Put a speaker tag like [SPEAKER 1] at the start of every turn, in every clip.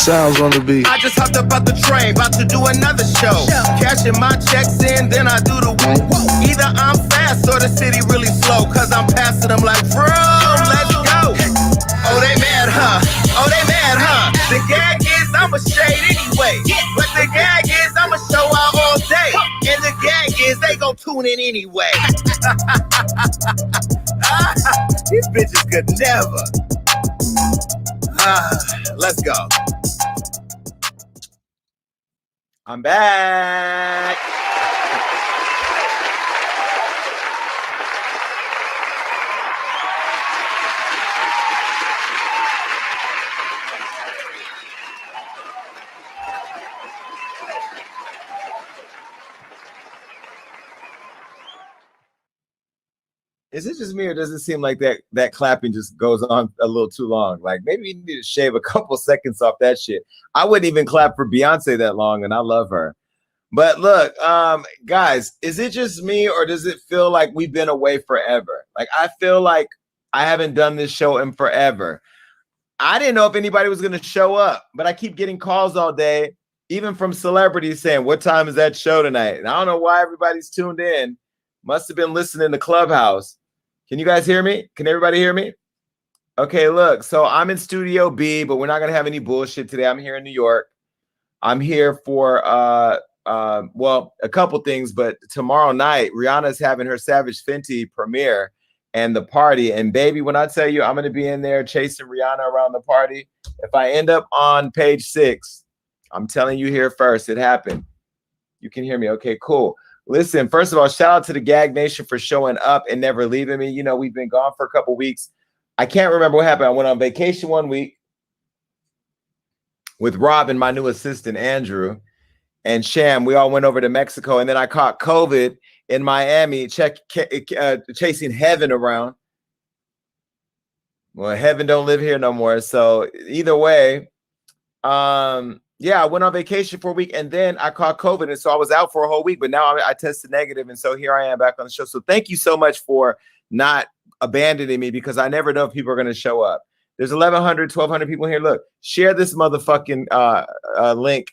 [SPEAKER 1] Sounds on the beat.
[SPEAKER 2] I just hopped up out the train, about to do another show. Cashing my checks in, then I do the woo. Either I'm fast or the city really slow, cause I'm passing them like, bro, let's go. Oh, they mad, huh? Oh, they mad, huh? The gag is I'm a shade anyway. But the gag is I'm a show out all day. And the gag is they gon' tune in anyway. These bitches could never. Let's go. I'm back. Is it just me, or does it seem like that clapping just goes on a little too long? Like, maybe you need to shave a couple seconds off that shit. I wouldn't even clap for Beyonce that long, and I love her. But look, guys, is it just me, or does it feel like we've been away forever? Like, I feel like I haven't done this show in forever. I didn't know if anybody was going to show up, but I keep getting calls all day, even from celebrities saying, what time is that show tonight? And I don't know why everybody's tuned in. Must have been listening to Clubhouse. Can you guys hear me? Can everybody hear me? Okay, look, so I'm in Studio B, but we're not going to have any bullshit today. I'm here in New York. I'm here for, well, a couple things, but tomorrow night, Rihanna's having her Savage Fenty premiere and the party. And baby, when I tell you I'm going to be in there chasing Rihanna around the party, if I end up on page 6, I'm telling you here first, it happened. You can hear me. Okay, cool. Listen, first of all, shout out to the Gag Nation for showing up and never leaving me. You know, we've been gone for a couple weeks. I can't remember what happened. I went on vacation one week with Rob and my new assistant, Andrew, and Sham. We all went over to Mexico, and then I caught COVID in Miami, chasing heaven around. Well, heaven don't live here no more. So either way, yeah, I went on vacation for a week, and then I caught COVID, and so I was out for a whole week, but now I tested negative, and so here I am back on the show. So thank you so much for not abandoning me, because I never know if people are going to show up. There's 1,100, 1,200 people here. Look, share this motherfucking link.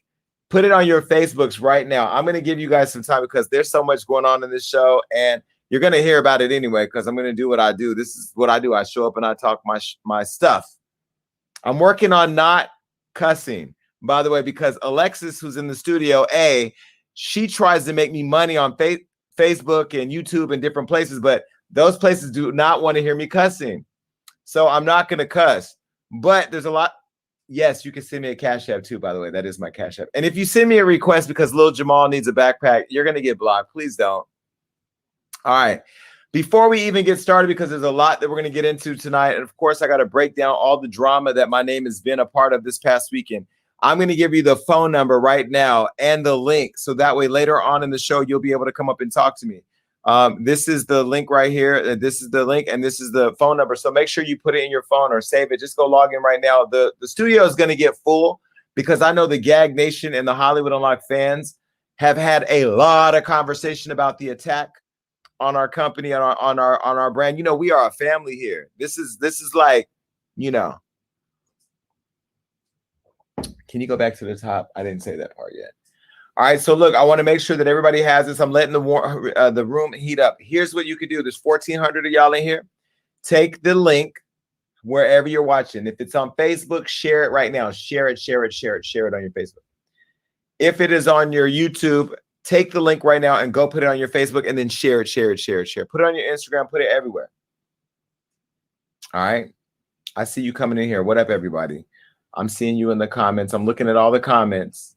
[SPEAKER 2] Put it on your Facebooks right now. I'm going to give you guys some time because there's so much going on in this show, and you're going to hear about it anyway because I'm going to do what I do. This is what I do. I show up and I talk my stuff. I'm working on not cussing, by the way, because Alexis, who's in the studio, she tries to make me money on Facebook and YouTube and different places, but those places do not want to hear me cussing. So I'm not going to cuss, but there's a lot. Yes, you can send me a Cash App too, by the way. That is my Cash App. And if you send me a request because Lil Jamal needs a backpack, you're going to get blocked. Please don't. All right. Before we even get started, because there's a lot that we're going to get into tonight, and of course, I got to break down all the drama that my name has been a part of this past weekend. I'm going to give you the phone number right now and the link, so that way later on in the show, you'll be able to come up and talk to me. This is the link right here. This is the link, and this is the phone number. So make sure you put it in your phone or save it. Just go log in right now. The studio is going to get full because I know the Gag Nation and the Hollywood Unlocked fans have had a lot of conversation about the attack on our company, on our brand. You know, we are a family here. This is like, you know. Can you go back to the top? I didn't say that part yet. All right, so look, I want to make sure that everybody has this. I'm letting the room heat up. Here's what you could do. There's 1,400 of y'all in here. Take the link wherever you're watching. If it's on Facebook, share it right now. Share it on your Facebook. If it is on your YouTube, take the link right now and go put it on your Facebook and then share it. Put it on your Instagram. Put it everywhere. All right. I see you coming in here. What up, everybody? I'm seeing you in the comments. I'm looking at all the comments.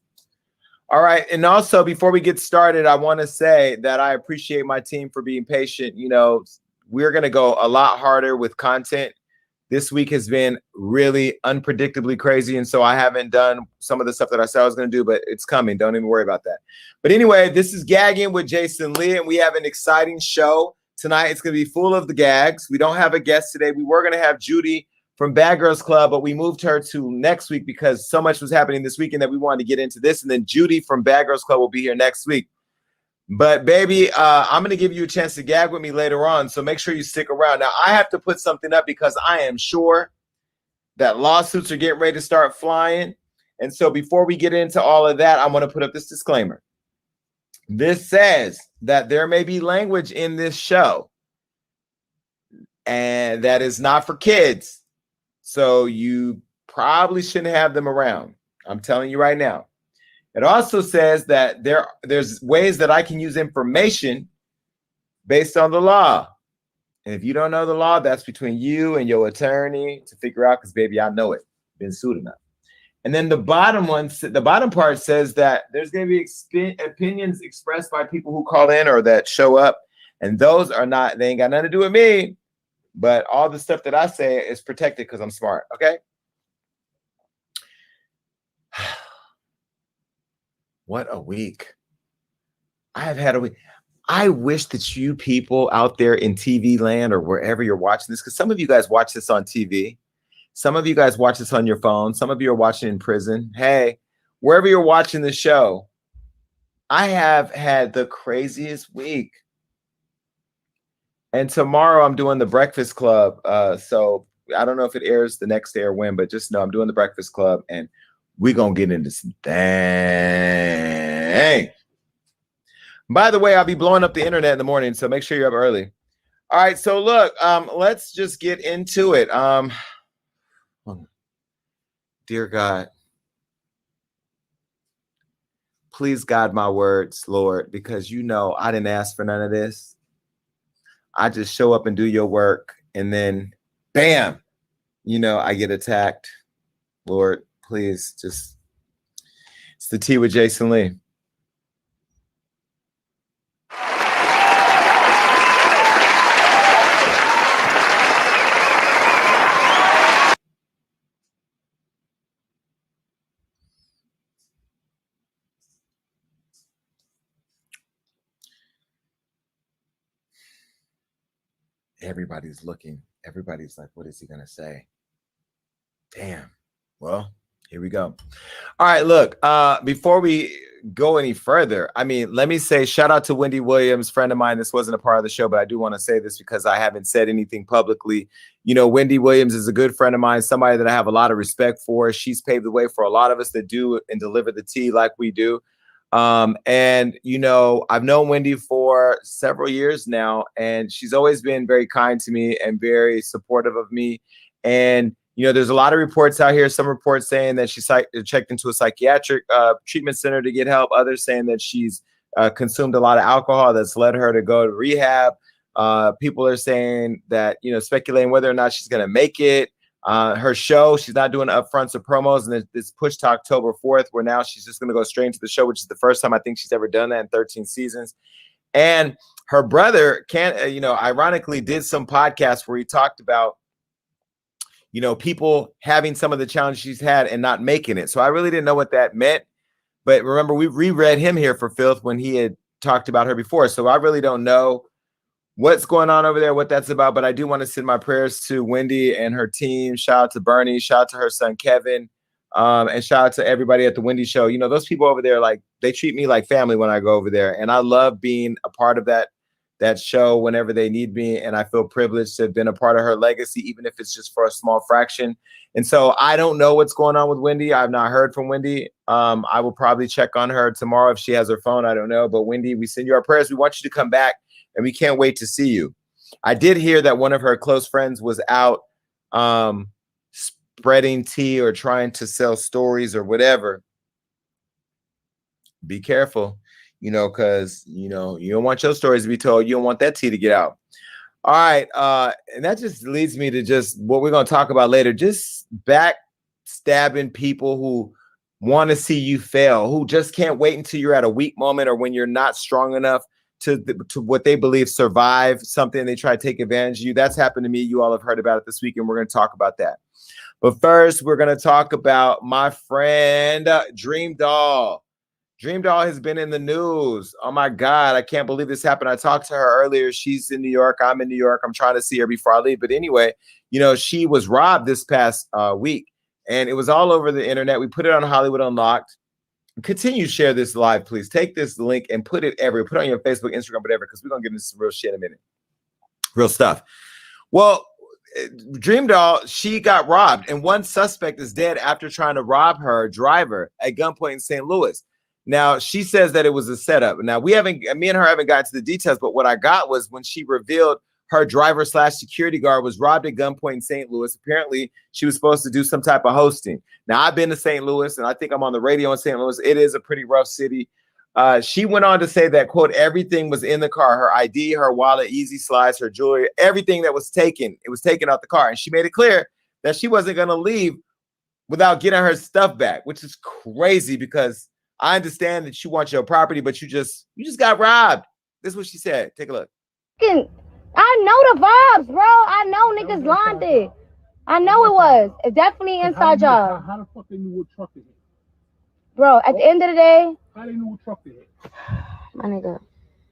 [SPEAKER 2] All right. And also, before we get started, I want to say that I appreciate my team for being patient. You know, we're going to go a lot harder with content. This week has been really unpredictably crazy. And so I haven't done some of the stuff that I said I was going to do, but it's coming. Don't even worry about that. But anyway, this is Gagging with Jason Lee, and we have an exciting show tonight. It's going to be full of the gags. We don't have a guest today. We were going to have Judy from Bad Girls Club, but we moved her to next week because so much was happening this weekend that we wanted to get into this. And then Judy from Bad Girls Club will be here next week. But baby, I'm going to give you a chance to gag with me later on. So make sure you stick around. Now, I have to put something up because I am sure that lawsuits are getting ready to start flying. And so before we get into all of that, I'm going to put up this disclaimer. This says that there may be language in this show and that is not for kids. So you probably shouldn't have them around. I'm telling you right now. It also says that there's ways that I can use information based on the law. And if you don't know the law, that's between you and your attorney to figure out, because baby, I know it. Been sued enough. And then the bottom part says that there's going to be opinions expressed by people who call in or that show up. And those are not, they ain't got nothing to do with me. But all the stuff that I say is protected because I'm smart. Okay. What a week. I have had a week. I wish that you people out there in TV land or wherever you're watching this, because some of you guys watch this on TV. Some of you guys watch this on your phone. Some of you are watching in prison. Hey, wherever you're watching the show, I have had the craziest week. And tomorrow I'm doing the Breakfast Club. So I don't know if it airs the next day or when, but just know I'm doing the Breakfast Club and we're going to get into some things. By the way, I'll be blowing up the internet in the morning, so make sure you're up early. All right, so look, let's just get into it. Dear God, please guide my words, Lord, because you know I didn't ask for none of this. I just show up and do your work, and then, bam, you know, I get attacked. Lord, please, just, it's the tea with Jason Lee. Everybody's looking. Everybody's like, what is he going to say? Damn. Well, here we go. All right, look, before we go any further, I mean, let me say shout out to Wendy Williams, friend of mine. This wasn't a part of the show, but I do want to say this because I haven't said anything publicly. You know, Wendy Williams is a good friend of mine, somebody that I have a lot of respect for. She's paved the way for a lot of us that do and deliver the tea like we do. And, you know, I've known Wendy for several years now, and she's always been very kind to me and very supportive of me. And, you know, there's a lot of reports out here, some reports saying that she checked into a psychiatric treatment center to get help. Others saying that she's consumed a lot of alcohol that's led her to go to rehab. People are saying that, you know, speculating whether or not she's going to make it. Her show, she's not doing upfronts or promos, and it's pushed to October 4th, where now she's just going to go straight into the show, which is the first time I think she's ever done that in 13 seasons. And her brother, ironically did some podcasts where he talked about, you know, people having some of the challenges she's had and not making it. So I really didn't know what that meant. But remember, we reread him here for Filth when he had talked about her before. So I really don't know what's going on over there, what that's about. But I do want to send my prayers to Wendy and her team. Shout out to Bernie. Shout out to her son, Kevin. And shout out to everybody at the Wendy show. You know, those people over there, like, they treat me like family when I go over there. And I love being a part of that show whenever they need me. And I feel privileged to have been a part of her legacy, even if it's just for a small fraction. And so I don't know what's going on with Wendy. I've not heard from Wendy. I will probably check on her tomorrow if she has her phone. I don't know. But Wendy, we send you our prayers. We want you to come back, and we can't wait to see you. I did hear that one of her close friends was out spreading tea or trying to sell stories or whatever. Be careful, you know, because, you know, you don't want your stories to be told. You don't want that tea to get out. All right. And that just leads me to just what we're going to talk about later. Just backstabbing people who want to see you fail, who just can't wait until you're at a weak moment or when you're not strong enough to what they believe survive something. They try to take advantage of you. That's happened to me. You all have heard about it this week, and we're going to talk about that. But first, we're going to talk about my friend Dream Doll. Dream Doll has been in the news. Oh my God, I can't believe this happened. I talked to her earlier. She's in New York. I'm in New York. I'm trying to see her before I leave. But anyway, you know, she was robbed this past week, and it was all over the internet. We put it on Hollywood Unlocked. Continue to share this live, please. Take this link and put it everywhere. Put it on your Facebook, Instagram, whatever, because we're going to get into some real shit in a minute. Real stuff. Well, Dream Doll, she got robbed, and one suspect is dead after trying to rob her driver at gunpoint in St. Louis. Now, she says that it was a setup. Now, me and her haven't gotten to the details, but what I got was when she revealed her driver / security guard was robbed at gunpoint in St. Louis. Apparently, she was supposed to do some type of hosting. Now, I've been to St. Louis, and I think I'm on the radio in St. Louis. It is a pretty rough city. She went on to say that, quote, everything was in the car, her ID, her wallet, easy slides, her jewelry, everything that was taken, it was taken out the car. And she made it clear that she wasn't going to leave without getting her stuff back, which is crazy because I understand that you want your property, but you just got robbed. This is what she said. Take a look.
[SPEAKER 1] I know the vibes, bro. I know niggas lined it. I know it was. It's definitely inside job.
[SPEAKER 3] How the fuck they knew what truck it hit?
[SPEAKER 1] Bro, at the end of the day.
[SPEAKER 3] How they knew what truck it hit?
[SPEAKER 1] My nigga.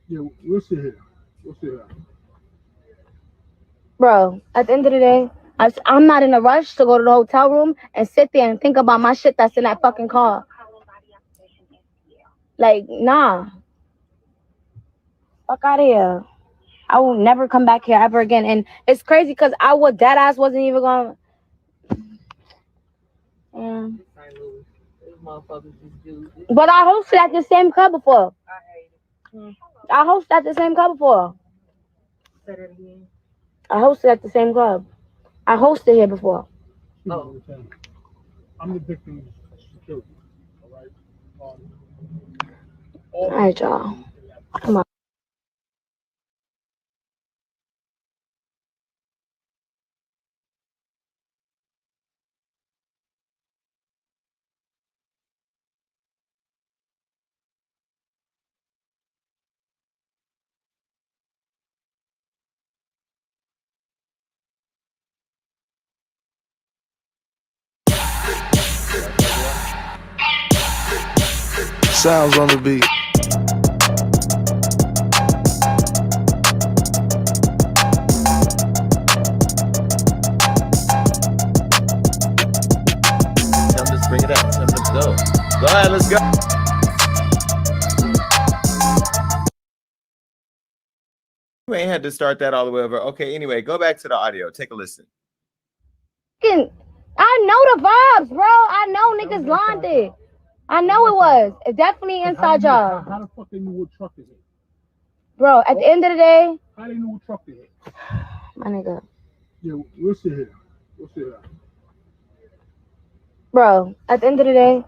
[SPEAKER 3] Yeah, we'll sit here.
[SPEAKER 1] Bro, at the end of the day, I'm not in a rush to go to the hotel room and sit there and think about my shit that's in that fucking car. Like, nah. Fuck out of here. I will never come back here ever again. And it's crazy because that ass wasn't even going. Yeah. But I hosted at the same club before. I hosted at the same club before.
[SPEAKER 4] Say that again.
[SPEAKER 1] I hosted at the same club. I hosted here before.
[SPEAKER 3] Oh. I'm the victim of security. All
[SPEAKER 1] right, y'all. Come on.
[SPEAKER 5] Sounds on the beat.
[SPEAKER 2] Tell them to bring it up. Tell them to go. Go ahead, let's go. You ain't had to start that all the way over. Okay, anyway, go back to the audio. Take a listen.
[SPEAKER 1] I know the vibes, bro. I know niggas lined it. I know it was. It's definitely inside job.
[SPEAKER 3] How the fuck they knew what truck it hit?
[SPEAKER 1] Bro, at the end of the day.
[SPEAKER 3] How they knew what truck it hit?
[SPEAKER 1] My nigga.
[SPEAKER 3] Yeah, we'll sit here.
[SPEAKER 1] Bro, at the end of the day,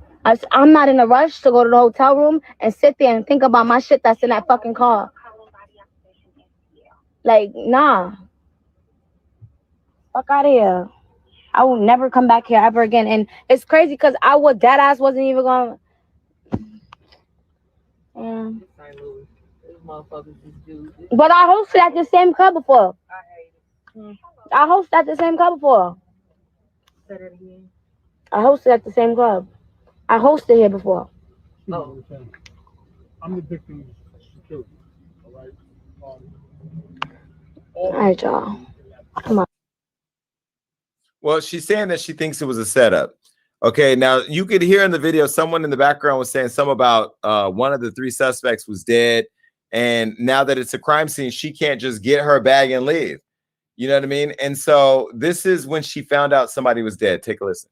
[SPEAKER 1] I'm not in a rush to go to the hotel room and sit there and think about my shit that's in that fucking car. Like, nah. Fuck out of here. I will never come back here ever again. And it's crazy because that ass wasn't even going. Yeah. But I hosted at the same club before. I hosted at the same club before.
[SPEAKER 4] Say that again.
[SPEAKER 1] I hosted at the same club. I hosted here before.
[SPEAKER 3] Oh. I'm the victim of security. All
[SPEAKER 1] right, y'all. Come on.
[SPEAKER 2] Well, she's saying that she thinks it was a setup. Okay, now you could hear in the video someone in the background was saying something about one of the three suspects was dead. And now that it's a crime scene, she can't just get her bag and leave. You know what I mean? And so this is when she found out somebody was dead. Take a listen.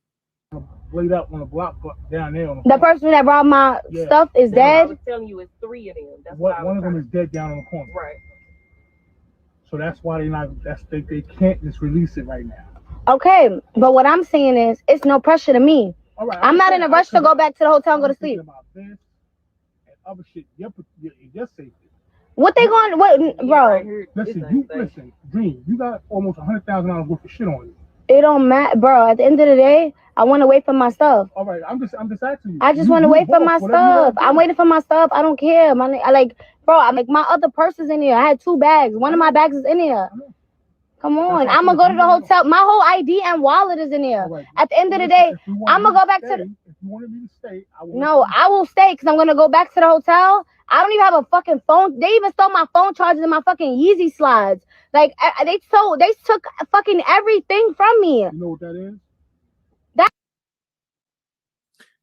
[SPEAKER 3] Laid out on the block down there.
[SPEAKER 1] The person that robbed my stuff is dead?
[SPEAKER 4] I was telling you it's three of them. That's
[SPEAKER 3] one of them is dead down in the corner.
[SPEAKER 4] Right.
[SPEAKER 3] So that's why they can't just release it right now.
[SPEAKER 1] Okay, but what I'm saying is, it's no pressure to me.
[SPEAKER 3] All right,
[SPEAKER 1] I'm not in a rush to go back to the hotel and go to sleep.
[SPEAKER 3] About this and other shit, your safety.
[SPEAKER 1] What they going? What, bro?
[SPEAKER 3] Listen, Dream. You got almost $100,000 worth of shit on you.
[SPEAKER 1] It don't matter, bro. At the end of the day, I want to wait for my stuff.
[SPEAKER 3] All right, I'm just asking you.
[SPEAKER 1] I just want to wait for my stuff. I'm waiting for my stuff. I don't care. My other purse is in here. I had 2 bags. One of my bags is in here. Come on, I'm gonna go to the hotel. My whole ID and wallet is in here. Right. At the end of the day, I'm gonna go back to the...
[SPEAKER 3] If you wanted me to stay, I will.
[SPEAKER 1] No, I will stay because I'm gonna go back to the hotel. I don't even have a fucking phone. They even stole my phone chargers and my fucking Yeezy slides. Like, they took fucking everything from me.
[SPEAKER 3] You know what that is?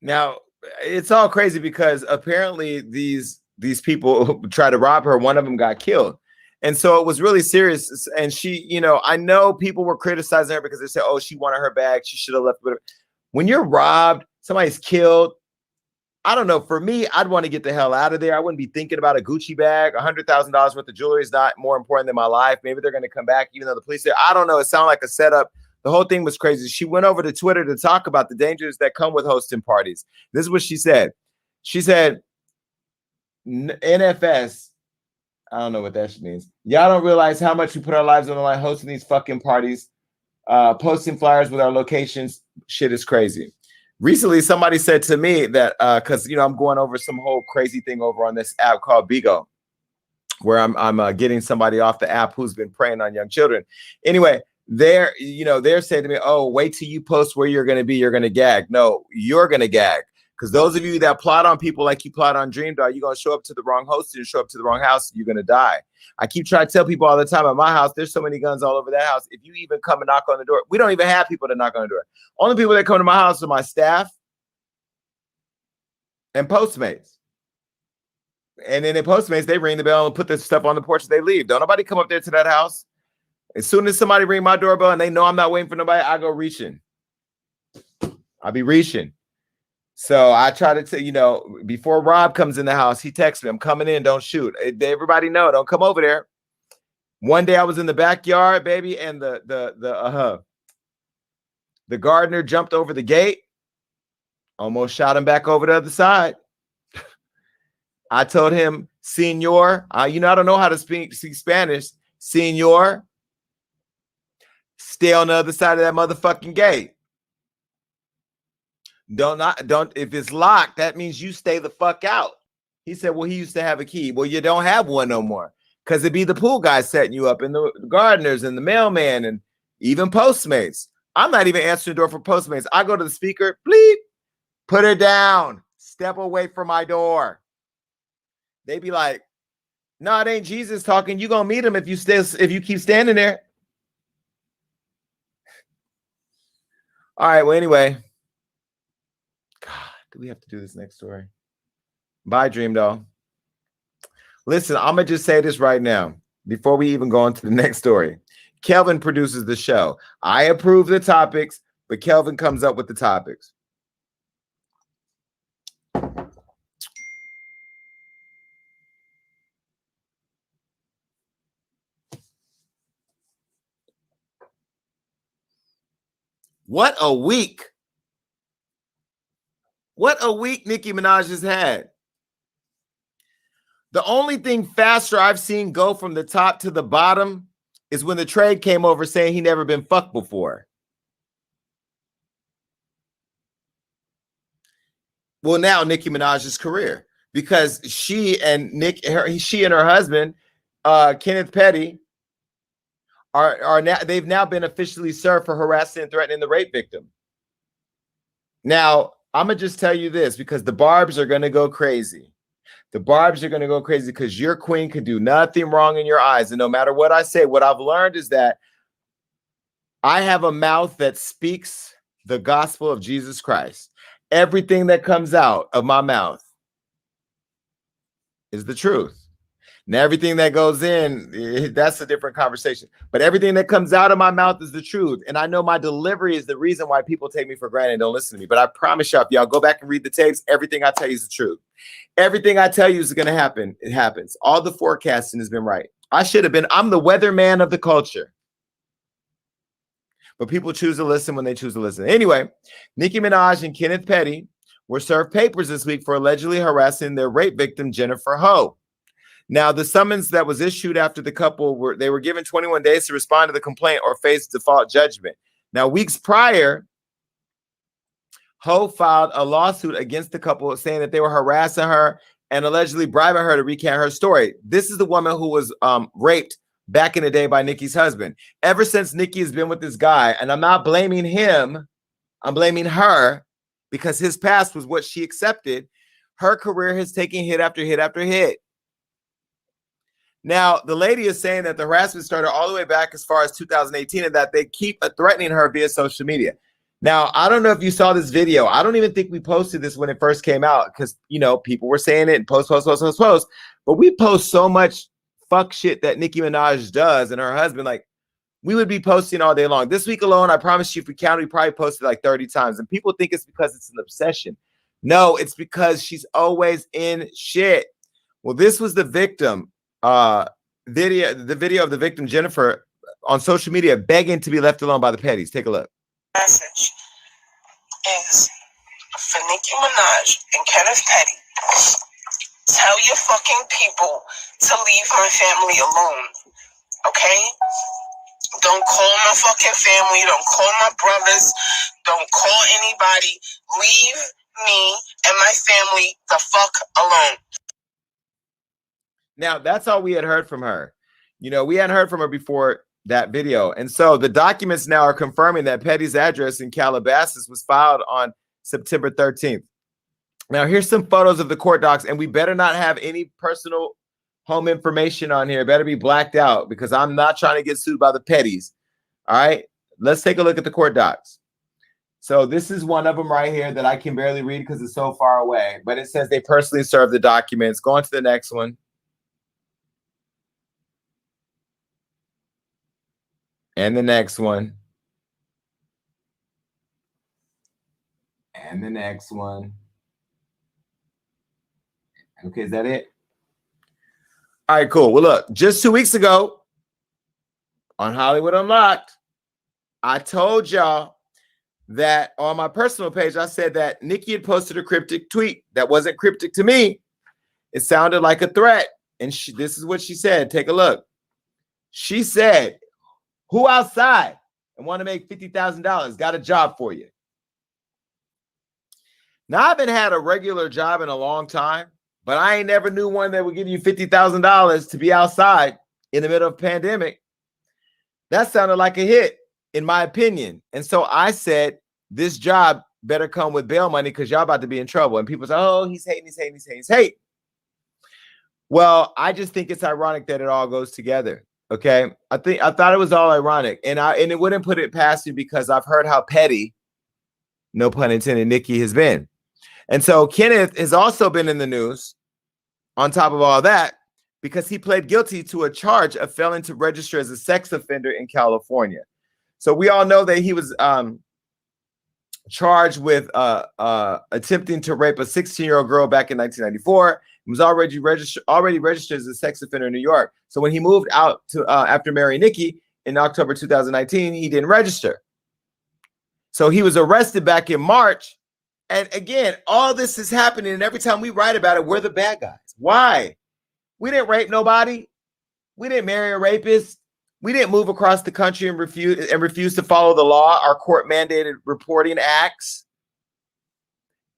[SPEAKER 2] Now, it's all crazy because apparently these people tried to rob her. One of them got killed. And so it was really serious. And she, you know, I know people were criticizing her because they said, oh, she wanted her bag. She should have left with her. When you're robbed, somebody's killed. I don't know. For me, I'd want to get the hell out of there. I wouldn't be thinking about a Gucci bag. $100,000 worth of jewelry is not more important than my life. Maybe they're going to come back, even though the police said, I don't know. It sounded like a setup. The whole thing was crazy. She went over to Twitter to talk about the dangers that come with hosting parties. This is what she said. She said, NFS, I don't know what that means. Y'all don't realize how much we put our lives on the line hosting these fucking parties, posting flyers with our locations. Shit is crazy. Recently, somebody said to me that because you know I'm going over some whole crazy thing over on this app called Bigo, where I'm getting somebody off the app who's been preying on young children. Anyway, they're saying to me, "Oh, wait till you post where you're going to be. You're going to gag." No, you're going to gag. Because those of you that plot on people like you plot on Dream Dog, you're going to show up to the wrong host and show up to the wrong house. You're going to die. I keep trying to tell people all the time at my house, there's so many guns all over that house. If you even come and knock on the door, we don't even have people to knock on the door. Only people that come to my house are my staff and Postmates. And then in Postmates, they ring the bell and put this stuff on the porch. They leave. Don't nobody come up there to that house. As soon as somebody ring my doorbell and they know I'm not waiting for nobody, I go reaching. I'll be reaching. So I try to tell, you know, before Rob comes in the house, he texts me, I'm coming in, don't shoot. Everybody know, don't come over there. One day I was in the backyard, baby, and the gardener jumped over the gate, almost shot him back over the other side. I told him, Senor, you know, I don't know how to speak Spanish. Senor, stay on the other side of that motherfucking gate. Don't if it's locked, that means you stay the fuck out. He said, well, he used to have a key. Well, you don't have one no more because it'd be the pool guy setting you up and the gardeners and the mailman and even Postmates. I'm not even answering the door for Postmates. I go to the speaker, bleep, put it down, step away from my door. They be like, no, it ain't Jesus talking. You gonna meet him if you keep standing there. All right, well, anyway. God, do we have to do this next story? Bye, Dream Doll. Listen, I'm going to just say this right now before we even go on to the next story. Kelvin produces the show. I approve the topics, but Kelvin comes up with the topics. What a week. What a week Nicki Minaj has had. The only thing faster I've seen go from the top to the bottom is when the trade came over saying he never been fucked before. Well, now Nicki Minaj's career, because she and her husband, Kenneth Petty, are now they've now been officially served for harassing and threatening the rape victim. Now, I'm going to just tell you this because the Barbs are going to go crazy. The Barbs are going to go crazy because your queen can do nothing wrong in your eyes. And no matter what I say, what I've learned is that I have a mouth that speaks the gospel of Jesus Christ. Everything that comes out of my mouth is the truth. Now, everything that goes in, that's a different conversation. But everything that comes out of my mouth is the truth. And I know my delivery is the reason why people take me for granted and don't listen to me. But I promise y'all, if y'all go back and read the tapes, everything I tell you is the truth. Everything I tell you is going to happen. It happens. All the forecasting has been right. I'm the weatherman of the culture. But people choose to listen when they choose to listen. Anyway, Nicki Minaj and Kenneth Petty were served papers this week for allegedly harassing their rape victim, Jennifer Ho. Now, the summons that was issued after the couple were given 21 days to respond to the complaint or face default judgment. Now, weeks prior, Ho filed a lawsuit against the couple saying that they were harassing her and allegedly bribing her to recount her story. This is the woman who was raped back in the day by Nicki's husband. Ever since Nicki has been with this guy, and I'm not blaming him, I'm blaming her because his past was what she accepted. Her career has taken hit after hit after hit. Now, the lady is saying that the harassment started all the way back as far as 2018 and that they keep threatening her via social media. Now, I don't know if you saw this video. I don't even think we posted this when it first came out because, you know, people were saying it and post. But we post so much fuck shit that Nicki Minaj does and her husband, like, we would be posting all day long. This week alone, I promise you, if we count, we probably posted like 30 times. And people think it's because it's an obsession. No, it's because she's always in shit. Well, this was the victim video, the video of the victim, Jennifer, on social media begging to be left alone by the petties. Take a look.
[SPEAKER 6] Message is for Nicki Minaj and Kenneth Petty. Tell your fucking people to leave my family alone, okay? Don't call my fucking family. Don't call my brothers. Don't call anybody. Leave me and my family the fuck alone.
[SPEAKER 2] Now, that's all we had heard from her. You know, we hadn't heard from her before that video. And so the documents now are confirming that Petty's address in Calabasas was filed on September 13th. Now, here's some photos of the court docs, and we better not have any personal home information on here. It better be blacked out because I'm not trying to get sued by the Petties. All right, let's take a look at the court docs. So this is one of them right here that I can barely read because it's so far away, but it says they personally served the documents. Go on to the next one. And the next one. And the next one. Okay, is that it? All right, cool. Well, look, just 2 weeks ago on Hollywood Unlocked, I told y'all that on my personal page, I said that Nicki had posted a cryptic tweet that wasn't cryptic to me. It sounded like a threat. And this is what she said. Take a look. She said, who outside and want to make $50,000? Got a job for you. Now, I haven't had a regular job in a long time, but I ain't never knew one that would give you $50,000 to be outside in the middle of a pandemic. That sounded like a hit, in my opinion. And so I said, this job better come with bail money because y'all about to be in trouble. And people say, oh, he's hating. Well, I just think it's ironic that it all goes together. Okay. I thought it was all ironic. And it wouldn't put it past me because I've heard how petty, no pun intended, Nicki has been. And so Kenneth has also been in the news on top of all that because he pled guilty to a charge of failing to register as a sex offender in California. So we all know that he was charged with attempting to rape a 16-year-old girl back in 1994. He was already registered as a sex offender in New York. So when he moved out to after marrying Nicki in October 2019, he didn't register. So he was arrested back in March. And again, all this is happening, and every time we write about it, we're the bad guys. Why? We didn't rape nobody. We didn't marry a rapist. We didn't move across the country and refuse to follow the law, our court-mandated reporting acts.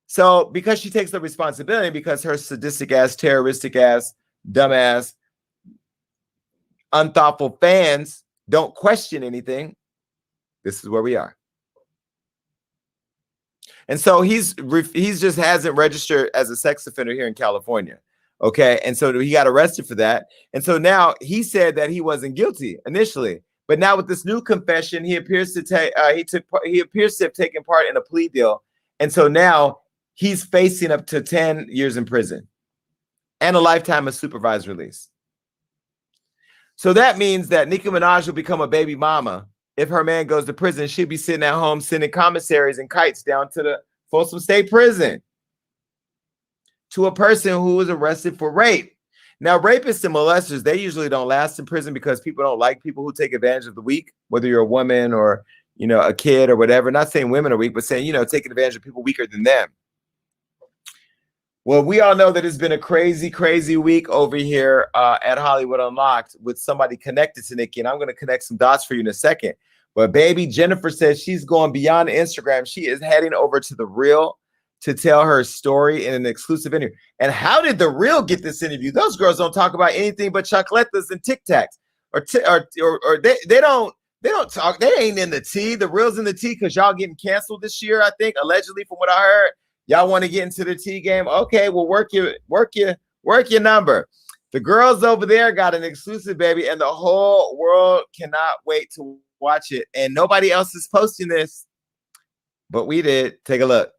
[SPEAKER 2] So because she takes the responsibility, because her sadistic ass, terroristic ass, dumbass, unthoughtful fans don't question anything, this is where we are. And so he's just hasn't registered as a sex offender here in California. Okay. And so he got arrested for that. And so now he said that he wasn't guilty initially, but now with this new confession, he appears to have taken part in a plea deal. And so now he's facing up to 10 years in prison and a lifetime of supervised release. So that means that Nicki Minaj will become a baby mama. If her man goes to prison, she'll be sitting at home sending commissaries and kites down to the Folsom State Prison to a person who was arrested for rape. Now, rapists and molesters, they usually don't last in prison because people don't like people who take advantage of the weak, whether you're a woman or, you know, a kid or whatever. Not saying women are weak, but saying, you know, taking advantage of people weaker than them. Well, we all know that it's been a crazy, crazy week over here at Hollywood Unlocked with somebody connected to Nicki, and I'm going to connect some dots for you in a second. But baby, Jennifer says she's going beyond Instagram. She is heading over to The Real to tell her story in an exclusive interview. And how did The Real get this interview? Those girls don't talk about anything but chocolates and Tic Tacs, or they don't talk. They ain't in the tea. The Real's in the tea because y'all getting canceled this year, I think, allegedly, from what I heard. Y'all want to get into the tea game? Okay, well, work your number. The girls over there got an exclusive, baby, and the whole world cannot wait to watch it. And nobody else is posting this, but we did. Take a look.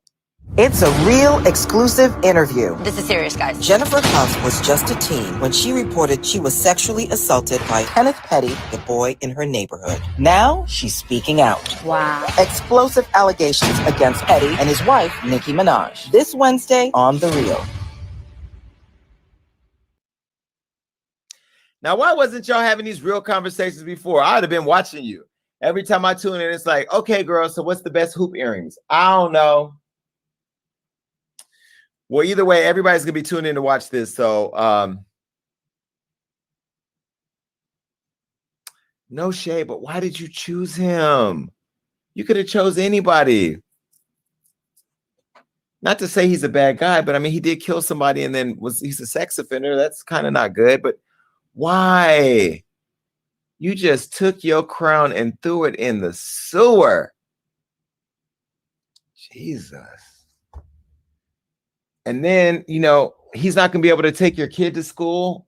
[SPEAKER 7] It's a real exclusive interview.
[SPEAKER 8] This is serious, guys.
[SPEAKER 7] Jennifer Huff was just a teen when she reported she was sexually assaulted by Kenneth Petty, the boy in her neighborhood. Now she's speaking out.
[SPEAKER 8] Wow.
[SPEAKER 7] Explosive allegations against Petty and his wife, Nicki Minaj. This Wednesday on The Real.
[SPEAKER 2] Now, why wasn't y'all having these real conversations before? I'd have been watching you. Every time I tune in, it's like, okay, girl, so what's the best hoop earrings? I don't know. Well, either way, everybody's going to be tuning in to watch this. So, no shade, but why did you choose him? You could have chose anybody. Not to say he's a bad guy, but I mean, he did kill somebody and then he's a sex offender. That's kind of not good, but why? You just took your crown and threw it in the sewer. Jesus. And then, you know, he's not going to be able to take your kid to school.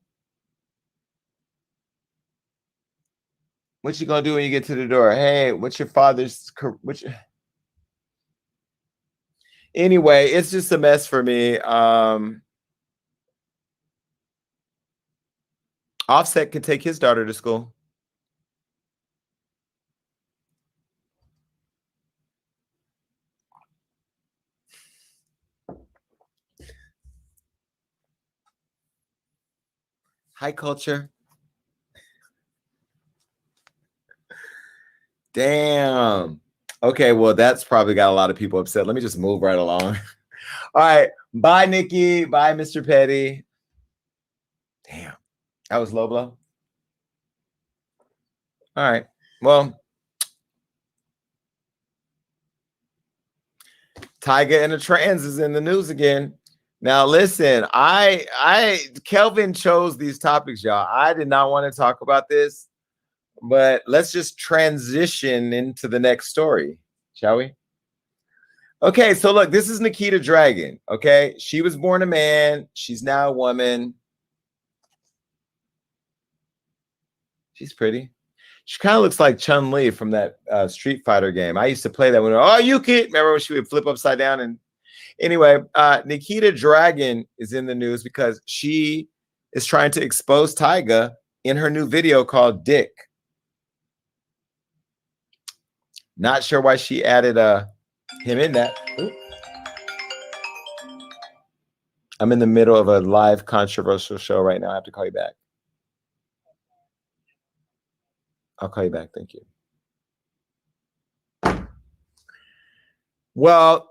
[SPEAKER 2] What you going to do when you get to the door? Hey, what's your father's... Anyway, it's just a mess for me. Offset can take his daughter to school. Hi, culture. Damn. Okay, well, that's probably got a lot of people upset. Let me just move right along. All right. Bye, Nikki. Bye, Mr. Petty. Damn. That was low blow. All right. Well, Tyga and the trans is in the news again. Now, listen, Kelvin chose these topics, y'all. I did not want to talk about this, but let's just transition into the next story, shall we? Okay, so look, this is Nikita Dragun, okay? She was born a man. She's now a woman. She's pretty. She kind of looks like Chun-Li from that Street Fighter game. I used to play that one. Oh, you kid. Remember when she would flip upside down? And anyway, Nikita Dragun is in the news because she is trying to expose Tyga in her new video called Dick. Not sure why she added him in that. Ooh. I'm in the middle of a live controversial show right now. I have to call you back. I'll call you back. Thank you. Well,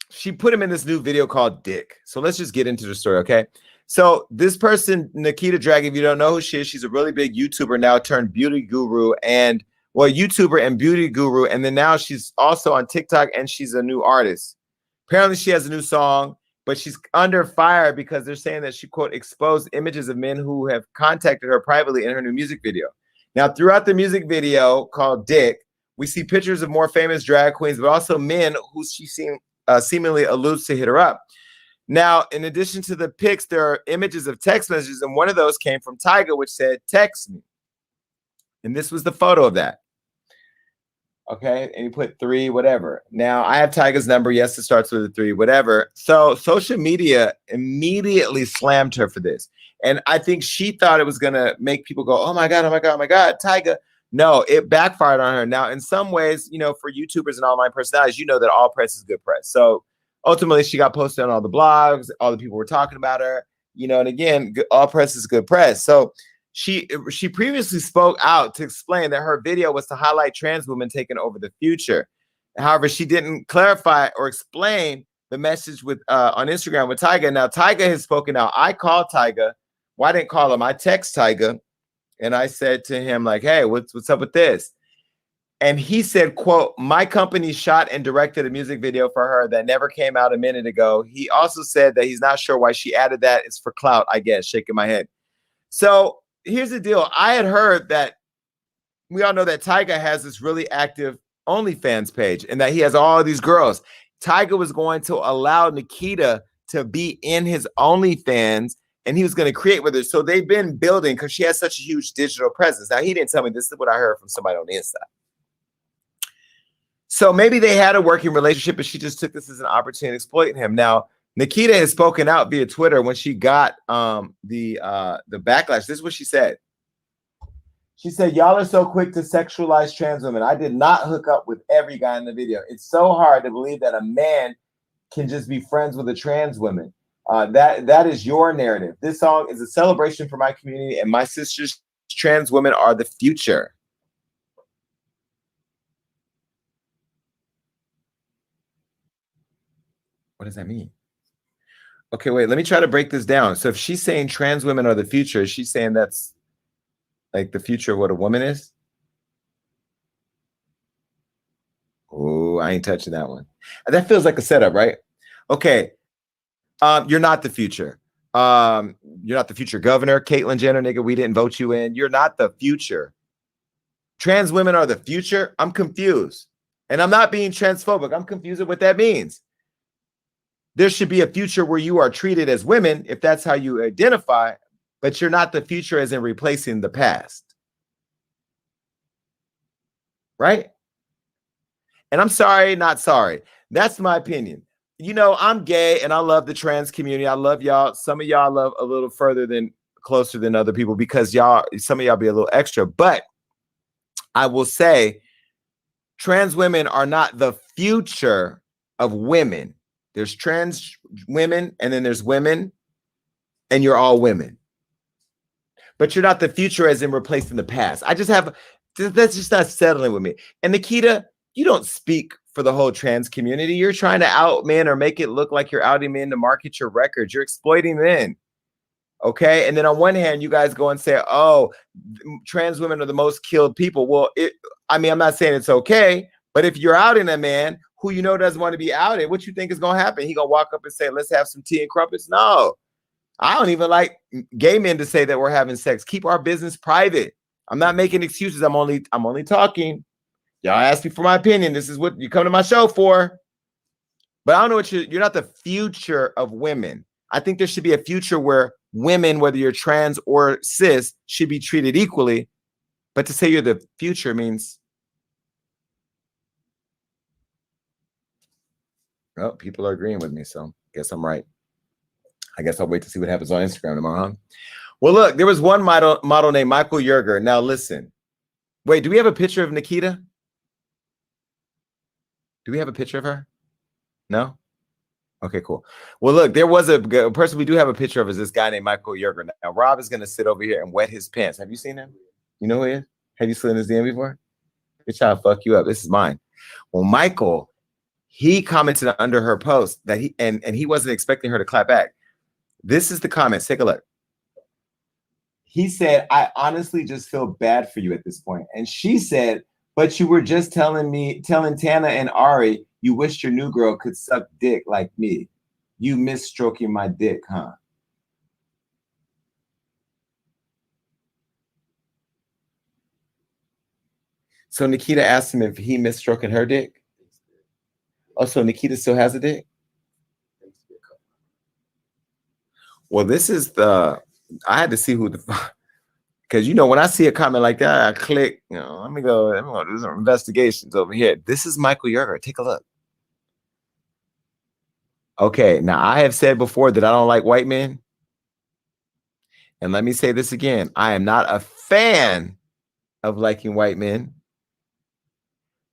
[SPEAKER 2] she put him in this new video called Dick. So let's just get into the story, okay? So this person, Nikita Dragun, if you don't know who she is, she's a really big YouTuber now turned beauty guru and, well, YouTuber and beauty guru. And then now she's also on TikTok and she's a new artist. Apparently she has a new song, but she's under fire because they're saying that she, quote, exposed images of men who have contacted her privately in her new music video. Now, throughout the music video called Dick, we see pictures of more famous drag queens, but also men who she seemingly alludes to hit her up. Now, in addition to the pics, there are images of text messages, and one of those came from Tyga, which said, text me. And this was the photo of that. Okay, and you put 3, whatever. Now, I have Tyga's number. Yes, it starts with a 3, whatever. So social media immediately slammed her for this. And I think she thought it was going to make people go, oh, my God, oh, my God, oh, my God, Tyga. No, it backfired on her. Now, in some ways, you know, for YouTubers and online personalities, you know that all press is good press. So ultimately, she got posted on all the blogs. All the people were talking about her, you know, and again, all press is good press. So she previously spoke out to explain that her video was to highlight trans women taking over the future. However, she didn't clarify or explain the message with on Instagram with Tyga. Now, Tyga has spoken out. I called Tyga. Well, I didn't call him. I text Tyga. And I said to him, like, hey, what's up with this? And he said, quote, my company shot and directed a music video for her that never came out a minute ago. He also said that he's not sure why she added that. It's for clout, I guess, shaking my head. So here's the deal. I had heard that we all know that Tyga has this really active OnlyFans page and that he has all these girls. Tyga was going to allow Nikita to be in his OnlyFans and he was going to create with her. So they've been building because she has such a huge digital presence. Now, he didn't tell me this is what I heard from somebody on the inside. So maybe they had a working relationship, but she just took this as an opportunity to exploit him. Now, Nikita has spoken out via Twitter when she got the backlash. This is what she said. She said, y'all are so quick to sexualize trans women. I did not hook up with every guy in the video. It's so hard to believe that a man can just be friends with a trans woman. That is your narrative. This song is a celebration for my community, and my sisters, trans women, are the future. What does that mean? Okay, wait, let me try to break this down. So if she's saying trans women are the future, is she saying that's like the future of what a woman is? Oh, I ain't touching that one. That feels like a setup, right? Okay. You're not the future. You're not the future governor. Caitlyn Jenner, nigga, we didn't vote you in. You're not the future. Trans women are the future. I'm confused. And I'm not being transphobic. I'm confused with what that means. There should be a future where you are treated as women, if that's how you identify, but you're not the future as in replacing the past. Right? And I'm sorry, not sorry. That's my opinion. You know, I'm gay and I love the trans community. I love y'all. Some of y'all love a little further than closer than other people because some of y'all be a little extra. But I will say trans women are not the future of women. There's trans women and then there's women and you're all women. But you're not the future as in replacing the past. That's just not settling with me. And Nikita, you don't speak for the whole trans community. You're trying to out men or make it look like you're outing men to market your records. You're exploiting men. Okay. And then on one hand, you guys go and say, oh, trans women are the most killed people. Well, I'm not saying it's okay, but if you're outing a man who you know doesn't want to be outed, what you think is going to happen? He going to walk up and say, let's have some tea and crumpets? No, I don't even like gay men to say that we're having sex. Keep our business private. I'm not making excuses. I'm only talking. Y'all asked me for my opinion. This is what you come to my show for. But I don't know what you're not the future of women. I think there should be a future where women, whether you're trans or cis, should be treated equally. But to say you're the future means, well, people are agreeing with me, so I guess I'm right. I guess I'll wait to see what happens on Instagram tomorrow. Huh? Well, look, there was one model named Michael Yerger. Now listen. Wait, do we have a picture of Nikita? Do we have a picture of her? No? Okay, cool. Well, look, there was a person we do have a picture of is this guy named Michael Yerger. Now, Rob is going to sit over here and wet his pants. Have you seen him? You know who he is? Have you slid in his DM before? Bitch, trying to fuck you up. This is mine. Well, Michael, he commented under her post that he wasn't expecting her to clap back. This is the comments. Take a look. He said, I honestly just feel bad for you at this point. And she said, but you were just telling Tana and Ari, you wished your new girl could suck dick like me. You miss stroking my dick, huh? So Nikita asked him if he missed stroking her dick. Oh, so Nikita still has a dick? Well, this is I had to see who because when I see a comment like that, I click, let me go do some investigations over here. This is Michael Yerger. Take a look. Okay, now I have said before that I don't like white men. And let me say this again. I am not a fan of liking white men.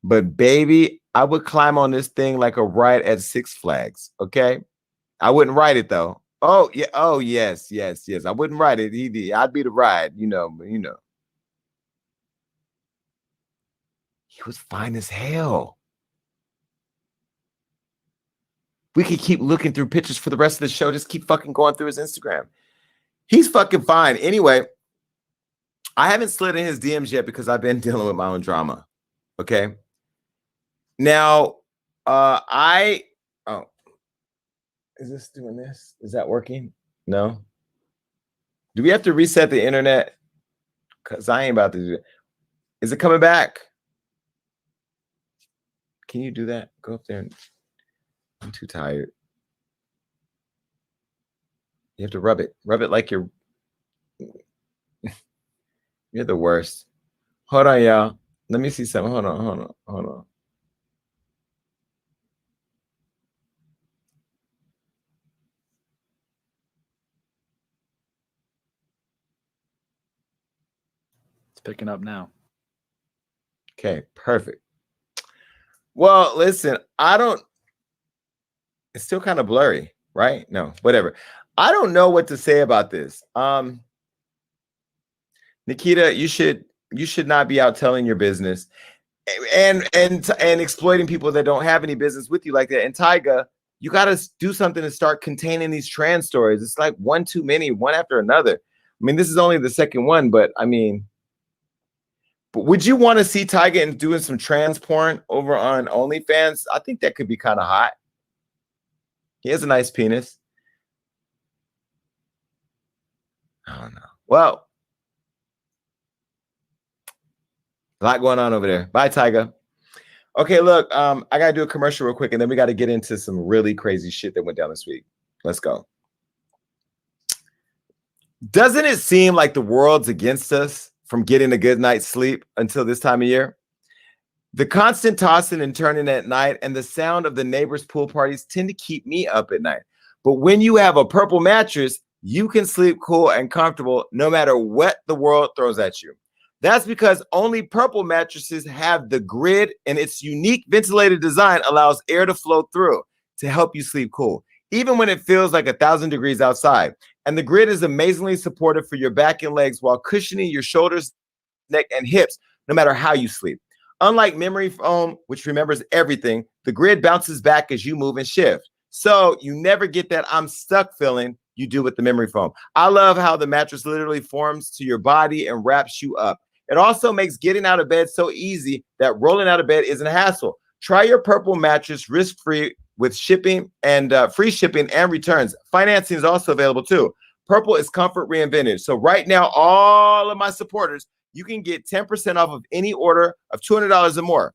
[SPEAKER 2] But baby, I would climb on this thing like a ride at Six Flags. Okay. I wouldn't ride it though. Oh, yeah. Oh, yes. I wouldn't ride it. I'd be the ride, He was fine as hell. We could keep looking through pictures for the rest of the show. Just keep fucking going through his Instagram. He's fucking fine. Anyway, I haven't slid in his DMs yet because I've been dealing with my own drama. Okay. Now, is this doing this? Is that working? No. Do we have to reset the internet? Because I ain't about to do it. Is it coming back? Can you do that? Go up there. I'm too tired. You have to rub it. Rub it like you're the worst. Hold on, y'all. Let me see something. Hold on.
[SPEAKER 8] Picking up now.
[SPEAKER 2] Okay, perfect. Well, listen, it's still kind of blurry, right? No, whatever. I don't know what to say about this. Nikita, you should not be out telling your business and exploiting people that don't have any business with you like that. And Tyga, you got to do something to start containing these trans stories. It's like one too many, one after another. I mean, this is only the second one, but I mean, but would you want to see Tyga and doing some trans porn over on OnlyFans? I think that could be kind of hot. He has a nice penis. I don't know. Well, a lot going on over there. Bye, Tyga. Okay, look, I got to do a commercial real quick, and then we got to get into some really crazy shit that went down this week. Let's go. Doesn't it seem like the world's against us from getting a good night's sleep until this time of year? The constant tossing and turning at night and the sound of the neighbors' pool parties tend to keep me up at night. But when you have a purple mattress, you can sleep cool and comfortable no matter what the world throws at you. That's because only Purple mattresses have the grid, and its unique ventilated design allows air to flow through to help you sleep cool, even when it feels like 1,000 degrees outside. And the grid is amazingly supportive for your back and legs while cushioning your shoulders, neck, and hips, no matter how you sleep. Unlike memory foam, which remembers everything, the grid bounces back as you move and shift. So you never get that I'm stuck feeling you do with the memory foam. I love how the mattress literally forms to your body and wraps you up. It also makes getting out of bed so easy that rolling out of bed isn't a hassle. Try your Purple mattress risk-free with shipping and free shipping and returns. Financing is also available too. Purple is comfort reinvented. So right now, all of my supporters, you can get 10% off of any order of $200 or more.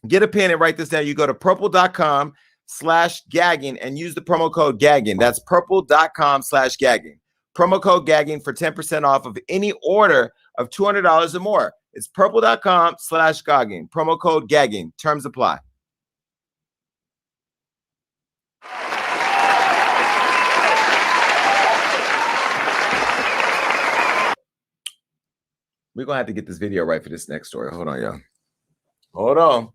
[SPEAKER 2] Get a pen and write this down. You go to purple.com/gagging and use the promo code gagging. That's purple.com/gagging. Promo code gagging for 10% off of any order of $200 or more. It's purple.com/gagging. Promo code gagging. Terms apply. We're going to have to get this video right for this next story. Hold on, y'all. Hold on.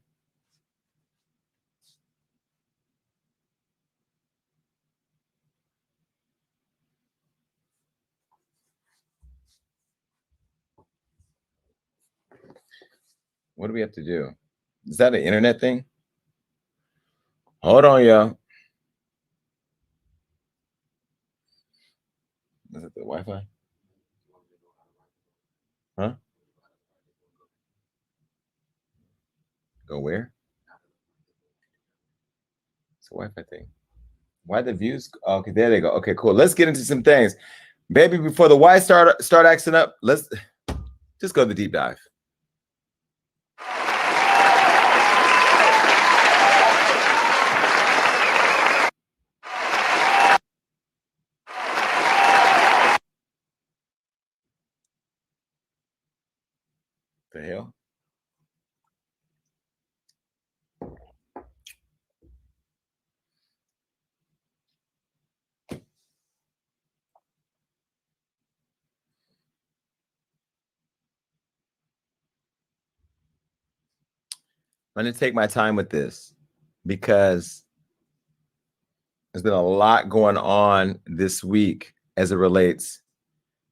[SPEAKER 2] What do we have to do? Is that an internet thing? Hold on, y'all. Is it the Wi-Fi? Huh? Go where? It's a Wi-Fi thing. Why the views? Okay, there they go. Okay, cool. Let's get into some things. Baby, before the Wi start acting up, let's just go to the deep dive. The hell? I'm going to take my time with this because there's been a lot going on this week as it relates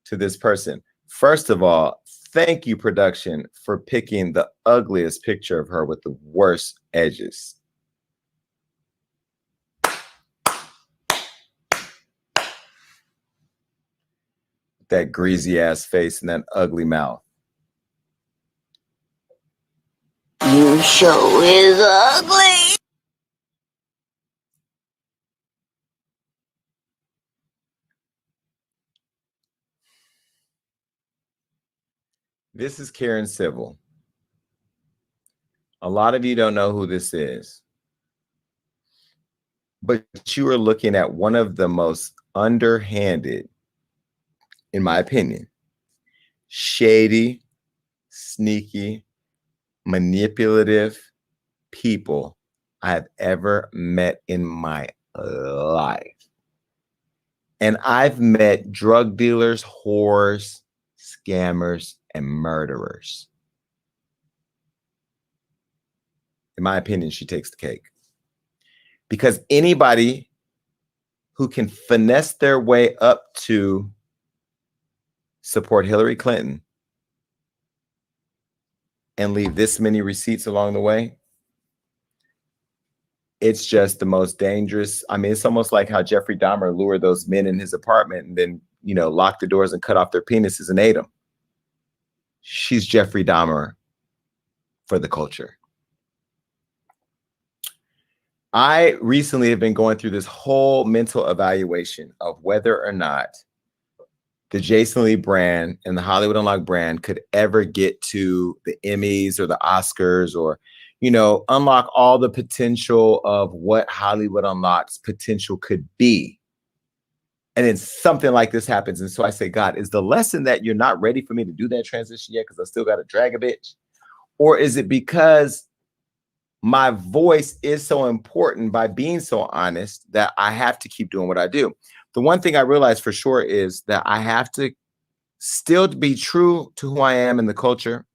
[SPEAKER 2] to this person. First of all, thank you, production, for picking the ugliest picture of her with the worst edges. That greasy ass face and that ugly mouth.
[SPEAKER 9] You show is ugly.
[SPEAKER 2] This is Karen Civil. A lot of you don't know who this is, but you are looking at one of the most underhanded, in my opinion, shady, sneaky, manipulative people I have ever met in my life. And I've met drug dealers, whores, scammers, and murderers. In my opinion, she takes the cake. Because anybody who can finesse their way up to support Hillary Clinton and leave this many receipts along the way, it's just the most dangerous. I mean, it's almost like how Jeffrey Dahmer lured those men in his apartment and then, you know, locked the doors and cut off their penises and ate them. She's Jeffrey Dahmer for the culture. I recently have been going through this whole mental evaluation of whether or not the Jason Lee brand and the Hollywood Unlocked brand could ever get to the Emmys or the Oscars or, you know, unlock all the potential of what Hollywood Unlocked's potential could be. And then something like this happens. And so I say, God, is the lesson that you're not ready for me to do that transition yet because I still got to drag a bitch? Or is it because my voice is so important by being so honest that I have to keep doing what I do? The one thing I realize for sure is that I have to still be true to who I am in the culture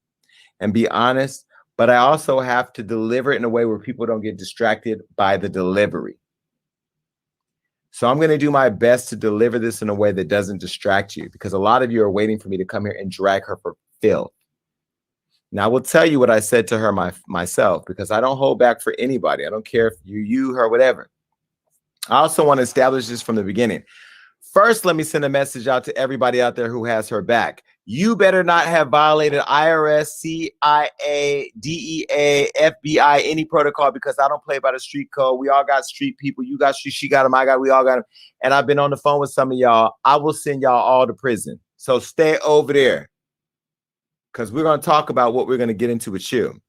[SPEAKER 2] and be honest, but I also have to deliver it in a way where people don't get distracted by the delivery. So I'm going to do my best to deliver this in a way that doesn't distract you, because a lot of you are waiting for me to come here and drag her for filth. Now, I will tell you what I said to her myself, because I don't hold back for anybody. I don't care if you, her, whatever. I also want to establish this from the beginning. First, let me send a message out to everybody out there who has her back. You better not have violated IRS, CIA, DEA, FBI, any protocol, because I don't play by the street code. We all got street people. You got street, she got them, I got, we all got them. And I've been on the phone with some of y'all. I will send y'all all to prison. So stay over there, because we're going to talk about what we're going to get into with you.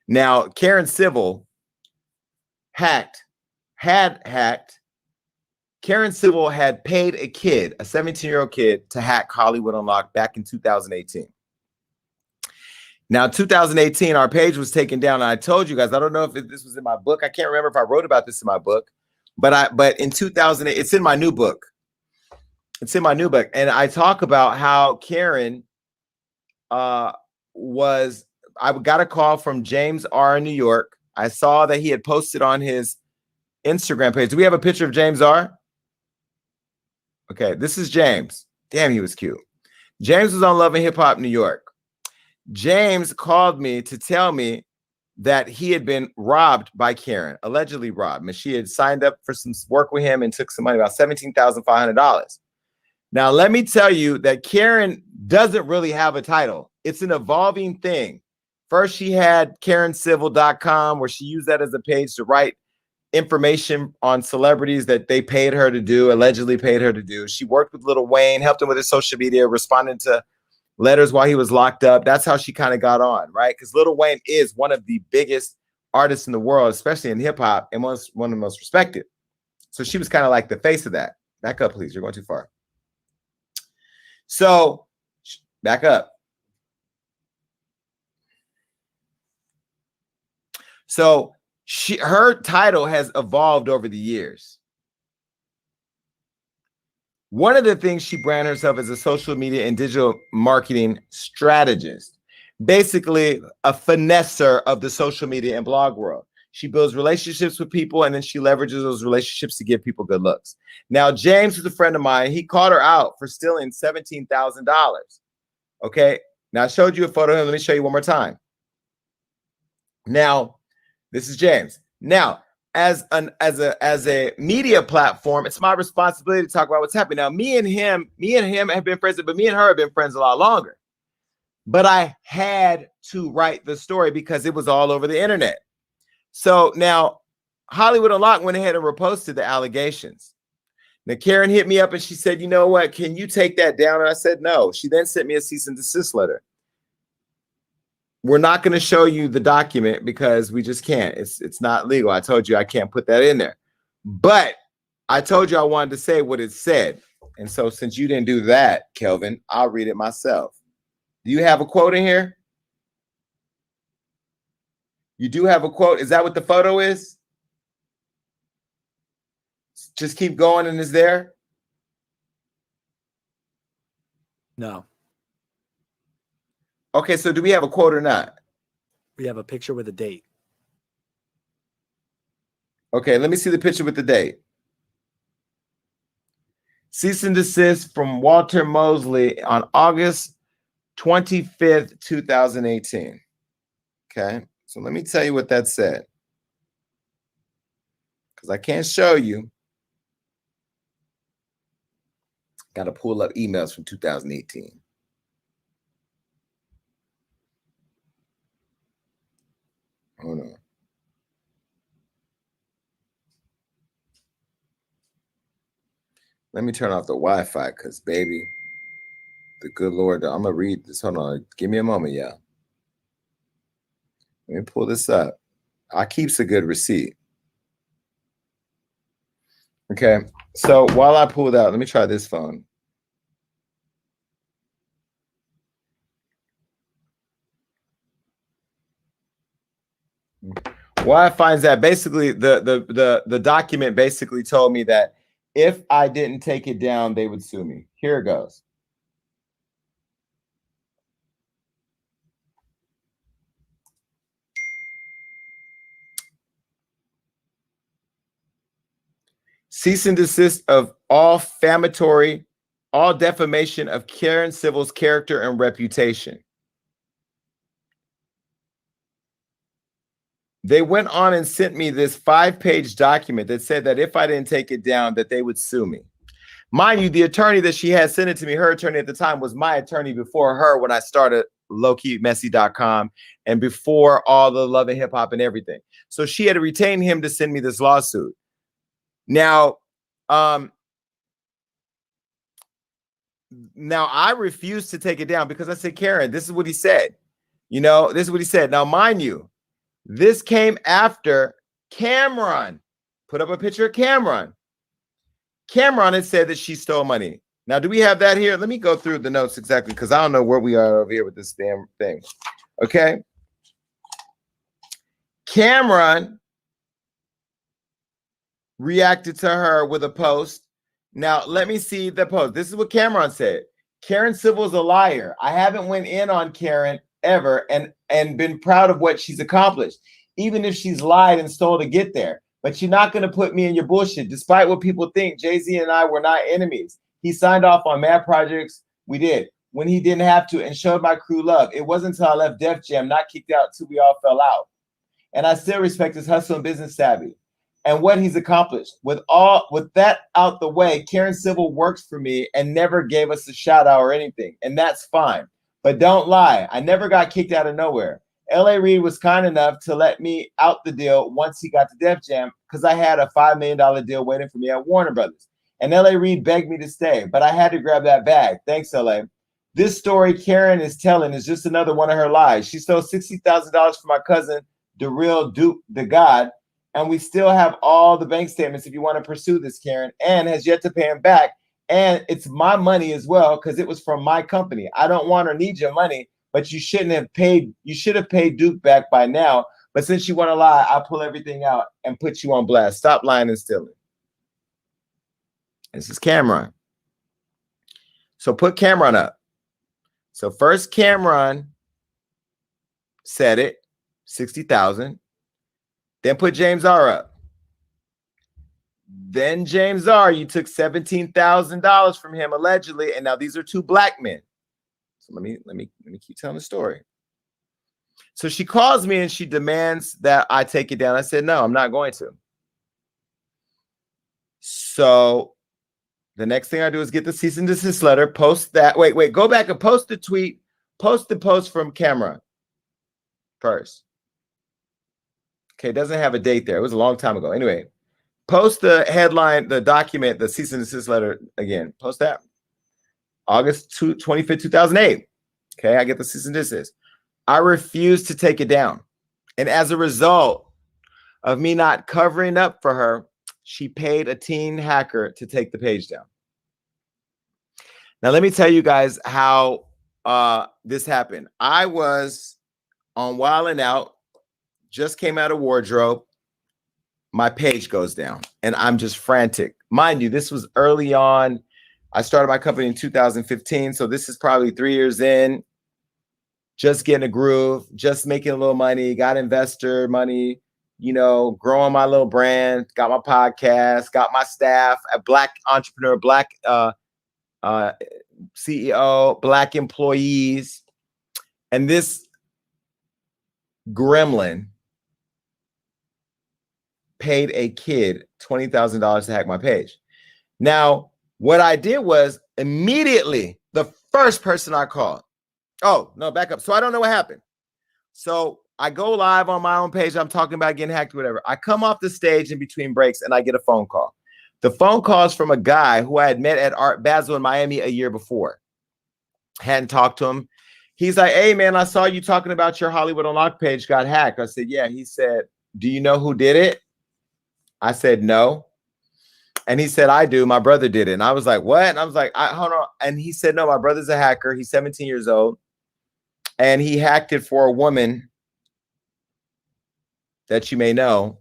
[SPEAKER 2] Now, Karen Civil had hacked. Karen Civil had paid a kid, a 17-year-old kid, to hack Hollywood Unlocked back in 2018. Now, 2018, our page was taken down. And I told you guys, I don't know if this was in my book. I can't remember if I wrote about this in my book, but in 2008, it's in my new book. It's in my new book. And I talk about how Karen I got a call from James R. in New York. I saw that he had posted on his Instagram page. Do we have a picture of James R.? Okay, this is James. Damn, he was cute. James was on Love and Hip Hop New York. James called me to tell me that he had been robbed by Karen, allegedly robbed. And she had signed up for some work with him and took some money, about $17,500. Now, let me tell you that Karen doesn't really have a title. It's an evolving thing. First, she had KarenCivil.com, where she used that as a page to write information on celebrities that they paid her to do, allegedly paid her to do. She worked with Lil Wayne, helped him with his social media, responded to letters while he was locked up. That's how she kind of got on, right? Because Lil Wayne is one of the biggest artists in the world, especially in hip hop, and one of the most respected. So she was kind of like the face of that. Back up, please. You're going too far. So back up. So her title has evolved over the years. One of the things she branded herself as a social media and digital marketing strategist, basically a finesser of the social media and blog world. She builds relationships with people, and then she leverages those relationships to give people good looks. Now, James was a friend of mine. He called her out for stealing $17,000. Okay. Now, I showed you a photo of him. Let me show you one more time. Now, this is James. Now, as a media platform, it's my responsibility to talk about what's happening. Now, me and him have been friends, but me and her have been friends a lot longer. But I had to write the story because it was all over the internet. So now Hollywood Unlocked went ahead and reposted the allegations. Now, Karen hit me up and she said, you know what, can you take that down? And I said, no. She then sent me a cease and desist letter. We're not going to show you the document because we just can't. It's not legal. I told you I can't put that in there. But I told you I wanted to say what it said. And so since you didn't do that, Kelvin, I'll read it myself. Do you have a quote in here? You do have a quote. Is that what the photo is? Just keep going and it's there?
[SPEAKER 8] No.
[SPEAKER 2] Okay, so do we have a quote or not?
[SPEAKER 8] We have a picture with a date.
[SPEAKER 2] Okay, let me see the picture with the date. Cease and desist from Walter Mosley on August 25th, 2018. Okay, so let me tell you what that said. Because I can't show you. Got to pull up emails from 2018. Hold on. Let me turn off the Wi-Fi because, baby, the good Lord, I'm going to read this. Hold on. Give me a moment, y'all. Let me pull this up. I keeps a good receipt. Okay. So while I pull it out, let me try this phone. What I find is that basically the document basically told me that if I didn't take it down, they would sue me. Here it goes. Cease and desist of all defamation of Karen Civil's character and reputation. They went on and sent me this 5-page document that said that if I didn't take it down, that they would sue me. Mind you, the attorney that she had sent it to me, her attorney at the time was my attorney before her when I started lowkeymessy.com and before all the Love and Hip Hop and everything. So she had to retain him to send me this lawsuit. Now I refused to take it down because I said, Karen, this is what he said. You know, this is what he said. Now, mind you, this came after Cameron put up a picture of Cameron. Cameron had said that she stole money. Now, do we have that here? Let me go through the notes exactly because I don't know where we are over here with this damn thing. Okay. Cameron reacted to her with a post. Now, let me see the post. This is what Cameron said. Karen Civil's a liar. I haven't went in on Karen ever and been proud of what she's accomplished, even if she's lied and stole to get there. But you're not going to put me in your bullshit. Despite what people think, Jay-Z and I were not enemies. He signed off on mad projects. We did when he didn't have to and showed my crew love. It wasn't until I left Def Jam, not kicked out, till we all fell out. And I still respect his hustle and business savvy and what he's accomplished. With that out the way, Karen Civil works for me and never gave us a shout out or anything. And that's fine. But don't lie. I never got kicked out of nowhere. L.A. Reid was kind enough to let me out the deal once he got to Def Jam because I had a $5 million deal waiting for me at Warner Brothers. And L.A. Reid begged me to stay, but I had to grab that bag. Thanks, L.A. This story Karen is telling is just another one of her lies. She stole $60,000 from my cousin, the real Duke, the God, and we still have all the bank statements if you want to pursue this, Karen, and has yet to pay him back. And it's my money as well because it was from my company. I don't want or need your money, but you shouldn't have paid. You should have paid Duke back by now. But since you want to lie, I'll pull everything out and put you on blast. Stop lying and stealing. This is Cameron. So put Cameron up. So first Cameron said it, 60,000. Then put James R up. Then James R, you took $17,000 from him allegedly, and now these are two black men. So let me keep telling the story. So she calls me and she demands that I take it down. I said, no, I'm not going to. So the next thing I do is get the cease and desist letter, post that. Wait, go back and post the tweet, post the post from Cameron first. Okay, it doesn't have a date there. It was a long time ago. Anyway, post the headline, the document, the cease and desist letter again. Post that. August 25th, 2008. Okay, I get the cease and desist. I refuse to take it down. And as a result of me not covering up for her, she paid a teen hacker to take the page down. Now, let me tell you guys how this happened. I was on Wild 'N Out, just came out of wardrobe. My page goes down and I'm just frantic. Mind you, this was early on. I started my company in 2015. So this is probably 3 years in. just getting a groove, just making a little money, got investor money, you know, growing my little brand, got my podcast, got my staff, a Black entrepreneur, Black CEO, Black employees. And this gremlin paid a kid $20,000 to hack my page. Now, what I did was immediately the first person I called. Oh, no, back up. So I don't know what happened. So I go live on my own page. I'm talking about getting hacked, whatever. I come off the stage in between breaks and I get a phone call. The phone call is from a guy who I had met at Art Basel in Miami a year before. Hadn't talked to him. He's like, hey, man, I saw you talking about your Hollywood Unlocked page got hacked. I said, yeah. He said, do you know who did it? I said, no. And he said, I do. My brother did it. And I was like, what? And I was like, hold on. And he said, no, my brother's a hacker. He's 17 years old. And he hacked it for a woman that you may know.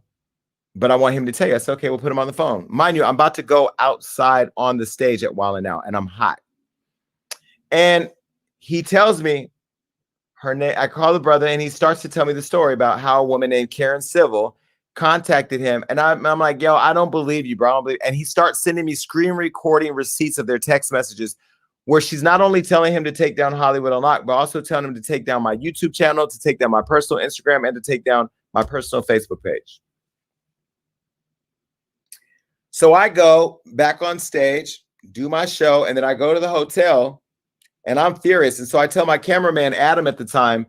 [SPEAKER 2] But I want him to tell you. I said, okay, we'll put him on the phone. Mind you, I'm about to go outside on the stage at Wild 'N Out, and I'm hot. And he tells me her name. I call the brother, and he starts to tell me the story about how a woman named Karen Civil contacted him. And I'm like, yo, I don't believe you, bro. I don't believe. And he starts sending me screen recording receipts of their text messages where she's not only telling him to take down Hollywood Unlocked, but also telling him to take down my YouTube channel, to take down my personal Instagram, and to take down my personal Facebook page. So I go back on stage, do my show, and then I go to the hotel, and I'm furious. And so I tell my cameraman, Adam, at the time,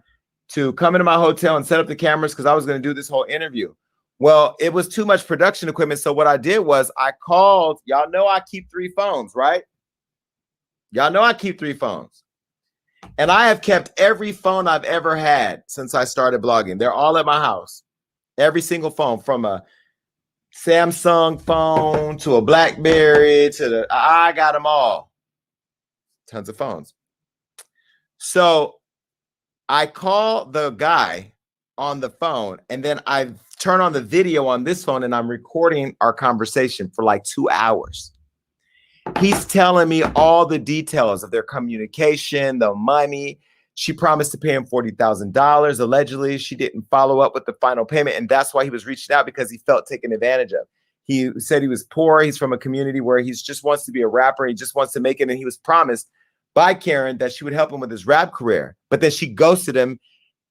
[SPEAKER 2] to come into my hotel and set up the cameras because I was going to do this whole interview. Well, it was too much production equipment. So what I did was I called. Y'all know I keep 3 phones, right? Y'all know I keep 3 phones. And I have kept every phone I've ever had since I started blogging. They're all at my house. Every single phone, from a Samsung phone to a BlackBerry to I got them all. Tons of phones. So I call the guy on the phone, and then I turn on the video on this phone, and I'm recording our conversation for like 2 hours. He's telling me all the details of their communication, the money. She promised to pay him $40,000. Allegedly, she didn't follow up with the final payment, and that's why he was reaching out, because he felt taken advantage of. He said he was poor. He's from a community where he just wants to be a rapper. He just wants to make it, and he was promised by Karen that she would help him with his rap career. But then she ghosted him,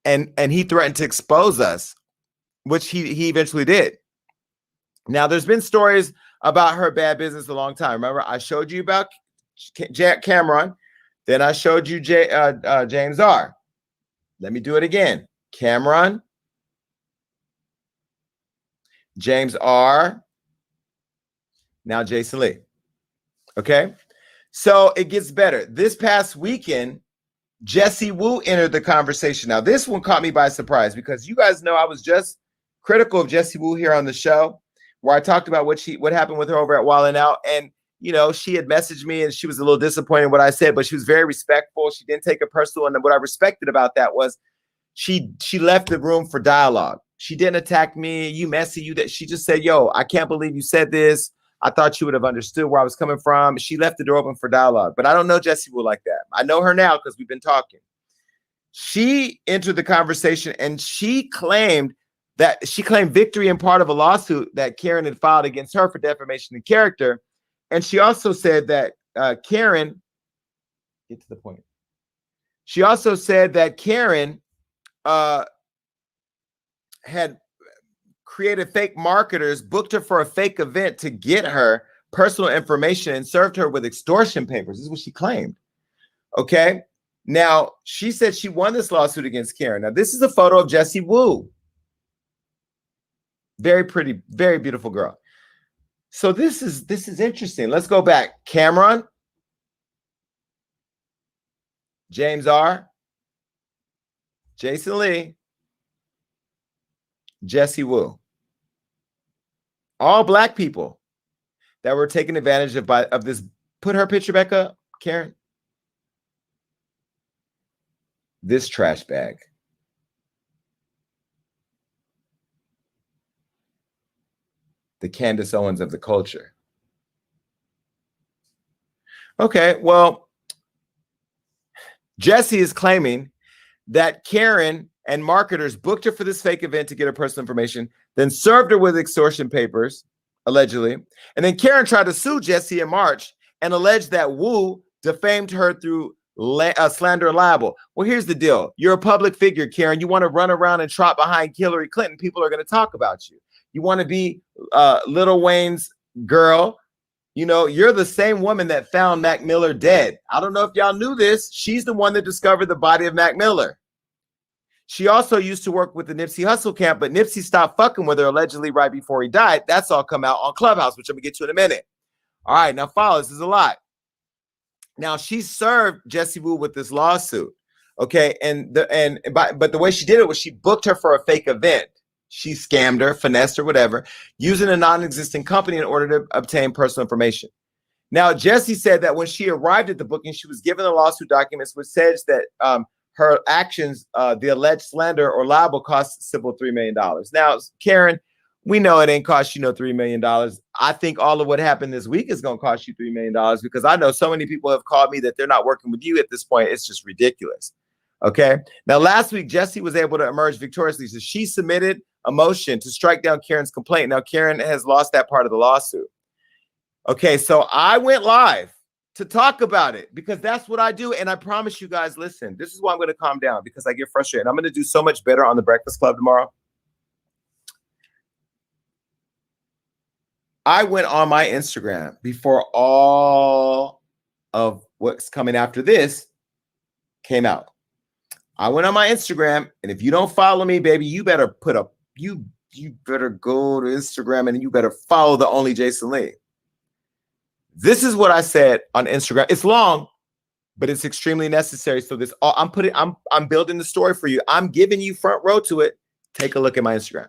[SPEAKER 2] and he threatened to expose us, which he eventually did. Now, there's been stories about her bad business a long time. Remember, I showed you about Cameron. Then I showed you James R. Let me do it again. Cameron, James R. Now Jason Lee. Okay? So it gets better. This past weekend, Jessie Woo entered the conversation. Now, this one caught me by surprise because you guys know I was just critical of Jessie Woo here on the show, where I talked about what happened with her over at Wild 'N Out. And, you know, she had messaged me and she was a little disappointed in what I said, but she was very respectful. She didn't take it personal. And what I respected about that was she left the room for dialogue. She didn't attack me. You messy, you that. She just said, yo, I can't believe you said this. I thought you would have understood where I was coming from. She left the door open for dialogue. But I don't know Jessie Woo like that. I know her now because we've been talking. She entered the conversation and she claimed victory in part of a lawsuit that Karen had filed against her for defamation of character. And she also said that Karen, get to the point. She also said that Karen had created fake marketers, booked her for a fake event to get her personal information and served her with extortion papers. This is what she claimed. Okay. Now, she said she won this lawsuit against Karen. Now, this is a photo of Jessie Woo. Very pretty, very beautiful girl. So this is interesting. Let's go back. Cameron, James R, Jason Lee, Jessie Woo. All Black people that were taken advantage of this. Put her picture back up, Karen. This trash bag. The Candace Owens of the culture. Okay, well, Jessie is claiming that Karen and marketers booked her for this fake event to get her personal information, then served her with extortion papers, allegedly. And then Karen tried to sue Jessie in March and alleged that Wu defamed her through slander and libel. Well, here's the deal. You're a public figure, Karen. You want to run around and trot behind Hillary Clinton. People are going to talk about you. You want to be Lil Wayne's girl. You know, you're the same woman that found Mac Miller dead. I don't know if y'all knew this. She's the one that discovered the body of Mac Miller. She also used to work with the Nipsey Hussle camp, but Nipsey stopped fucking with her allegedly right before he died. That's all come out on Clubhouse, which I'm going to get to in a minute. All right, now follow. This is a lot. Now, she served Jessie Wu with this lawsuit, okay? But the way she did it was she booked her for a fake event. She scammed her, finessed her, whatever, using a non-existent company in order to obtain personal information. Now, Jessie said that when she arrived at the booking, she was given the lawsuit documents, which says that her actions, the alleged slander or libel, cost Sybil $3 million. Now, Karen, we know it ain't cost you no $3 million. I think all of what happened this week is going to cost you $3 million because I know so many people have called me that they're not working with you at this point. It's just ridiculous. Okay. Now, last week, Jessie was able to emerge victoriously. So she submitted a motion to strike down Karen's complaint. Now, Karen has lost that part of the lawsuit. Okay. So I went live to talk about it because that's what I do. And I promise you guys, listen, this is why I'm going to calm down because I get frustrated. I'm going to do so much better on the Breakfast Club tomorrow. I went on my Instagram before all of what's coming after this came out. I went on my Instagram, and if you don't follow me, baby, you better you better go to Instagram and you better follow the only Jason Lee. This is what I said on Instagram. It's long, but it's extremely necessary. So this I'm building the story for you. I'm giving you front row to it. Take a look at my Instagram.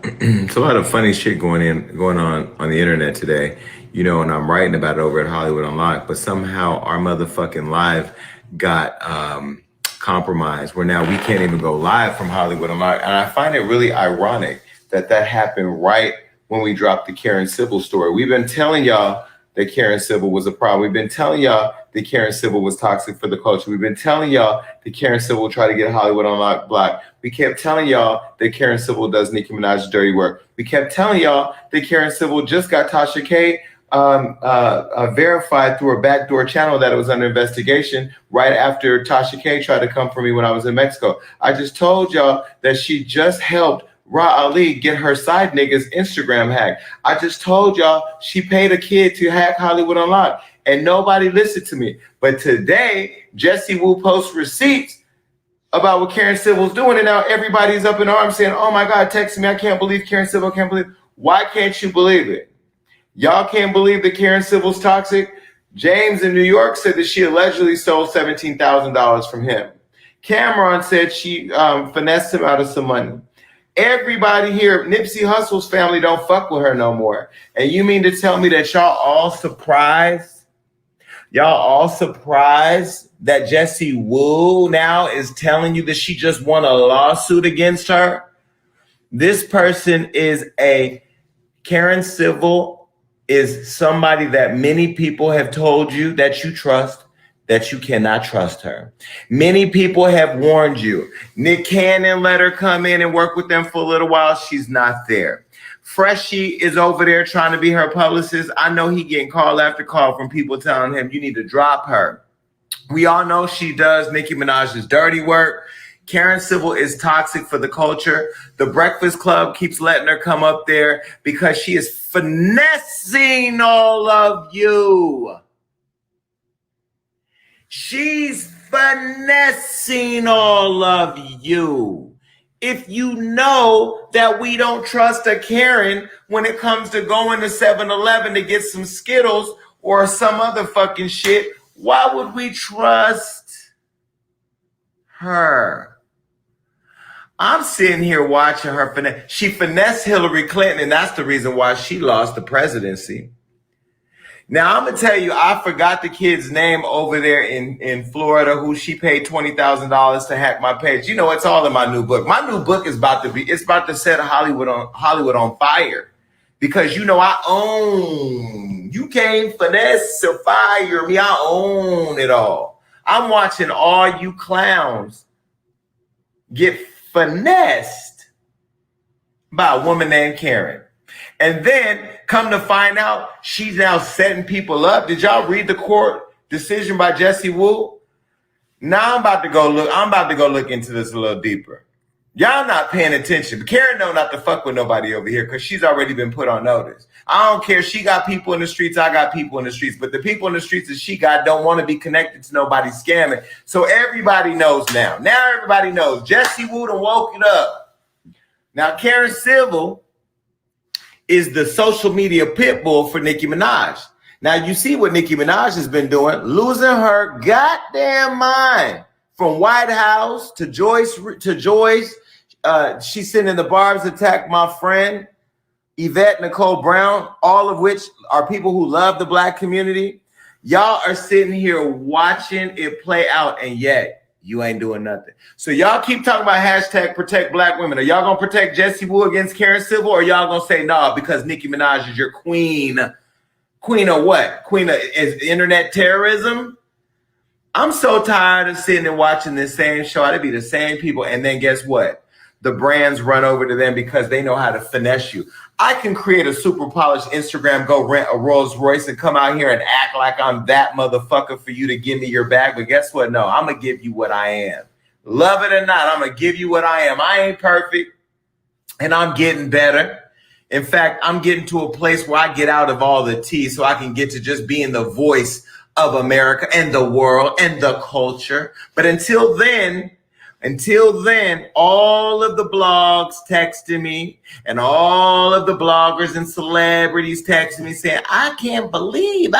[SPEAKER 2] It's a lot of funny shit going on the internet today, you know, and I'm writing about it over at Hollywood Unlocked, but somehow our motherfucking live got compromised where now we can't even go live from Hollywood Unlocked. And I find it really ironic that happened right when we dropped the Karen Civil story. We've been telling y'all that Karen Civil was a problem. We've been telling y'all that Karen Civil was toxic for the culture. We've been telling y'all that Karen Civil tried to get Hollywood Unlocked blocked. We kept telling y'all that Karen Civil does Nicki Minaj's dirty work. We kept telling y'all that Karen Civil just got Tasha K verified through a backdoor channel that it was under investigation right after Tasha K tried to come for me when I was in Mexico. I just told y'all that she just helped Ra Ali get her side niggas Instagram hacked. I just told y'all she paid a kid to hack Hollywood Unlocked, and nobody listened to me. But today, Jessie Wu posts receipts about what Karen Civil's doing, and now everybody's up in arms saying, oh my God, text me, I can't believe Karen Civil, can't believe. Why can't you believe it? Y'all can't believe that Karen Civil's toxic? James in New York said that she allegedly stole $17,000 from him. Cameron said she finessed him out of some money. Everybody here, Nipsey Hussle's family don't fuck with her no more. And you mean to tell me that y'all all surprised? Y'all all surprised that Jessie Wu now is telling you that she just won a lawsuit against her? This person is Karen Civil is somebody that many people have told you that you trust, that you cannot trust her. Many people have warned you. Nick Cannon let her come in and work with them for a little while. She's not there. Freshie is over there trying to be her publicist. I know he getting call after call from people telling him you need to drop her. We all know she does Nicki Minaj's dirty work. Karen Civil is toxic for the culture. The Breakfast Club keeps letting her come up there because she is finessing all of you. She's finessing all of you. If you know that we don't trust a Karen when it comes to going to 7-Eleven to get some Skittles or some other fucking shit, why would we trust her? I'm sitting here watching her finesse. She finessed Hillary Clinton, and that's the reason why she lost the presidency. Now, I'm going to tell you, I forgot the kid's name over there in Florida who she paid $20,000 to hack my page. You know, it's all in my new book. My new book is about to set Hollywood on fire because, you know, I own. You can't finesse or fire me. I own it all. I'm watching all you clowns get finessed by a woman named Karen. And then come to find out she's now setting people up. Did y'all read the court decision by Jesse Wu? Now I'm about to go look into this a little deeper. Y'all not paying attention. But Karen know not to fuck with nobody over here because she's already been put on notice. I don't care. She got people in the streets. I got people in the streets. But the people in the streets that she got don't want to be connected to nobody scamming. So everybody knows now. Now everybody knows. Jesse Wu done woke it up. Now Karen Civil is the social media pit bull for Nicki Minaj. Now you see what Nicki Minaj has been doing, losing her goddamn mind. From White House to Joyce. She's sending the Barb's attack my friend Yvette Nicole Brown, all of which are people who love the black community. Y'all are sitting here watching it play out, and yet you ain't doing nothing. So y'all keep talking about hashtag protect black women. Are y'all gonna protect Jesse Wu against Karen Civil, or y'all gonna say no because Nicki Minaj is your queen? Queen of what? Queen of is internet terrorism? I'm so tired of sitting and watching this same show. It'd be the same people, and then guess what? The brands run over to them because they know how to finesse you. I can create a super polished Instagram, go rent a Rolls Royce and come out here and act like I'm that motherfucker for you to give me your bag. But guess what? No, I'm going to give you what I am. Love it or not, I'm going to give you what I am. I ain't perfect, and I'm getting better. In fact, I'm getting to a place where I get out of all the tea so I can get to just being the voice of America and the world and the culture. But until then, all of the blogs texting me and all of the bloggers and celebrities texting me saying, I can't believe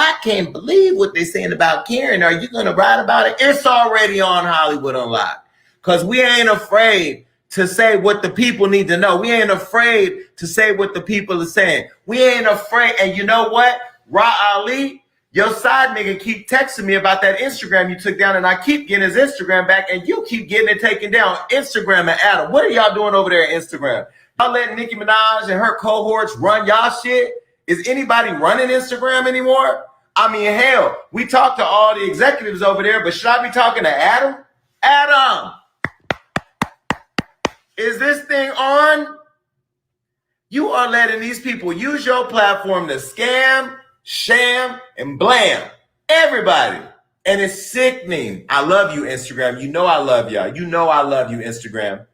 [SPEAKER 2] what they're saying about Karen. Are you going to write about it? It's already on Hollywood Unlocked because we ain't afraid to say what the people need to know. We ain't afraid to say what the people are saying. We ain't afraid. And you know what? Ra Ali, your side nigga keep texting me about that Instagram you took down, and I keep getting his Instagram back, and you keep getting it taken down. Instagram and Adam, what are y'all doing over there at Instagram? Y'all letting Nicki Minaj and her cohorts run y'all shit? Is anybody running Instagram anymore? I mean, hell, we talk to all the executives over there, but should I be talking to Adam? Adam, is this thing on? You are letting these people use your platform to scam, sham, and blam everybody. And it's sickening. I love you, Instagram. You know I love y'all. You know I love you, Instagram.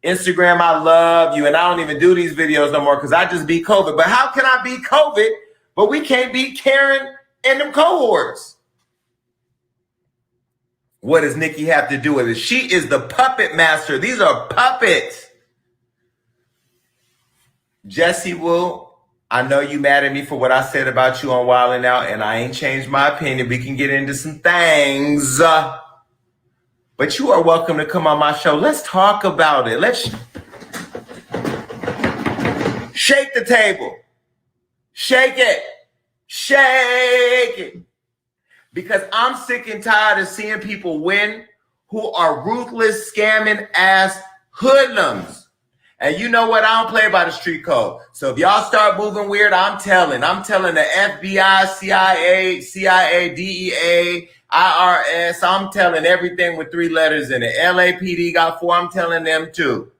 [SPEAKER 2] Instagram, I love you. And I don't even do these videos no more because I just beat COVID. But how can I beat COVID, but we can't beat Karen and them cohorts? What does Nicki have to do with it? She is the puppet master. These are puppets. Jesse Wu, I know you mad at me for what I said about you on Wild 'N Out, and I ain't changed my opinion. We can get into some things. But you are welcome to come on my show. Let's talk about it. Let's shake the table. Shake it. Shake it. Because I'm sick and tired of seeing people win who are ruthless, scamming ass hoodlums. And you know what? I don't play by the street code. So if y'all start moving weird, I'm telling the FBI, CIA, DEA, IRS. I'm telling everything with 3 letters in it. LAPD got 4. I'm telling them too.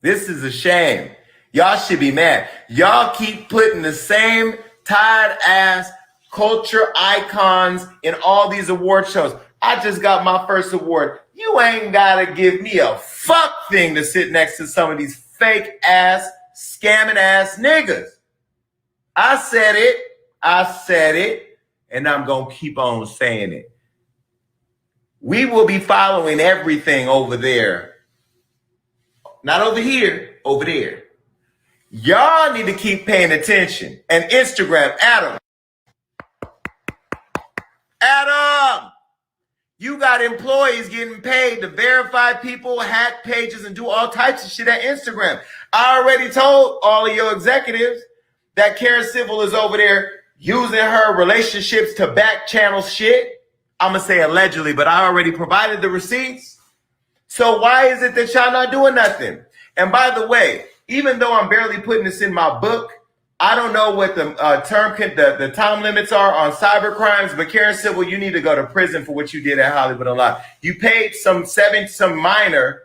[SPEAKER 2] This is a shame. Y'all should be mad. Y'all keep putting the same tired ass culture icons in all these award shows. I just got my first award. You ain't gotta give me a fuck thing to sit next to some of these fake ass, scamming ass niggas. I said it, and I'm gonna keep on saying it. We will be following everything over there. Not over here, over there. Y'all need to keep paying attention. And Instagram, Adam, you got employees getting paid to verify people, hack pages, and do all types of shit at Instagram. I already told all of your executives that Karen Civil is over there using her relationships to back channel shit. I'm going to say allegedly, but I already provided the receipts. So why is it that y'all not doing nothing? And by the way, even though I'm barely putting this in my book, I don't know what the the time limits are on cyber crimes, but Karen Civil, you need to go to prison for what you did at Hollywood Unlocked. You paid some minor,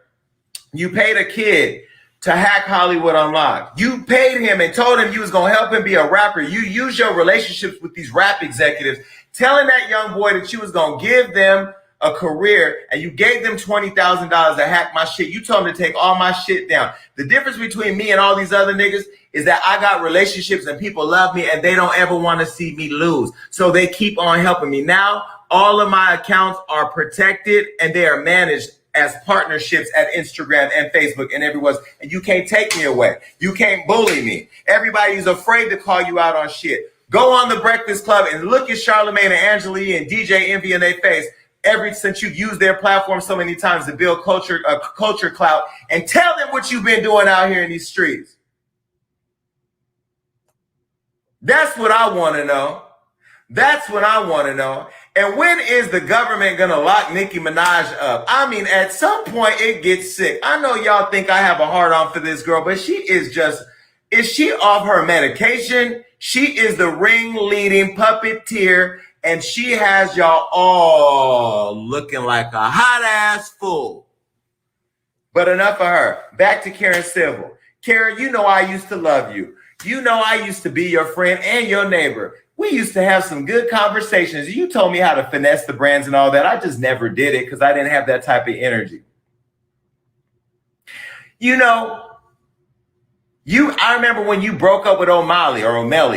[SPEAKER 2] you paid a kid to hack Hollywood Unlocked. You paid him and told him you was going to help him be a rapper. You used your relationships with these rap executives, telling that young boy that you was going to give them a career, and you gave them $20,000 to hack my shit. You told them to take all my shit down. The difference between me and all these other niggas is that I got relationships and people love me and they don't ever want to see me lose. So they keep on helping me. Now, all of my accounts are protected and they are managed as partnerships at Instagram and Facebook and everywhere. And you can't take me away. You can't bully me. Everybody's afraid to call you out on shit. Go on the Breakfast Club and look at Charlamagne and Angela Yee and DJ Envy in their face. Since you've used their platform so many times to build culture clout, and tell them what you've been doing out here in these streets. That's what I want to know. That's what I want to know. And when is the government going to lock Nicki Minaj up? I mean, at some point it gets sick. I know y'all think I have a hard on for this girl, but is she off her medication? She is the ringleading puppeteer. And she has y'all all looking like a hot ass fool. But enough of her. Back to Karen Civil. Karen, you know I used to love you. You know I used to be your friend and your neighbor. We used to have some good conversations. You told me how to finesse the brands and all that. I just never did it because I didn't have that type of energy. You know, I remember when you broke up with O'Malley,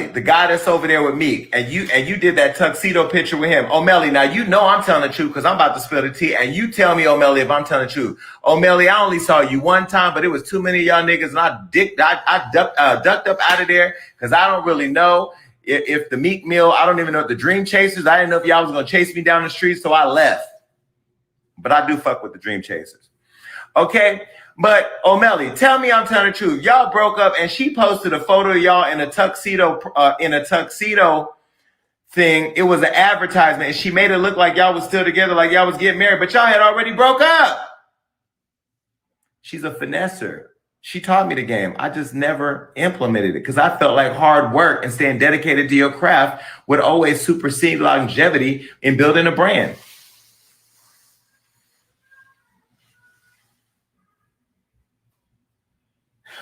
[SPEAKER 2] the guy that's over there with Meek, and you did that tuxedo picture with him. O'Malley, now you know I'm telling the truth because I'm about to spill the tea, and you tell me, O'Malley, if I'm telling the truth. O'Malley, I only saw you one time, but it was too many of y'all niggas, and I ducked up out of there because I don't really know if the Meek Mill, I don't even know if the Dream Chasers, I didn't know if y'all was going to chase me down the street, so I left. But I do fuck with the Dream Chasers. Okay? But O'Malley, tell me I'm telling the truth. Y'all broke up and she posted a photo of y'all in a tuxedo thing. It was an advertisement and she made it look like y'all was still together, like y'all was getting married, but y'all had already broke up. She's a finesser. She taught me the game. I just never implemented it because I felt like hard work and staying dedicated to your craft would always supersede longevity in building a brand.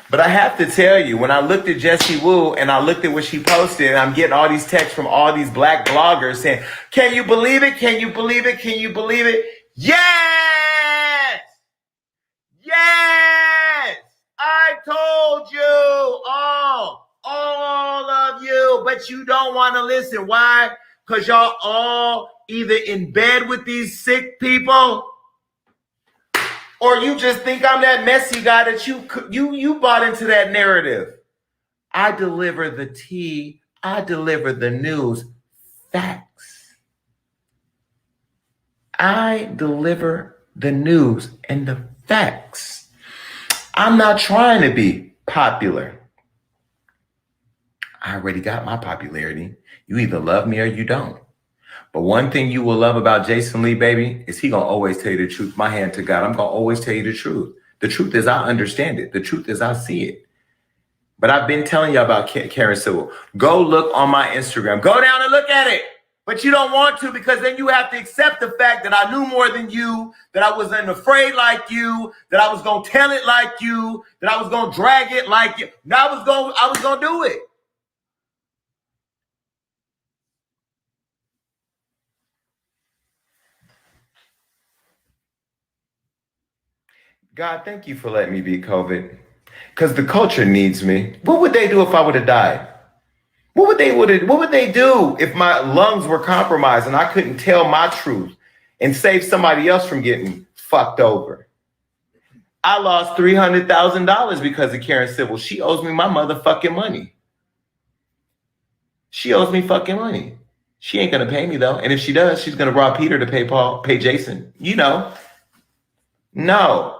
[SPEAKER 2] But I have to tell you, when I looked at Jessie Wu and I looked at what she posted, and I'm getting all these texts from all these black bloggers saying, can you believe it? Can you believe it? Can you believe it? Yes! Yes! I told you all of you, but you don't want to listen. Why? Because y'all all either in bed with these sick people, or you just think I'm that messy guy that you bought into that narrative. I deliver the tea. I deliver the news. Facts. I deliver the news and the facts. I'm not trying to be popular. I already got my popularity. You either love me or you don't. But one thing you will love about Jason Lee, baby, is he gonna always tell you the truth. My hand to God, I'm gonna always tell you the truth. The truth is I understand it. The truth is I see it. But I've been telling you about Karen Civil. Go look on my Instagram. Go down and look at it. But you don't want to because then you have to accept the fact that I knew more than you, that I wasn't afraid like you, that I was gonna tell it like you, that I was gonna drag it like you. Now I was gonna do it. God, thank you for letting me beat COVID. Because the culture needs me. What would they do if I would have died? What would they do if my lungs were compromised and I couldn't tell my truth and save somebody else from getting fucked over? I lost $300,000 because of Karen Civil. She owes me my motherfucking money. She owes me fucking money. She ain't gonna pay me though. And if she does, she's gonna rob Peter to pay Jason. You know. No.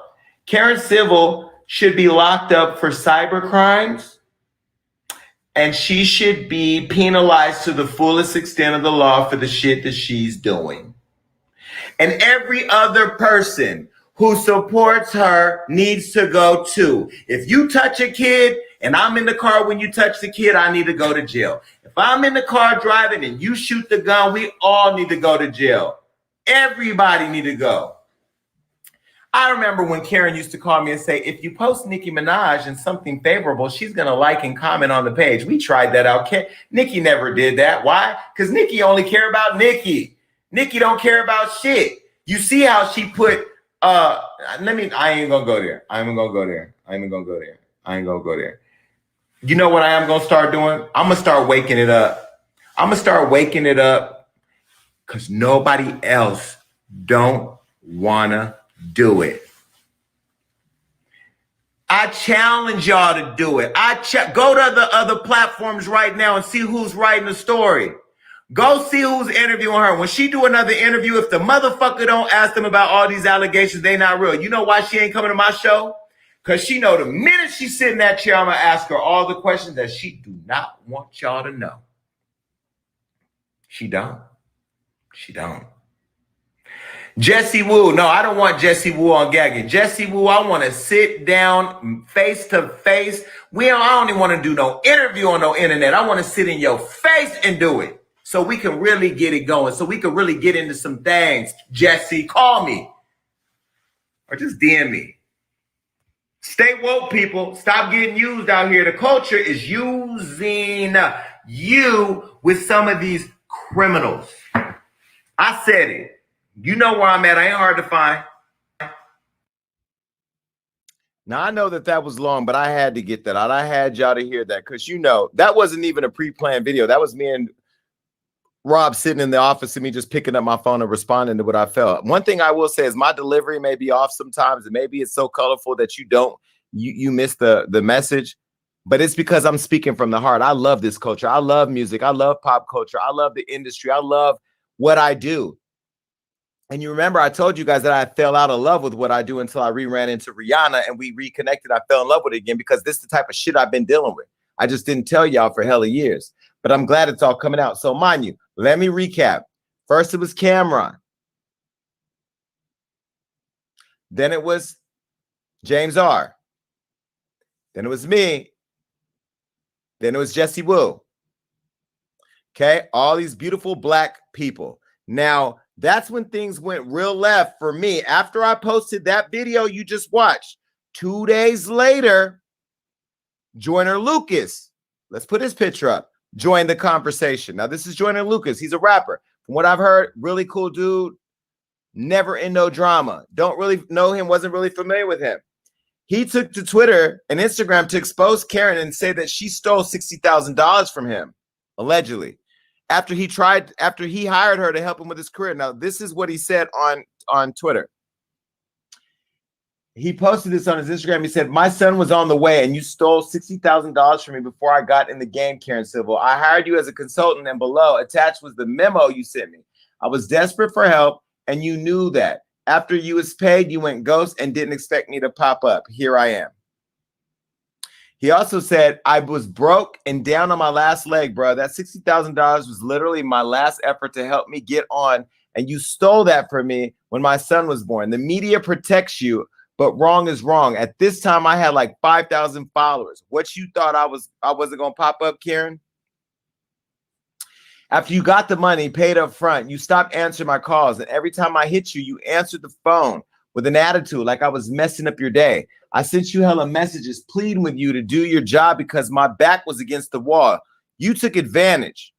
[SPEAKER 2] Karen Civil should be locked up for cyber crimes, and she should be penalized to the fullest extent of the law for the shit that she's doing. And every other person who supports her needs to go too. If you touch a kid and I'm in the car when you touch the kid, I need to go to jail. If I'm in the car driving and you shoot the gun, we all need to go to jail. Everybody need to go. I remember when Karen used to call me and say, if you post Nicki Minaj and something favorable, she's going to like and comment on the page. We tried that out. Nicki never did that. Why? Because Nicki only care about Nicki. Nicki don't care about shit. You see how she put, I ain't going to go there. I ain't going to go there. You know what I am going to start doing? I'm going to start waking it up. Because nobody else don't want to do it. I challenge y'all to do it. Go to the other platforms right now and see who's writing the story. Go see who's interviewing her. When she do another interview, if the motherfucker don't ask them about all these allegations, they not real. You know why she ain't coming to my show? Because she know the minute she sit in that chair, I'm going to ask her all the questions that she do not want y'all to know. She don't. Jesse Wu. No, I don't want Jesse Wu on gagging. Jesse Wu, I want to sit down face to face. I don't even want to do no interview on no internet. I want to sit in your face and do it so we can really get it going, so we can really get into some things. Jesse, call me or just DM me. Stay woke, people. Stop getting used out here. The culture is using you with some of these criminals. I said it. You know where I'm at. I ain't hard to find. Now, I know that was long, but I had to get that out. I had y'all to hear that because, that wasn't even a pre-planned video. That was me and Rob sitting in the office and me just picking up my phone and responding to what I felt. One thing I will say is my delivery may be off sometimes, and maybe it's so colorful that you miss the message, but it's because I'm speaking from the heart. I love this culture. I love music. I love pop culture. I love the industry. I love what I do. And you remember I told you guys that I fell out of love with what I do until I ran into Rihanna and we reconnected. I fell in love with it again because this is the type of shit I've been dealing with. I just didn't tell y'all for hella years, but I'm glad it's all coming out. So mind you, let me recap. First, it was Cameron. Then it was James R. Then it was me. Then it was Jesse Wu. Okay, all these beautiful black people. Now, that's when things went real left for me. After I posted that video you just watched, 2 days later, Joyner Lucas, let's put his picture up, joined the conversation. Now, this is Joyner Lucas. He's a rapper. From what I've heard, really cool dude, never in no drama. Don't really know him, wasn't really familiar with him. He took to Twitter and Instagram to expose Karen and say that she stole $60,000 from him, allegedly. After he hired her to help him with his career. Now, this is what he said on Twitter. He posted this on his Instagram. He said, my son was on the way and you stole $60,000 from me before I got in the game, Karen Civil. I hired you as a consultant and below attached was the memo you sent me. I was desperate for help and you knew that. After you was paid, you went ghost and didn't expect me to pop up. Here I am. He also said, I was broke and down on my last leg, bro. That $60,000 was literally my last effort to help me get on. And you stole that from me when my son was born. The media protects you, but wrong is wrong. At this time, I had like 5,000 followers. What you thought I wasn't going to pop up, Karen? After you got the money paid up front, you stopped answering my calls. And every time I hit you, you answered the phone with an attitude like I was messing up your day. I sent you hella messages pleading with you to do your job because my back was against the wall. You took advantage.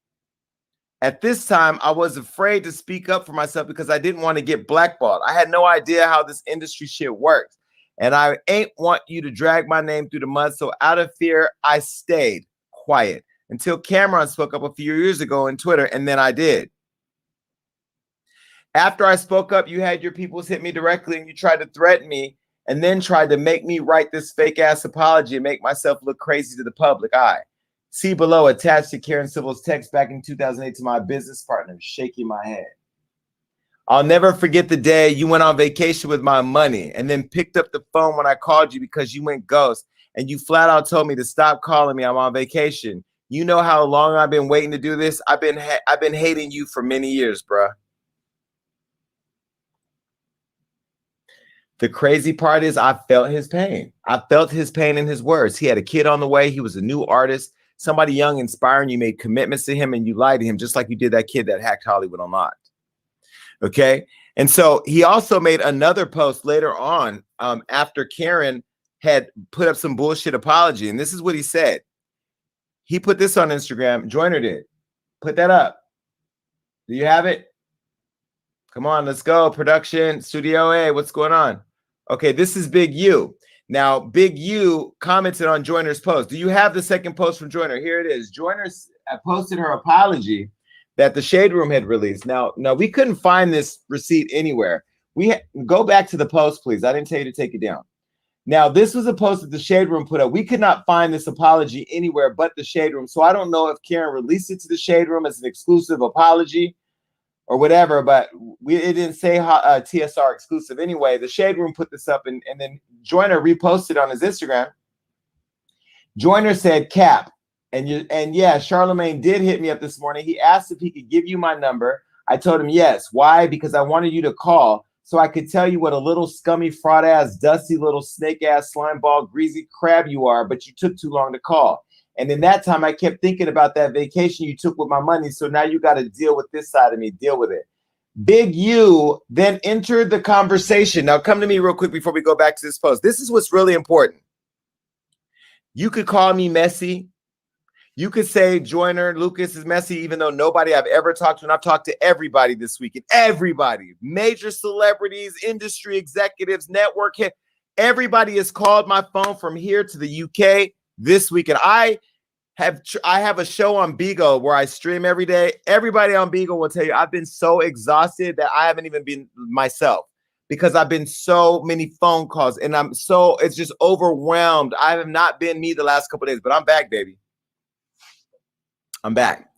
[SPEAKER 2] At this time, I was afraid to speak up for myself because I didn't want to get blackballed. I had no idea how this industry shit works. And I ain't want you to drag my name through the mud. So out of fear, I stayed quiet until Cameron spoke up a few years ago on Twitter. And then I did. After I spoke up, you had your peoples hit me directly and you tried to threaten me and then tried to make me write this fake ass apology and make myself look crazy to the public eye. See below attached to Karen Civil's text back in 2008 to my business partner, shaking my head. I'll never forget the day you went on vacation with my money and then picked up the phone when I called you because you went ghost and you flat out told me to stop calling me. I'm on vacation. You know how long I've been waiting to do this? I've been hating you for many years, bruh. The crazy part is I felt his pain. I felt his pain in his words. He had a kid on the way. He was a new artist, somebody young, inspiring. You made commitments to him and you lied to him, just like you did that kid that hacked Hollywood Unlocked. Okay. And so he also made another post later on after Karen had put up some bullshit apology. And this is what he said. He put this on Instagram. Joyner did. Put that up. Do you have it? Come on, let's go. Production, Studio A, what's going on? Okay, this is Big U. Now, Big U commented on Joyner's post. Do you have the second post from Joyner? Here it is. Joyner posted her apology that the Shade Room had released. Now, we couldn't find this receipt anywhere. Go back to the post, please. I didn't tell you to take it down. Now, this was a post that the Shade Room put up. We could not find this apology anywhere but the Shade Room. So I don't know if Karen released it to the Shade Room as an exclusive apology or whatever, but it didn't say TSR exclusive anyway. The Shade Room put this up, and then Joyner reposted on his Instagram. Joyner said, "Cap," and yeah, Charlemagne did hit me up this morning. He asked if he could give you my number. I told him yes. Why? Because I wanted you to call so I could tell you what a little scummy, fraud ass, dusty little snake ass, slime ball, greasy crab you are, but you took too long to call. And in that time, I kept thinking about that vacation you took with my money. So now you got to deal with this side of me. Deal with it. Big U then entered the conversation. Now, come to me real quick before we go back to this post. This is what's really important. You could call me messy. You could say Joyner Lucas is messy, even though nobody I've ever talked to, and I've talked to everybody this weekend. Everybody, major celebrities, industry executives, network head. Everybody has called my phone from here to the UK this weekend. I have a show on Beagle where I stream every day. Everybody on Beagle will tell you I've been so exhausted that I haven't even been myself because I've been so many phone calls and it's just overwhelmed. I have not been me the last couple of days, but I'm back, baby. I'm back.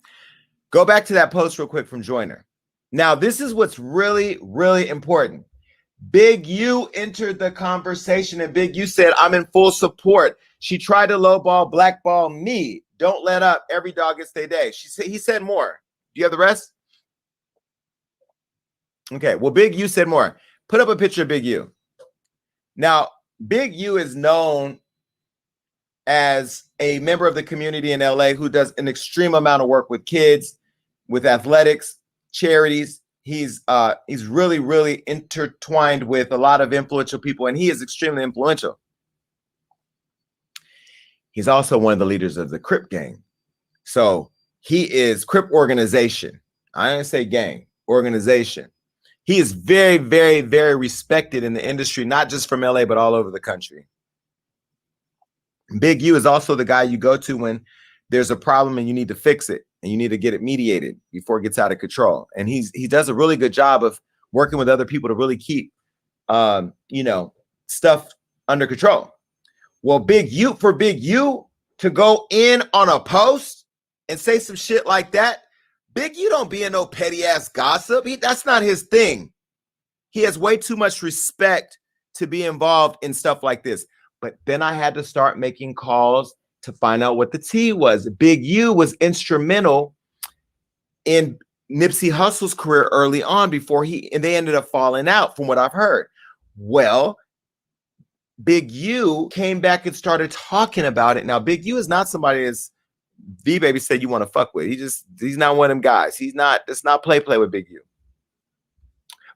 [SPEAKER 2] Go back to that post real quick from Joyner. Now, this is what's really, really important. Big U entered the conversation and Big U said, "I'm in full support. She tried to lowball, blackball me. Don't let up. Every dog gets their day." He said more. Do you have the rest? Okay. Well, Big U said more. Put up a picture of Big U. Now, Big U is known as a member of the community in LA who does an extreme amount of work with kids, with athletics, charities. He's really, really intertwined with a lot of influential people, and he is extremely influential. He's also one of the leaders of the Crip gang. So he is Crip organization. I didn't say gang, organization. He is very, very, very respected in the industry, not just from LA, but all over the country. Big U is also the guy you go to when there's a problem and you need to fix it and you need to get it mediated before it gets out of control. And he does a really good job of working with other people to really keep, stuff under control. Well, Big U to go in on a post and say some shit like that, Big U don't be in no petty ass gossip. That's not his thing. He has way too much respect to be involved in stuff like this. But then I had to start making calls to find out what the tea was. Big U was instrumental in Nipsey Hussle's career early on and they ended up falling out from what I've heard. Well, Big U came back and started talking about it. Now, Big U is not somebody as V-Baby said you want to fuck with. He's not one of them guys. It's not play with Big U.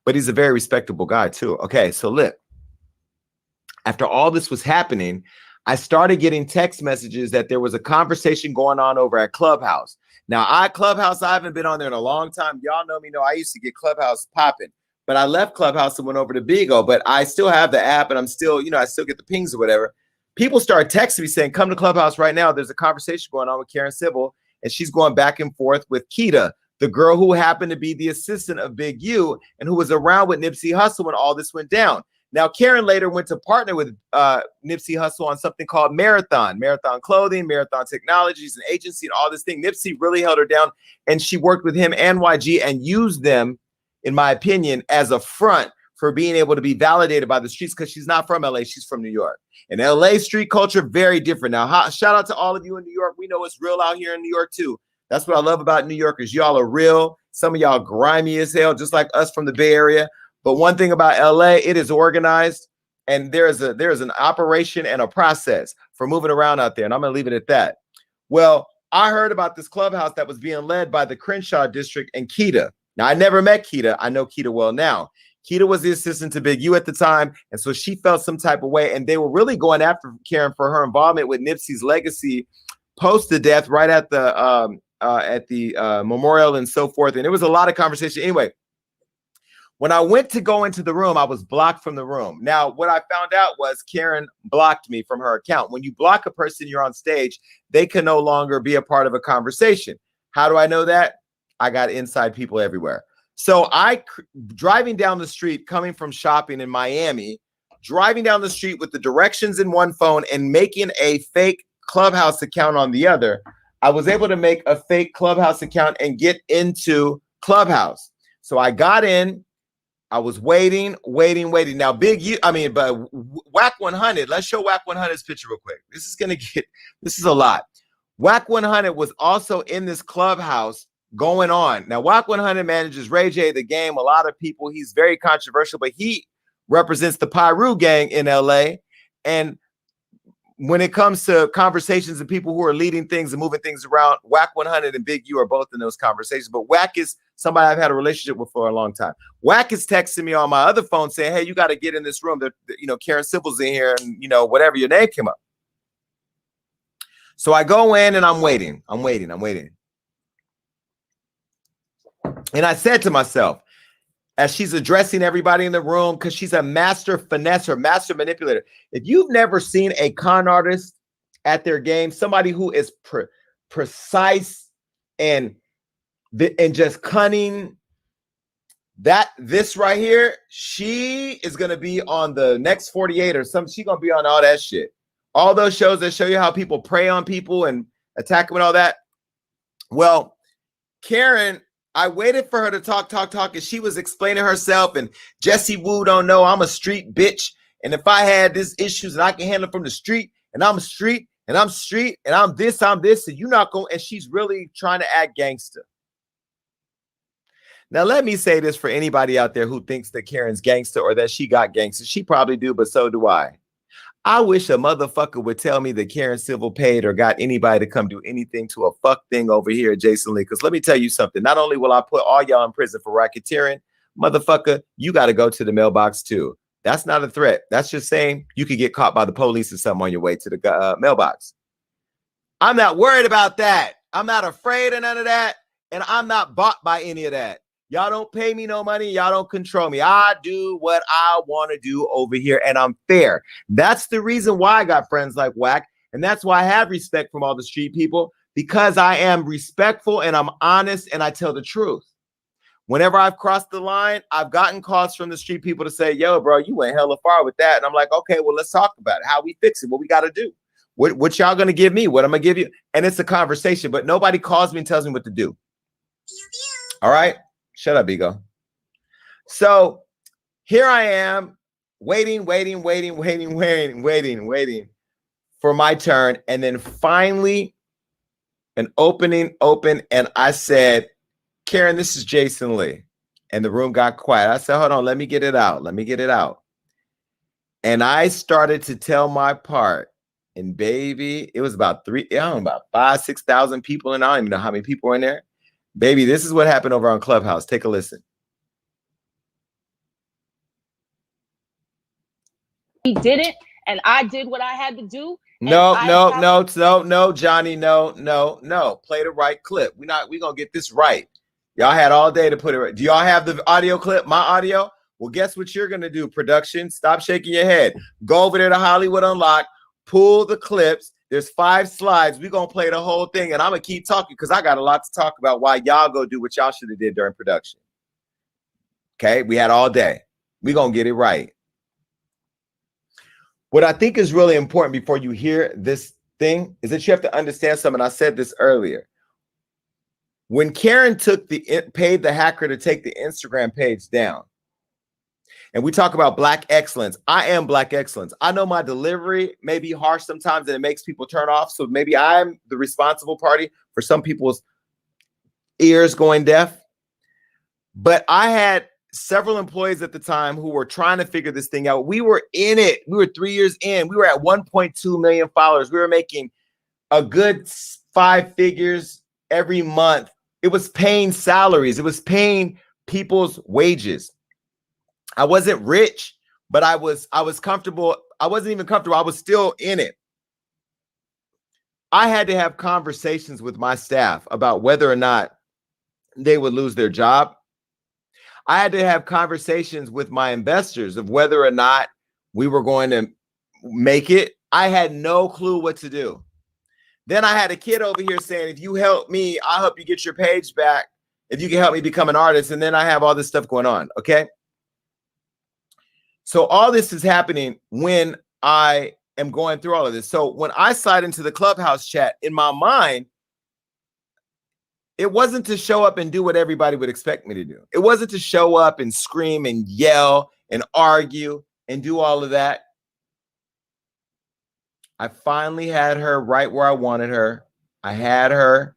[SPEAKER 2] But he's a very respectable guy too. Okay, so look. After all this was happening, I started getting text messages that there was a conversation going on over at Clubhouse. Now, I haven't been on there in a long time. Y'all know me, I used to get Clubhouse popping. But I left Clubhouse and went over to Beagle. But I still have the app and I'm still, I still get the pings or whatever. People started texting me saying, "Come to Clubhouse right now. There's a conversation going on with Karen Civil, and she's going back and forth with Nikita, the girl who happened to be the assistant of Big U and who was around with Nipsey Hussle when all this went down." Now, Karen later went to partner with Nipsey Hussle on something called Marathon Clothing, Marathon Technologies, an agency, and all this thing. Nipsey really held her down, and she worked with him and YG and used them, in my opinion, as a front for being able to be validated by the streets because she's not from LA, she's from New York. And LA street culture, very different. Now, shout out to all of you in New York. We know it's real out here in New York too. That's what I love about New Yorkers. Y'all are real. Some of y'all grimy as hell, just like us from the Bay Area. But one thing about LA, it is organized. And there's an operation and a process for moving around out there. And I'm going to leave it at that. Well, I heard about this clubhouse that was being led by the Crenshaw district and Kita. Now, I never met Kita. I know Kita well now. Kita was the assistant to Big U at the time. And so she felt some type of way. And they were really going after Karen for her involvement with Nipsey's legacy post the death right at the memorial and so forth. And there was a lot of conversation. Anyway, when I went to go into the room, I was blocked from the room. Now, what I found out was Karen blocked me from her account. When you block a person, you're on stage, they can no longer be a part of a conversation. How do I know that? I got inside people everywhere. So driving down the street, coming from shopping in Miami, driving down the street with the directions in one phone and making a fake Clubhouse account on the other, I was able to make a fake Clubhouse account and get into Clubhouse. So I got in. I was waiting. Now, but Whack 100, let's show Whack 100's picture real quick. This is a lot. Whack 100 was also in this Clubhouse going on. Now, Whack 100 manages Ray J, the game, a lot of people. He's very controversial, but he represents the Pyru gang in LA. And when it comes to conversations and people who are leading things and moving things around, Whack 100 and Big U are both in those conversations. But Whack is somebody I've had a relationship with for a long time. Whack is texting me on my other phone saying, hey, you got to get in this room. Karen Sybil's in here and, whatever, your name came up. So I go in and I'm waiting. And I said to myself, as she's addressing everybody in the room, because she's a master finesser, master manipulator. If you've never seen a con artist at their game, somebody who is precise and just cunning, this right here, she is going to be on the next 48 or something. She's going to be on all that shit. All those shows that show you how people prey on people and attack them and all that. Well, Karen, I waited for her to talk, and she was explaining herself, and Jesse Wu don't know I'm a street bitch, and if I had these issues and I can handle it from the street, and I'm street, and I'm street, and I'm this, and you're not going, and she's really trying to act gangster. Now, let me say this for anybody out there who thinks that Karen's gangster or that she got gangster. She probably do, but so do I. I wish a motherfucker would tell me that Karen Civil paid or got anybody to come do anything to a fuck thing over here at Jason Lee. Because let me tell you something. Not only will I put all y'all in prison for racketeering, motherfucker, you got to go to the mailbox too. That's not a threat. That's just saying you could get caught by the police or something on your way to the mailbox. I'm not worried about that. I'm not afraid of none of that. And I'm not bought by any of that. Y'all don't pay me no money. Y'all don't control me. I do what I want to do over here, and I'm fair. That's the reason why I got friends like Whack, and that's why I have respect from all the street people, because I am respectful and I'm honest and I tell the truth. Whenever I've crossed the line, I've gotten calls from the street people to say, yo, bro, you went hella far with that. And I'm like, okay, well, let's talk about it. How we fix it, what we got to do. What y'all going to give me? What I'm going to give you? And it's a conversation, but nobody calls me and tells me what to do. All right? Shut up, Ego. So here I am waiting for my turn. And then finally an opening opened and I said, Karen, this is Jason Lee. And the room got quiet. I said, hold on, let me get it out. And I started to tell my part. And baby, it was about 5,000-6,000 people. And I don't even know how many people were in there. Baby, this is what happened over on Clubhouse. Take a listen.
[SPEAKER 10] He didn't, and I did what I had to do.
[SPEAKER 2] No, Johnny, no. Play the right clip. We gonna get this right. Y'all had all day to put it right. Do y'all have the audio clip? My audio? Well, guess what you're gonna do, production? Stop shaking your head. Go over there to Hollywood Unlocked, pull the clips. There's 5 slides. We're going to play the whole thing, and I'm going to keep talking because I got a lot to talk about why y'all go do what y'all should have did during production. Okay? We had all day. We're going to get it right. What I think is really important before you hear this thing is that you have to understand something. I said this earlier. When Karen paid the hacker to take the Instagram page down, and we talk about Black excellence. I am Black excellence. I know my delivery may be harsh sometimes and it makes people turn off. So maybe I'm the responsible party for some people's ears going deaf. But I had several employees at the time who were trying to figure this thing out. We were in it. We were 3 years in. We were at 1.2 million followers. We were making a good 5 figures every month. It was paying salaries. It was paying people's wages. I wasn't rich, but I was comfortable. I wasn't even comfortable. I was still in it. I had to have conversations with my staff about whether or not they would lose their job. I had to have conversations with my investors of whether or not we were going to make it. I had no clue what to do. Then I had a kid over here saying, if you help me, I'll help you get your page back. If you can help me become an artist. And then I have all this stuff going on. Okay. So all this is happening when I am going through all of this. So when I slide into the Clubhouse chat, in my mind, it wasn't to show up and do what everybody would expect me to do. It wasn't to show up and scream and yell and argue and do all of that. I finally had her right where I wanted her. I had her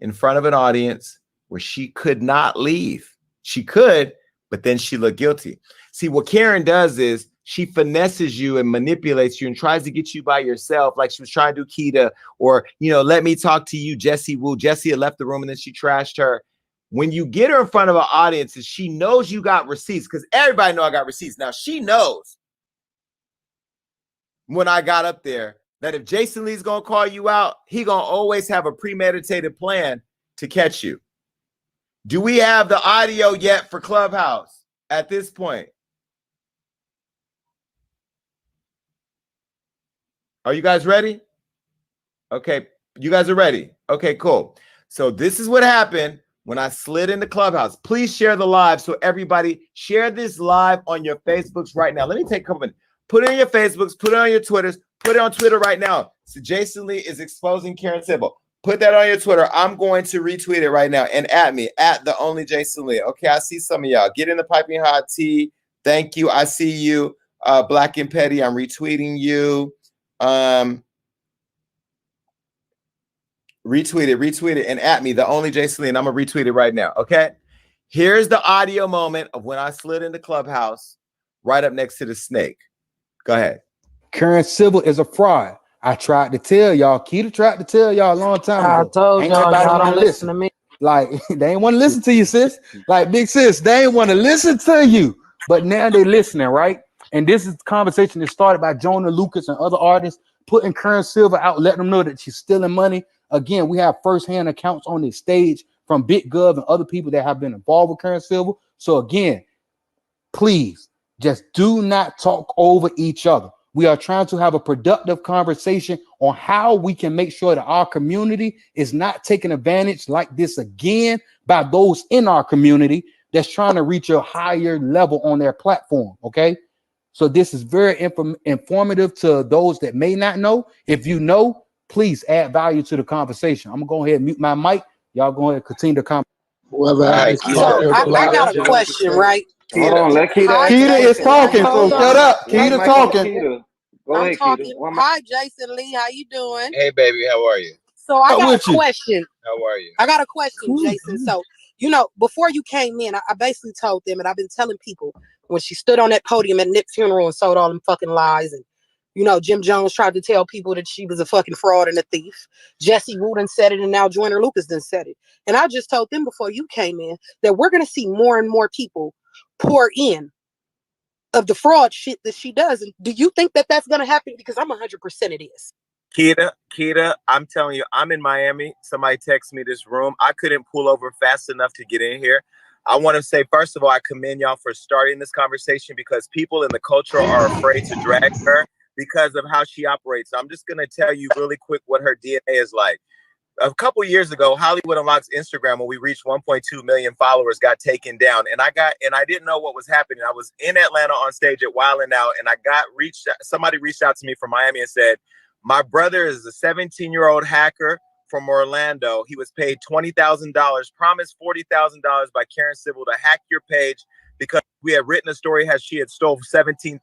[SPEAKER 2] in front of an audience where she could not leave. She could, but then she looked guilty. See, what Karen does is she finesses you and manipulates you and tries to get you by yourself, like she was trying to do Nikita, or, let me talk to you, Jessie Woo. Jessie had left the room and then she trashed her. When you get her in front of an audience and she knows you got receipts, because everybody know I got receipts. Now she knows when I got up there that if Jason Lee's going to call you out, he going to always have a premeditated plan to catch you. Do we have the audio yet for Clubhouse at this point? Are you guys ready? Okay, you guys are ready. Okay, cool. So this is what happened when I slid into Clubhouse. Please share the live. So everybody share this live on your Facebooks right now. Let me take a couple minutes. Put it on your Facebooks, put it on your Twitters, put it on Twitter right now. So Jason Lee is exposing Karen Civil. Put that on your Twitter. I'm going to retweet it right now and at me, at the only Jason Lee. Okay, I see some of y'all. Get in the piping hot tea. Thank you. I see you. Black and Petty, I'm retweeting you. Retweet it, and at me, the only Jason Lee, and I'm gonna retweet it right now. Okay, here's the audio moment of when I slid into Clubhouse, right up next to the snake. Go ahead.
[SPEAKER 11] Karen Civil is a fraud. I tried to tell y'all. Keita tried to tell y'all a long time ago.
[SPEAKER 12] I told
[SPEAKER 11] Ain't
[SPEAKER 12] y'all,
[SPEAKER 11] nobody
[SPEAKER 12] y'all
[SPEAKER 11] wanna
[SPEAKER 12] don't listen to me.
[SPEAKER 11] Like they ain't want to listen to you, sis. Like big sis, they ain't want to listen to you. But now they listening, right? And this is the conversation that started by Joyner Lucas and other artists putting Karen Civil out, letting them know that she's stealing money. Again, we have firsthand accounts on this stage from Big Gov and other people that have been involved with Karen Civil. So again, please just do not talk over each other. We are trying to have a productive conversation on how we can make sure that our community is not taken advantage like this again by those in our community that's trying to reach a higher level on their platform. Okay. So this is very informative to those that may not know. If you know, please add value to the conversation. I'm gonna go ahead and mute my mic. Y'all go ahead and continue to comment.
[SPEAKER 12] So I got a question, right?
[SPEAKER 13] Hold on, let
[SPEAKER 11] Keita is talking, so shut up. Keita talking.
[SPEAKER 13] Go ahead, Keita.
[SPEAKER 12] Hi, Jason Lee. How you doing?
[SPEAKER 2] Hey, baby, how are you?
[SPEAKER 12] So I got a question.
[SPEAKER 2] How are you?
[SPEAKER 12] I got a question, Jason. So, before you came in, I basically told them, and I've been telling people when she stood on that podium at Nip's funeral and sold all them fucking lies, and Jim Jones tried to tell people that she was a fucking fraud and a thief. Jessie Woo done said it, and now Joyner Lucas done said it. And I just told them before you came in that we're gonna see more and more people pour in of the fraud shit that she does. And do you think that that's gonna happen? Because I'm 100% it is.
[SPEAKER 2] Nikita, I'm telling you, I'm in Miami. Somebody texted me this room. I couldn't pull over fast enough to get in here. I want to say, first of all, I commend y'all for starting this conversation because people in the culture are afraid to drag her because of how she operates. I'm just going to tell you really quick what her DNA is like. A couple years ago, Hollywood Unlock's Instagram, when we reached 1.2 million followers, got taken down. And I didn't know what was happening. I was in Atlanta on stage at Wildin' Out, and somebody reached out to me from Miami and said, my brother is a 17-year-old hacker from Orlando. He was paid $20,000, promised $40,000 by Karen Civil to hack your page because we had written a story how she had stole $17,000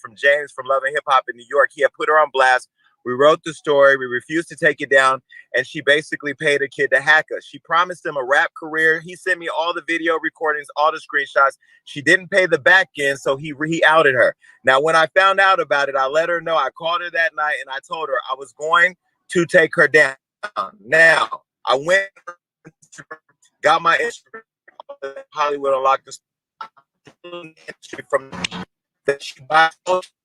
[SPEAKER 2] from James from Love and Hip Hop in New York. He had put her on blast, We wrote the story. We refused to take it down. And she basically paid a kid to hack us. She promised him a rap career. He sent me all the video recordings, all the screenshots. She didn't pay the back end, so he outed her. Now, when I found out about it, I let her know. I called her that night, and I told her I was going to take her down. Now, I went, got my Instagram, Hollywood Unlocked from that she buys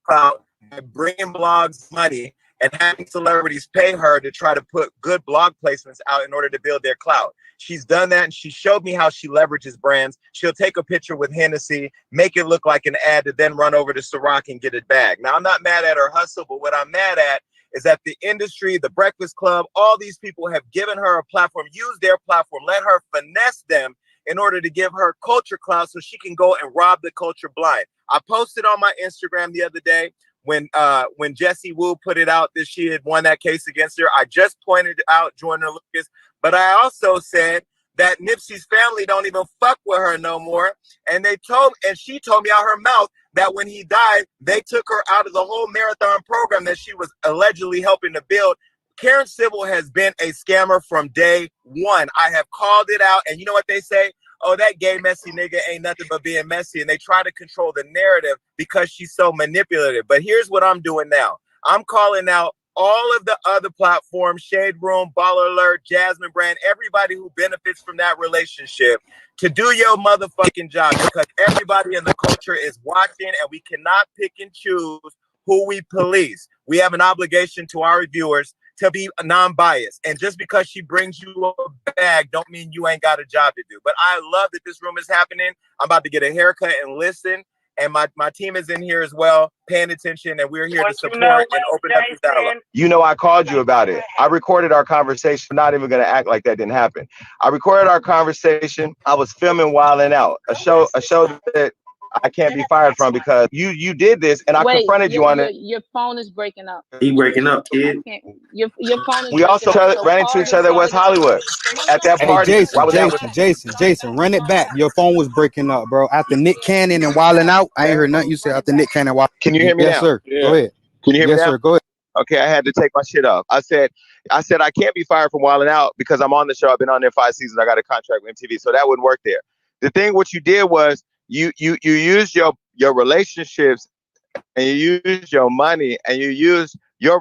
[SPEAKER 2] clout by bringing blogs money and having celebrities pay her to try to put good blog placements out in order to build their clout. She's done that, and she showed me how she leverages brands. She'll take a picture with Hennessy, make it look like an ad, to then run over to Ciroc and get it back. Now, I'm not mad at her hustle, but what I'm mad at is that the industry, the Breakfast Club, all these people have given her a platform, used their platform, let her finesse them in order to give her culture clout so she can go and rob the culture blind. I posted on my Instagram the other day when Jessie Wu put it out that she had won that case against her. I just pointed out Joyner Lucas, but I also said that Nipsey's family don't even fuck with her no more. And she told me out her mouth that when he died, they took her out of the whole marathon program that she was allegedly helping to build. Karen Civil has been a scammer from day one. I have called it out, and you know what they say? Oh, that gay messy nigga ain't nothing but being messy. And they try to control the narrative because she's so manipulative. But here's what I'm doing now. I'm calling out all of the other platforms, Shade Room, Baller Alert, Jasmine Brand, everybody who benefits from that relationship to do your motherfucking job, because everybody in the culture is watching, and we cannot pick and choose who we police. We have an obligation to our viewers to be non-biased. And just because she brings you a bag don't mean you ain't got a job to do. But I love that this room is happening. I'm about to get a haircut and listen. And my team is in here as well, paying attention, and we're here to support and open up this dialogue. You know, I called you about it. I recorded our conversation. I'm not even going to act like that didn't happen. I recorded our conversation. I was filming Wildin' Out, a show that I can't be fired from because you did this, and I confronted you on it.
[SPEAKER 10] Your phone is breaking up.
[SPEAKER 2] He breaking up, kid.
[SPEAKER 10] Your phone is.
[SPEAKER 2] We also ran into each other at West Hollywood at that party.
[SPEAKER 11] Hey, Jason, run it back. Your phone was breaking up, bro. After Nick Cannon and Wildin' Out, I ain't heard nothing you said after Nick Cannon.
[SPEAKER 2] Can you hear me now?
[SPEAKER 11] Yes, sir.
[SPEAKER 2] Yeah.
[SPEAKER 11] Go ahead.
[SPEAKER 2] Can you hear me now?
[SPEAKER 11] Yes, sir. Go ahead.
[SPEAKER 2] Okay, I had to take my shit off. I said I can't be fired from Wildin' Out because I'm on the show. I've been on there 5 seasons. I got a contract with MTV, so that wouldn't work there. The thing, what you did was you used your relationships, and you used your money, and you used your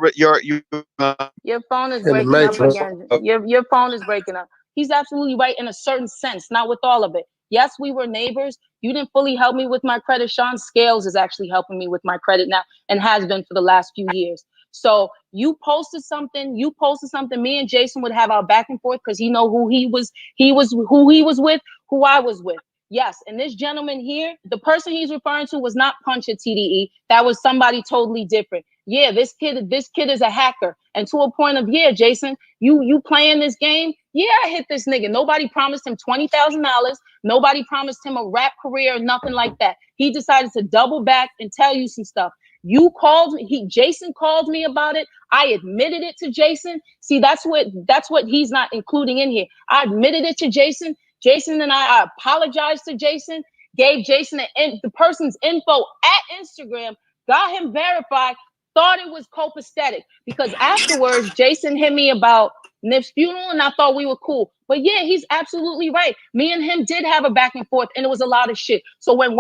[SPEAKER 10] phone is breaking up again. Your phone is breaking up. He's absolutely right in a certain sense, not with all of it. Yes, we were neighbors. You didn't fully help me with my credit. Sean Scales is actually helping me with my credit now, and has been for the last few years. So you posted something. Me and Jason would have our back and forth because he know who he was with, who I was with. Yes, and this gentleman here, the person he's referring to was not Punch at TDE. That was somebody totally different. Yeah, this kid is a hacker. And to a point of, yeah, Jason, you playing this game? Yeah, I hit this nigga. Nobody promised him $20,000. Nobody promised him a rap career or nothing like that. He decided to double back and tell you some stuff. You called me. Jason called me about it. I admitted it to Jason. See, that's what he's not including in here. I admitted it to Jason. Jason and I apologized to Jason, gave Jason the person's info at Instagram, got him verified, thought it was copacetic because afterwards Jason hit me about Nip's funeral and I thought we were cool. But yeah, he's absolutely right. Me and him did have a back and forth and it was a lot of shit. So when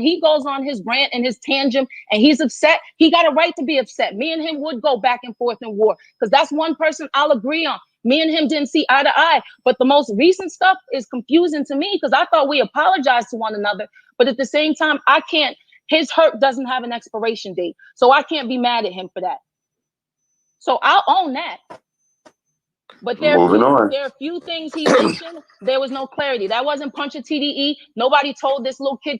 [SPEAKER 10] he goes on his rant and his tangent and he's upset, he got a right to be upset. Me and him would go back and forth in war because that's one person I'll agree on. Me and him didn't see eye to eye, but the most recent stuff is confusing to me because I thought we apologized to one another. But at the same time, his hurt doesn't have an expiration date. So I can't be mad at him for that. So I'll own that. But there are a few things he mentioned. There was no clarity. That wasn't Punch a TDE. Nobody told this little kid.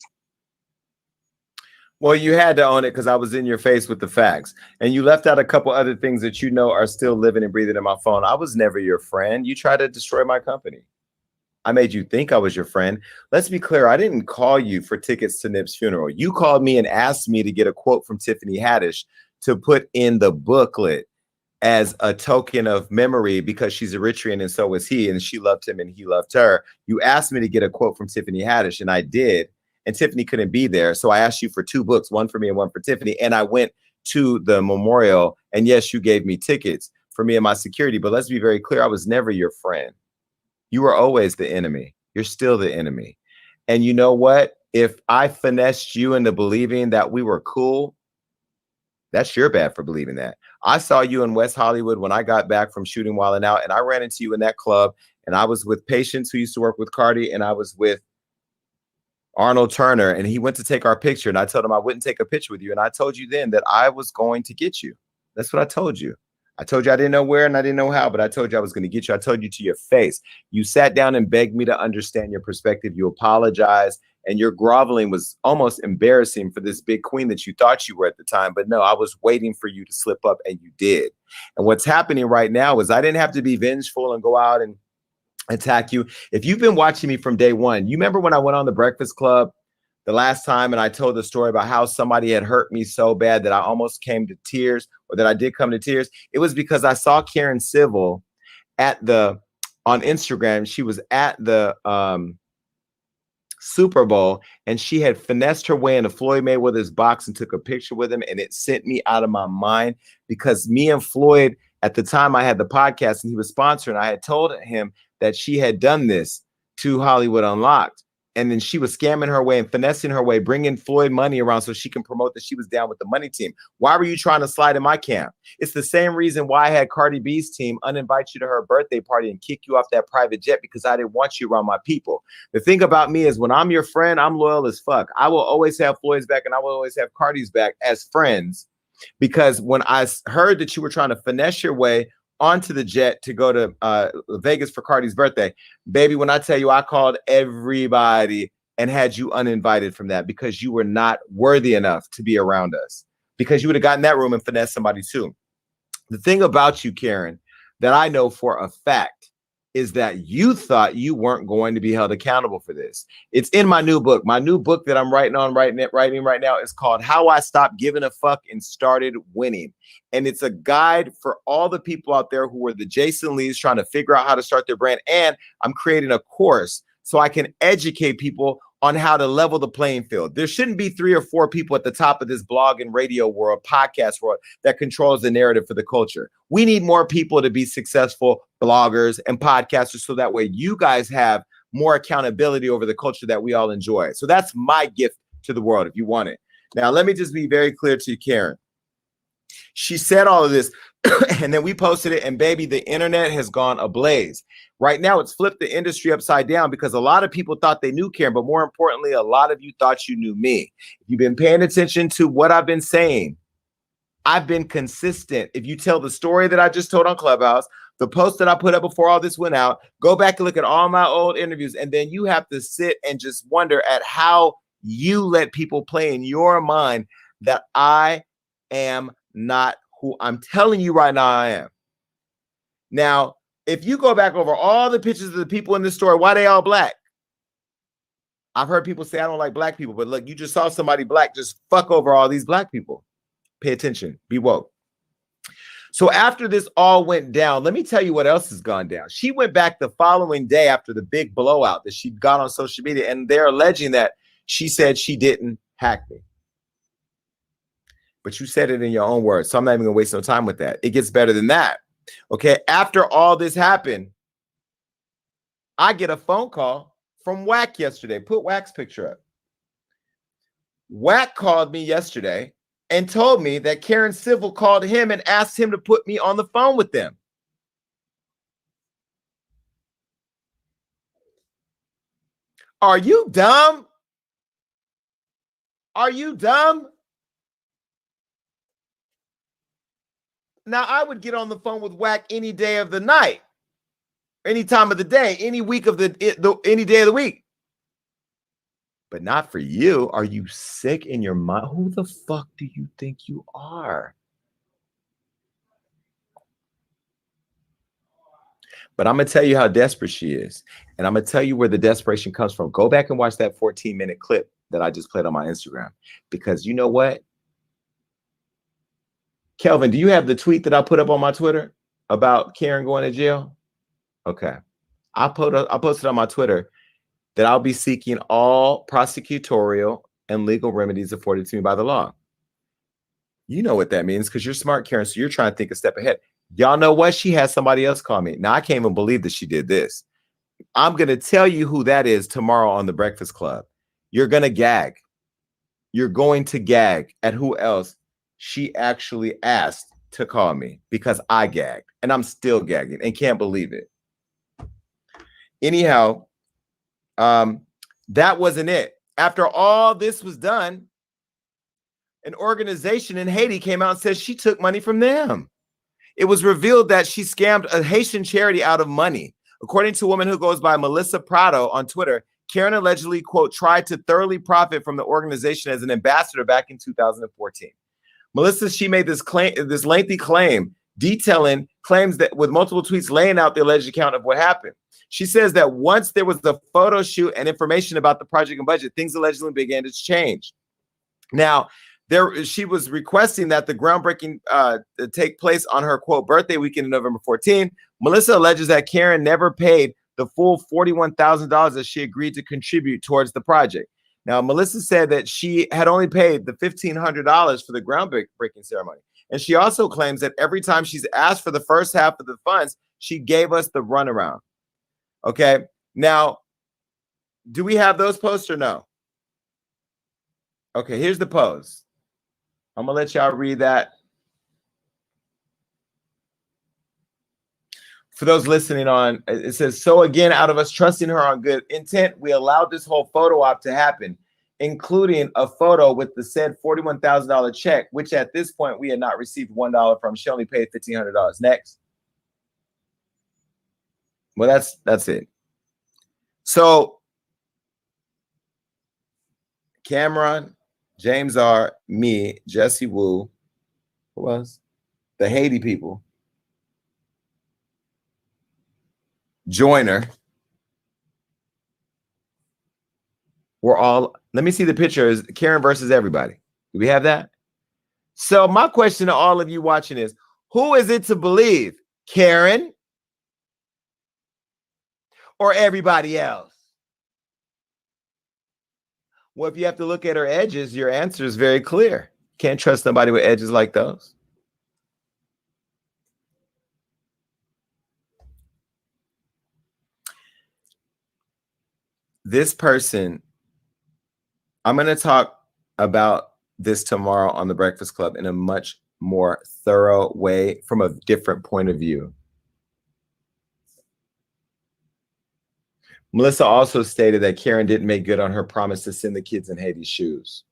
[SPEAKER 2] Well, you had to own it because I was in your face with the facts. And you left out a couple other things that you know are still living and breathing in my phone. I was never your friend. You tried to destroy my company. I made you think I was your friend. Let's be clear. I didn't call you for tickets to Nip's funeral. You called me and asked me to get a quote from Tiffany Haddish to put in the booklet as a token of memory because she's Eritrean and so was he, and she loved him and he loved her. You asked me to get a quote from Tiffany Haddish, and I did. And Tiffany couldn't be there. So I asked you for 2 books, one for me and one for Tiffany. And I went to the memorial. And yes, you gave me tickets for me and my security, but let's be very clear. I was never your friend. You were always the enemy. You're still the enemy. And you know what? If I finessed you into believing that we were cool, that's your bad for believing that. I saw you in West Hollywood when I got back from shooting Wild 'N Out, and I ran into you in that club, and I was with Patience, who used to work with Cardi, and I was with Arnold Turner, and he went to take our picture, and I told him I wouldn't take a picture with you, and I told you then that I was going to get you. That's what I told you. I told you I didn't know where and I didn't know how, but I told you I was going to get you. I told you to your face. You sat down and begged me to understand your perspective. You apologized, and your groveling was almost embarrassing for this big queen that you thought you were at the time. But no, I was waiting for you to slip up, and you did. And what's happening right now is I didn't have to be vengeful and go out and attack you. If you've been watching me from day one, you remember when I went on the Breakfast Club the last time and I told the story about how somebody had hurt me so bad that I almost came to tears, or that I did come to tears? It was because I saw Karen Civil on Instagram. She was at the Super Bowl, and she had finessed her way into Floyd Mayweather's box and took a picture with him, and it sent me out of my mind, because me and Floyd, at the time I had the podcast and he was sponsoring, I had told him that she had done this to Hollywood Unlocked. And then she was scamming her way and finessing her way, bringing Floyd money around so she can promote that she was down with the money team. Why were you trying to slide in my camp? It's the same reason why I had Cardi B's team uninvite you to her birthday party and kick you off that private jet, because I didn't want you around my people. The thing about me is when I'm your friend, I'm loyal as fuck. I will always have Floyd's back, and I will always have Cardi's back as friends, because when I heard that you were trying to finesse your way onto the jet to go to Vegas for Cardi's birthday, baby, when I tell you I called everybody and had you uninvited from that, because you were not worthy enough to be around us, because you would have gotten that room and finessed somebody too. The thing about you, Karen, that I know for a fact is that you thought you weren't going to be held accountable for this. It's in my new book. My new book that I'm writing right now is called How I Stopped Giving a Fuck and Started Winning. And it's a guide for all the people out there who are the Jason Lees trying to figure out how to start their brand. And I'm creating a course so I can educate people on how to level the playing field. There shouldn't be 3 or 4 people at the top of this blog and radio world, podcast world, that controls the narrative for the culture. We need more people to be successful bloggers and podcasters, so that way you guys have more accountability over the culture that we all enjoy. So that's my gift to the world, if you want it. Now, let me just be very clear to you, Karen. She said all of this, and then we posted it, and baby, the internet has gone ablaze. Right now, it's flipped the industry upside down, because a lot of people thought they knew Karen, but more importantly, a lot of you thought you knew me. If you've been paying attention to what I've been saying, I've been consistent. If you tell the story that I just told on Clubhouse, the post that I put up before all this went out, go back and look at all my old interviews, and then you have to sit and just wonder at how you let people play in your mind that I am not who I'm telling you right now I am. Now, if you go back over all the pictures of the people in this story, why they all black? I've heard people say I don't like black people, but look, you just saw somebody black just fuck over all these black people. Pay attention, be woke. So after this all went down, let me tell you what else has gone down. She went back the following day after the big blowout that she got on social media, and they're alleging that she said she didn't hack me. But you said it in your own words, so I'm not even gonna waste no time with that. It gets better than that. Okay, after all this happened, I get a phone call from Wack yesterday. Put Wack's picture up. Wack called me yesterday and told me that Karen Civil called him and asked him to put me on the phone with them. Are you dumb? Are you dumb? Now, I would get on the phone with Wack any day of the night, any time of the day, any week of any day of the week. But not for you. Are you sick in your mind? Who the fuck do you think you are? But I'm going to tell you how desperate she is. And I'm going to tell you where the desperation comes from. Go back and watch that 14-minute clip that I just played on my Instagram. Because you know what? Kelvin, do you have the tweet that I put up on my Twitter about Karen going to jail? Okay. I posted on my Twitter that I'll be seeking all prosecutorial and legal remedies afforded to me by the law. You know what that means because you're smart, Karen. So you're trying to think a step ahead. Y'all know what? She had somebody else call me. Now, I can't even believe that she did this. I'm going to tell you who that is tomorrow on The Breakfast Club. You're going to gag. You're going to gag at who else she actually asked to call me because I gagged. And I'm still gagging and can't believe it. Anyhow, that wasn't it. After all this was done, an organization in Haiti came out and said she took money from them. It was revealed that she scammed a Haitian charity out of money. According to a woman who goes by Melissa Prado on Twitter, Karen allegedly, quote, tried to thoroughly profit from the organization as an ambassador back in 2014. Melissa, she made this lengthy claim detailing claims that with multiple tweets laying out the alleged account of what happened. She says that once there was the photo shoot and information about the project and budget, things allegedly began to change. Now, she was requesting that the groundbreaking take place on her, quote, birthday weekend in November 14. Melissa alleges that Karen never paid the full $41,000 that she agreed to contribute towards the project. Now, Melissa said that she had only paid the $1,500 for the groundbreaking ceremony. And she also claims that every time she's asked for the first half of the funds, she gave us the runaround. Okay. Now, do we have those posts or no? Okay, here's the post. I'm going to let y'all read that. For those listening on, it says, so again, out of us trusting her on good intent, we allowed this whole photo op to happen, including a photo with the said $41,000 check, which at this point we had not received $1 from. She only paid $1,500. Next. Well, that's it. So Cameron, James R., me, Jesse Wu, who else? The Haiti people, Joyner. We're all, let me see the picture. Is Karen versus everybody. Do we have that? So my question to all of you watching is, who is it to believe? Karen or everybody else? Well, if you have to look at her edges, your answer is very clear. Can't trust somebody with edges like those. This person, I'm going to talk about this tomorrow on The Breakfast Club in a much more thorough way from a different point of view. Melissa also stated that Karen didn't make good on her promise to send the kids in Haiti's shoes.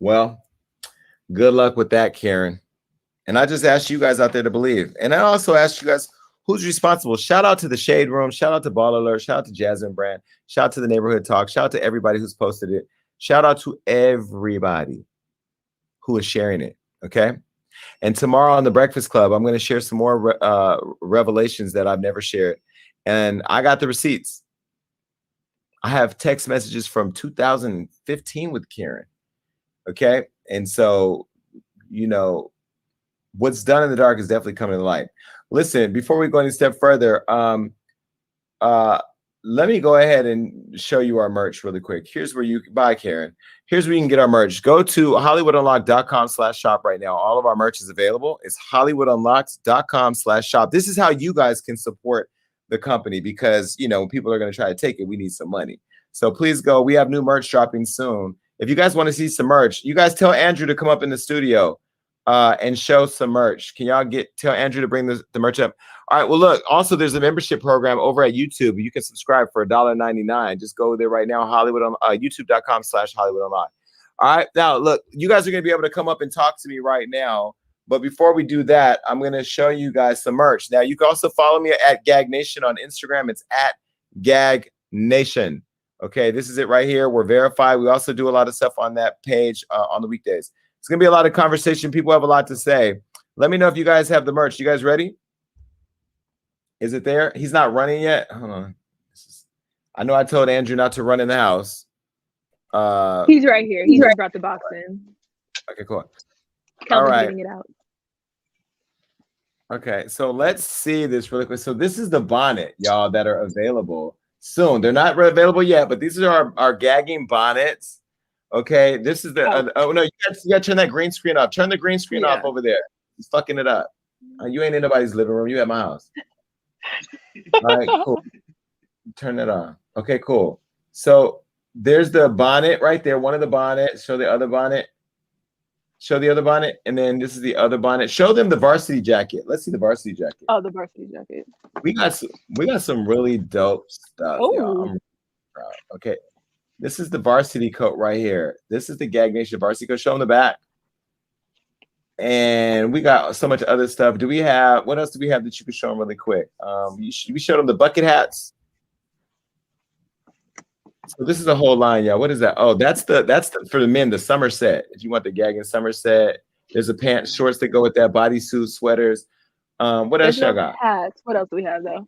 [SPEAKER 2] Well, good luck with that, Karen. And I just asked you guys out there to believe. And I also asked you guys, who's responsible? Shout out to the Shade Room. Shout out to Ball Alert. Shout out to Jasmine Brand. Shout out to the Neighborhood Talk. Shout out to everybody who's posted it. Shout out to everybody who is sharing it. Okay. And tomorrow on The Breakfast Club, I'm going to share some more revelations that I've never shared. And I got the receipts. I have text messages from 2015 with Karen. Okay. And so, you know, what's done in the dark is definitely coming to light. Listen, before we go any step further, let me go ahead and show you our merch really quick. Here's where you can buy, Karen. Here's where you can get our merch. Go to HollywoodUnlocked.com/shop right now. All of our merch is available. It's HollywoodUnlocked.com/shop. This is how you guys can support the company because, you know, when people are going to try to take it, we need some money. So please go. We have new merch dropping soon. If you guys want to see some merch, you guys tell Andrew to come up in the studio and show some merch. Can y'all tell Andrew to bring the merch up? All right. Well, look, also there's a membership program over at YouTube. You can subscribe for $1.99. Just go there right now. YouTube.com/HollywoodUnlocked. All right. Now, look, you guys are going to be able to come up and talk to me right now. But before we do that, I'm going to show you guys some merch. Now, you can also follow me at Gag Nation on Instagram. It's at Gag Nation. Okay. This is it right here. We're verified. We also do a lot of stuff on that page on the weekdays. It's going to be a lot of conversation. People have a lot to say. Let me know if you guys have the merch. You guys ready? Is it there? He's not running yet. Hold on. I know I told Andrew not to run in the house.
[SPEAKER 14] He's right here. He just brought the box in.
[SPEAKER 2] Okay, cool.
[SPEAKER 14] Kelvin's
[SPEAKER 2] all right.
[SPEAKER 14] getting it out.
[SPEAKER 2] Okay, so let's see this really quick. So this is the bonnet, y'all, that are available. soon. They're not available yet, but these are our gagging bonnets. Okay, this is the oh no, you got to turn that green screen off. Turn the green screen off over there. It's fucking it up. You ain't in nobody's living room. You at my house. All right, cool. Turn it on. Okay, cool. So there's the bonnet right there. One of the bonnets. Show the other bonnet. Show the other bonnet, and then this is the other bonnet. Show them the varsity jacket. Let's see the varsity jacket.
[SPEAKER 14] Oh, the varsity jacket.
[SPEAKER 2] We got some really dope stuff.
[SPEAKER 14] Oh.
[SPEAKER 2] Y'all. I'm really proud. Okay. This is the varsity coat right here. This is the Gag Nation varsity coat. Show them the back. And we got so much other stuff. Do we have, what else do we have that you can show them really quick? We showed them the bucket hats. So this is a whole line, y'all. What is that? Oh, that's the for the men, the summer set. If you want the gagging summer set, there's a pants, shorts that go with that, bodysuit, sweaters. What else y'all got?
[SPEAKER 14] Hats. What else do we have though?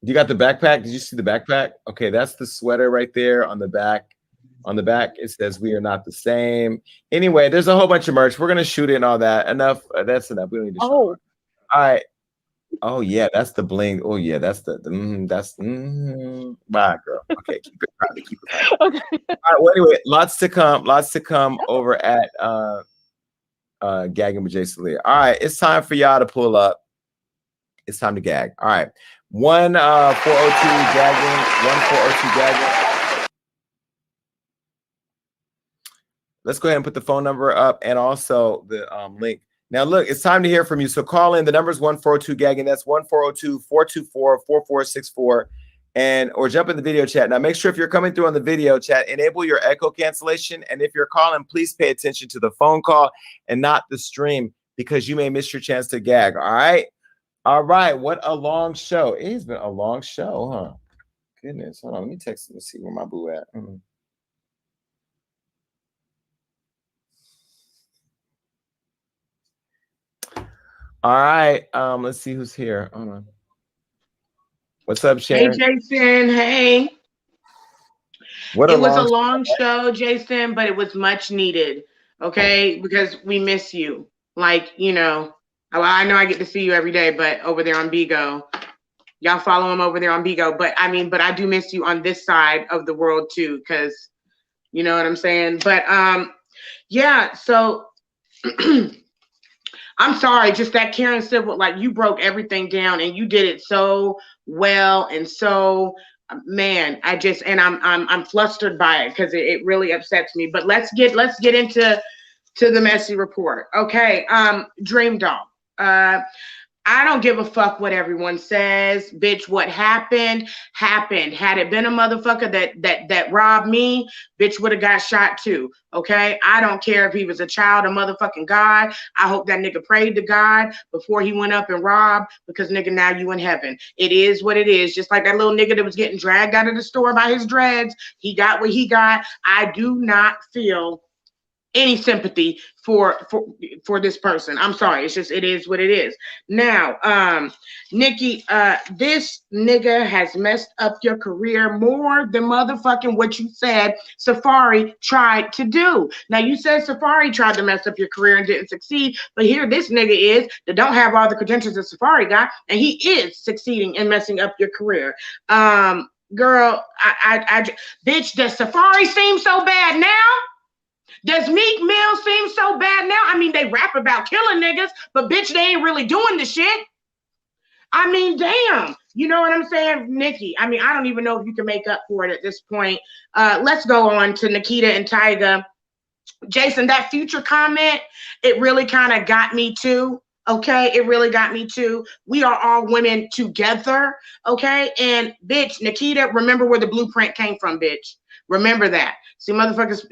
[SPEAKER 2] You got the backpack. Did you see the backpack? Okay, that's the sweater right there on the back. On the back, it says "We are not the same." Anyway, there's a whole bunch of merch. We're gonna shoot it and all that. Enough. That's enough. We don't need to. Show it. All right. Oh yeah, that's the bling. Oh yeah, that's the bye, girl. Okay, keep it private. Keep it private. Okay. All right. Well, anyway, lots to come. Lots to come over at Gagging with Jason Lee. All right, it's time for y'all to pull up. It's time to gag. All right. 1-402 gagging. 1-402 gagging. Let's go ahead and put the phone number up and also the link. Now, look, it's time to hear from you. So call in. The number is 1-402 gagging. That's 1-402-424-4464. Or jump in the video chat. Now, make sure if you're coming through on the video chat, enable your echo cancellation. And if you're calling, please pay attention to the phone call and not the stream because you may miss your chance to gag. All right. All right. What a long show. It has been a long show, huh? Goodness. Hold on. Let me text him to see where my boo at. All right. Let's see who's here. Hold on. What's up, Sharon?
[SPEAKER 15] Hey, Jason. Hey.
[SPEAKER 2] It
[SPEAKER 15] was a long show, Jason, but it was much needed. Okay, because we miss you. Like, you know, I know I get to see you every day, but over there on Bigo, y'all follow him over there on Bigo. But I do miss you on this side of the world too, because you know what I'm saying. But yeah. So. I'm sorry, just that Karen Civil, like you broke everything down and you did it so well and so, man, I'm flustered by it because it really upsets me. But let's get into the messy report. Okay, Dream Doll. I don't give a fuck what everyone says, bitch. What happened. Had it been a motherfucker that robbed me, bitch would have got shot too. Okay, I don't care if he was a child of motherfucking God. I hope that nigga prayed to God before he went up and robbed, because nigga, now you in heaven. It is what it is. Just like that little nigga that was getting dragged out of the store by his dreads. He got what he got. I do not feel any sympathy for this person. I'm sorry. It's just, it is what it is. Now, Nikki, this nigga has messed up your career more than motherfucking what you said Safari tried to do. Now, you said Safari tried to mess up your career and didn't succeed, but here this nigga is that don't have all the credentials that Safari got, and he is succeeding in messing up your career. Girl, bitch, does Safari seem so bad now? Does Meek Mill seem so bad now? I mean, they rap about killing niggas, but bitch, they ain't really doing the shit. I mean, damn. You know what I'm saying, Nikki? I mean, I don't even know if you can make up for it at this point. Let's go on to Nikita and Tyga. Jason, that Future comment, it really kind of got me too. Okay, it really got me too. We are all women together. Okay, and bitch, Nikita, remember where the blueprint came from, bitch. Remember that. See, motherfuckers,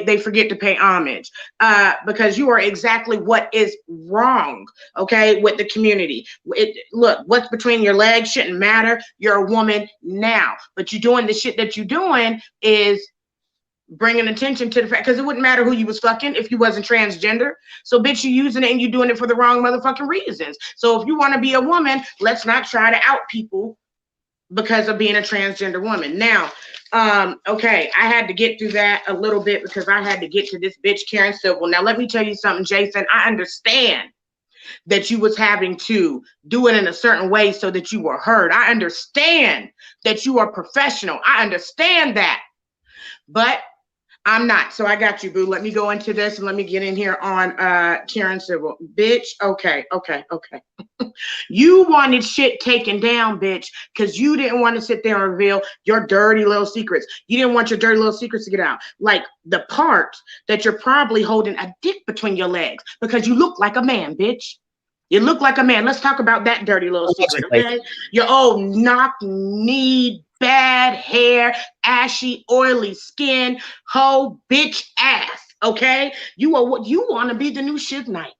[SPEAKER 15] they forget to pay homage because you are exactly what is wrong, okay, with the community. Look, what's between your legs shouldn't matter. You're a woman now, but you're doing the shit that you're doing is bringing attention to the fact, because it wouldn't matter who you was fucking if you wasn't transgender. So bitch, you using it and you doing it for the wrong motherfucking reasons. So if you want to be a woman, let's not try to out people because of being a transgender woman. Now, okay, I had to get through that a little bit because I had to get to this bitch Karen Civil. Now let me tell you something, Jason. I understand that you was having to do it in a certain way so that you were heard. I understand that you are professional. I understand that. But I'm not. So I got you, boo. Let me go into this and let me get in here on Karen Civil. Bitch, okay. You wanted shit taken down, bitch, because you didn't want to sit there and reveal your dirty little secrets. You didn't want your dirty little secrets to get out. Like the part that you're probably holding a dick between your legs because you look like a man, bitch. You look like a man. Let's talk about that dirty little secret, okay? Your old knock-kneed, bad hair, ashy, oily skin, hoe, bitch ass, okay? You want to be the new Suge Knight.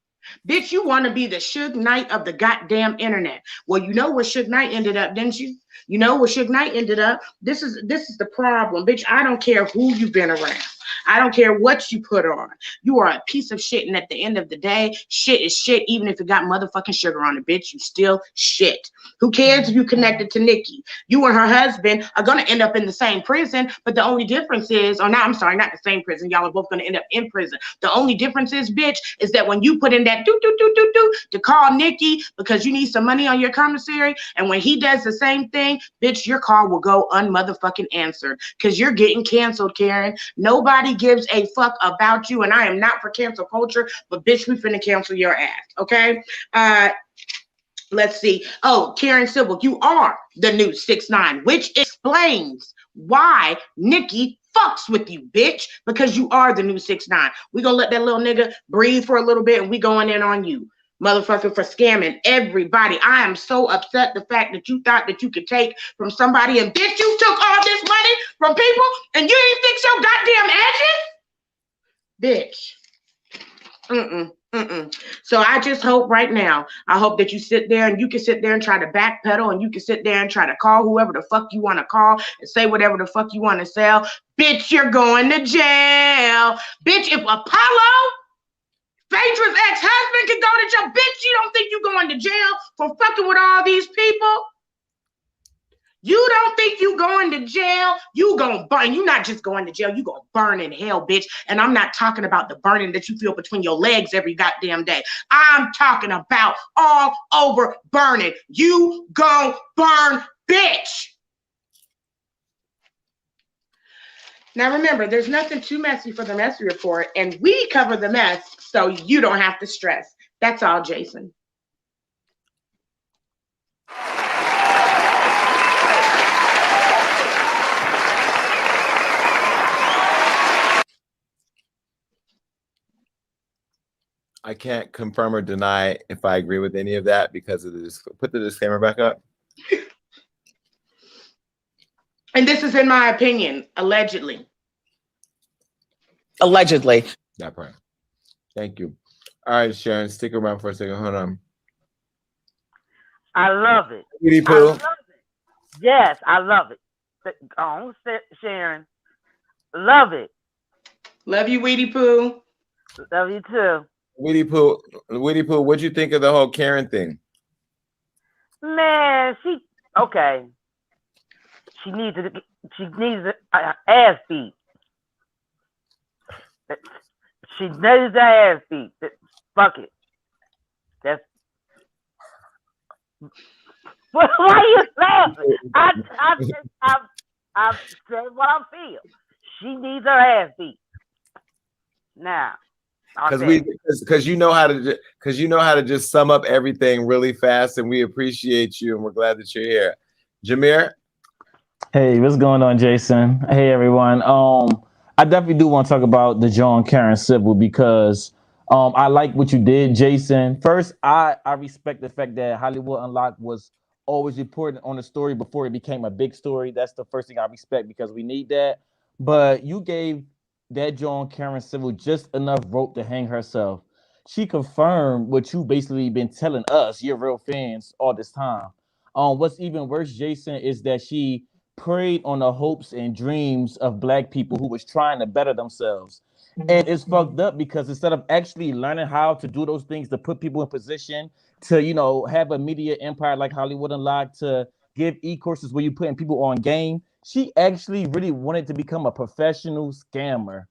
[SPEAKER 15] Bitch, you want to be the Suge Knight of the goddamn internet. Well, you know where Suge Knight ended up, didn't you? You know where Suge Knight ended up. This is the problem, bitch. I don't care who you've been around. I don't care what you put on. You are a piece of shit, and at the end of the day, shit is shit, even if it got motherfucking sugar on it, bitch. You still shit. Who cares if you connected to Nicki? You and her husband are going to end up in the same prison, but the only difference is, not the same prison. Y'all are both going to end up in prison. The only difference is, bitch, is that when you put in that to call Nicki because you need some money on your commissary, and when he does the same thing, bitch, your call will go unmotherfucking answered because you're getting canceled, Karen. Nobody gives a fuck about you, and I am not for cancel culture, but bitch, we finna cancel your ass, okay? Let's see. Oh, Karen Civil, you are the new 6ix9ine, which explains why Nicki fucks with you, bitch, because you are the new 6ix9ine. We gonna let that little nigga breathe for a little bit, and we going in on you, motherfucker, for scamming everybody. I am so upset the fact that you thought that you could take from somebody, and bitch, you took all this money from people, and you didn't fix your goddamn edges, bitch. So I just hope right now, I hope that you sit there and you can sit there and try to backpedal, and you can sit there and try to call whoever the fuck you want to call and say whatever the fuck you want to say. Bitch, you're going to jail. Bitch, if Apollo, Phaedra's ex-husband, can go to jail, bitch, you don't think you're going to jail for fucking with all these people? You don't think you going to jail? You gonna burn. You not just going to jail, you gonna burn in hell, bitch. And I'm not talking about the burning that you feel between your legs every goddamn day. I'm talking about all over burning. You gon' burn, bitch. Now remember, there's nothing too messy for the messy report, and we cover the mess so you don't have to stress. That's all, Jason.
[SPEAKER 2] I can't confirm or deny if I agree with any of that because of this. Put the disclaimer back up.
[SPEAKER 15] And this is in my opinion, allegedly.
[SPEAKER 7] Allegedly.
[SPEAKER 2] That part. Thank you. All right, Sharon, stick around for a second. Hold on.
[SPEAKER 16] I love it.
[SPEAKER 2] Weedy
[SPEAKER 16] I
[SPEAKER 2] Poo.
[SPEAKER 16] love it. Yes, I love it. Oh, Sharon. Love it.
[SPEAKER 15] Love you, Weedy Poo.
[SPEAKER 16] Love you too.
[SPEAKER 2] Weedy Poo, what'd you think of the whole Karen thing?
[SPEAKER 16] Man, she needs an ass beat. She needs an ass beat. Fuck it. That's why are you laughing? I've said what I feel. She needs her ass beat. Now.
[SPEAKER 2] Because you know how to just sum up everything really fast, and we appreciate you, and we're glad that you're here. Jameer.
[SPEAKER 17] Hey, what's going on, Jason? Hey, everyone. I definitely do want to talk about the John Karen Civil because I like what you did, Jason. First, I respect the fact that Hollywood Unlocked was always reporting on the story before it became a big story. That's the first thing I respect because we need that. But you gave that John Karen Civil just enough rope to hang herself. She confirmed what you basically been telling us, your real fans, all this time. What's even worse, Jason, is that she preyed on the hopes and dreams of Black people who was trying to better themselves. And it's fucked up because instead of actually learning how to do those things to put people in position to, have a media empire like Hollywood Unlocked, to give e-courses where you're putting people on game, she actually really wanted to become a professional scammer.